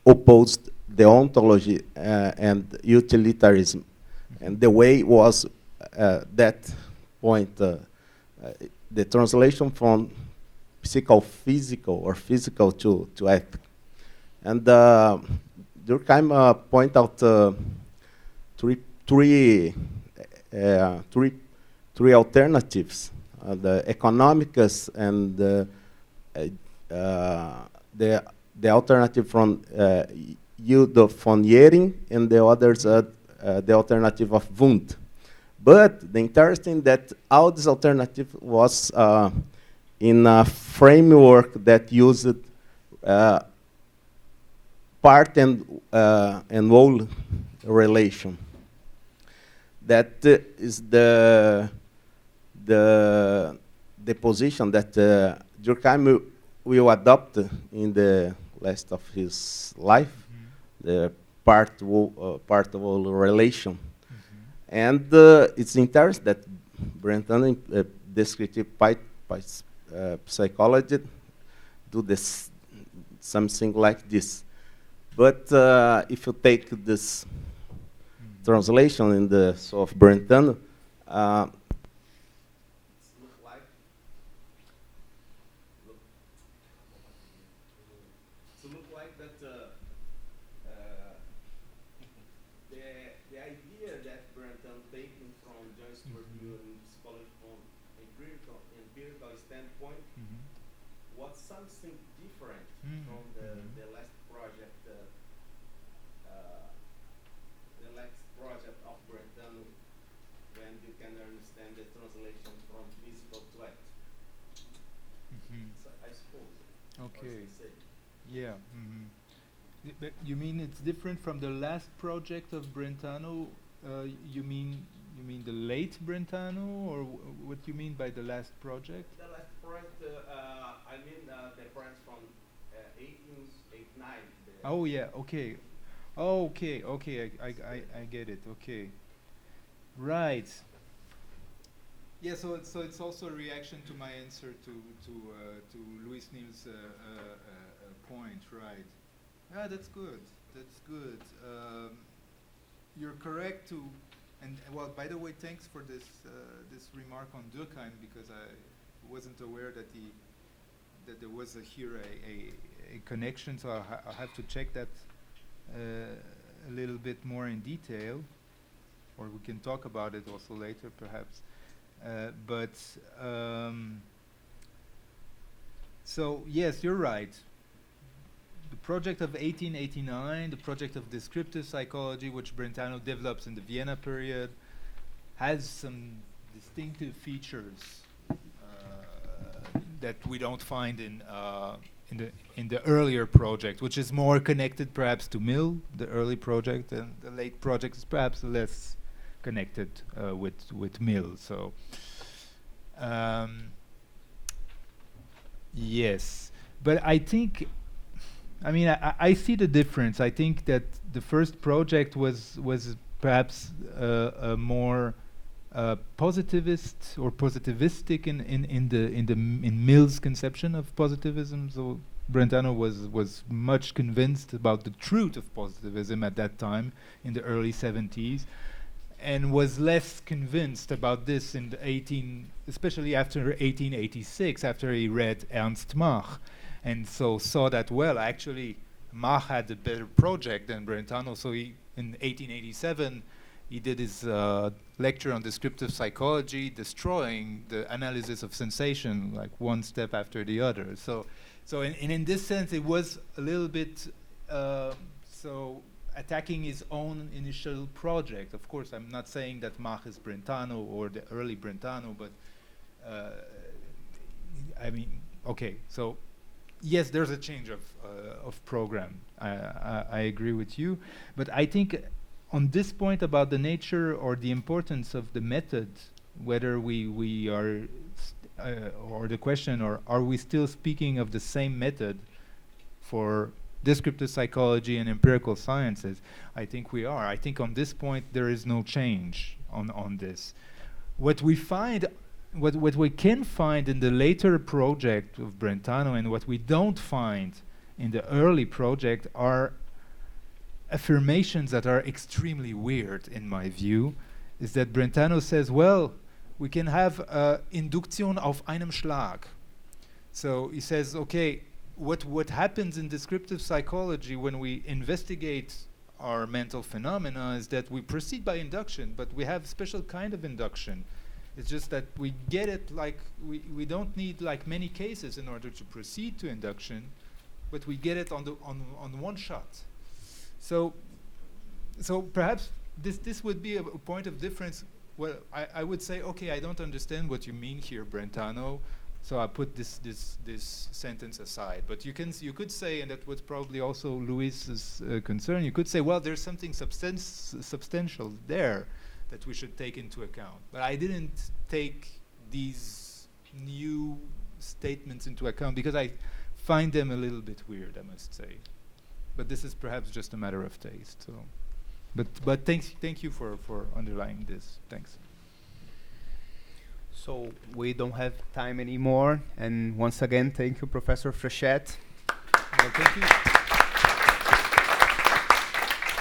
H: opposed deontology and utilitarianism. And the way was that point, the translation from psychophysical or physical to ethics. And Durkheim point out three alternatives: the economics and the alternative from Udo von Jering, and the others the alternative of Wundt. But the interesting that all this alternative was in a framework that used part and whole relation. That is the position that Durkheim will adopt in the last of his life, the part of whole relation. And it's interesting that Brentano in descriptive psychology do this something like this. But if you take this translation in the so of Brentano, the idea that Brentano taken from John Stuart Mill in psychology from empirical standpoint was something different from the last project. The last project of Brentano, when you can understand the translation from physical to ethics. So I suppose.
B: Okay. Yeah. But you mean it's different from the last project of Brentano? You mean the late Brentano, or what you mean by the last project?
H: The last project, I mean the project from 1889.
B: Oh yeah. Okay. Okay. I get it. Okay. Right. Yeah. So it's also a reaction to my answer to Louis Neal's point, right? Yeah, that's good. That's good. You're correct to, and well, by the way, thanks for this this remark on Durkheim, because I wasn't aware that there was here a connection. So I'll have to check that a little bit more in detail, or we can talk about it also later, perhaps. So yes, you're right. The project of 1889, the project of descriptive psychology, which Brentano develops in the Vienna period, has some distinctive features that we don't find in in the earlier project, which is more connected perhaps to Mill, the early project, and the late project is perhaps less connected with Mill. So yes, but I think, I mean, I see the difference. I think that the first project was perhaps a more positivist or positivistic in Mill's conception of positivism. So Brentano was much convinced about the truth of positivism at that time in the early 70s, and was less convinced about this in the especially after 1886, after he read Ernst Mach, and so saw that, well, actually Mach had a better project than Brentano. So he, in 1887, he did his lecture on descriptive psychology, destroying the analysis of sensation, like one step after the other. So in this sense, it was a little bit attacking his own initial project. Of course, I'm not saying that Mach is Brentano or the early Brentano, but I mean, okay. So yes, there's a change of program. I agree with you, but I think on this point about the nature or the importance of the method, whether we are, or the question, or are we still speaking of the same method for descriptive psychology and empirical sciences? I think we are. I think on this point there is no change on this. What we find, what we can find in the later project of Brentano and what we don't find in the early project are affirmations that are extremely weird in my view, is that Brentano says, well, we can have Induktion auf einem Schlag. So he says, okay, what happens in descriptive psychology when we investigate our mental phenomena is that we proceed by induction, but we have special kind of induction. It's just that we get it like, we don't need like many cases in order to proceed to induction, but we get it on one shot. So perhaps this would be a point of difference. Well, I would say, okay, I don't understand what you mean here, Brentano, so I put this sentence aside. But you could say, and that was probably also Luis's concern, you could say, well, there's something substantial there that we should take into account. But I didn't take these new statements into account because I find them a little bit weird, I must say. But this is perhaps just a matter of taste. So, but thank you for underlying this. Thanks.
A: So we don't have time anymore, and once again, thank you, Professor Frechette.
B: Thank you.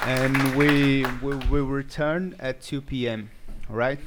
A: And we will return at 2 p.m. All right?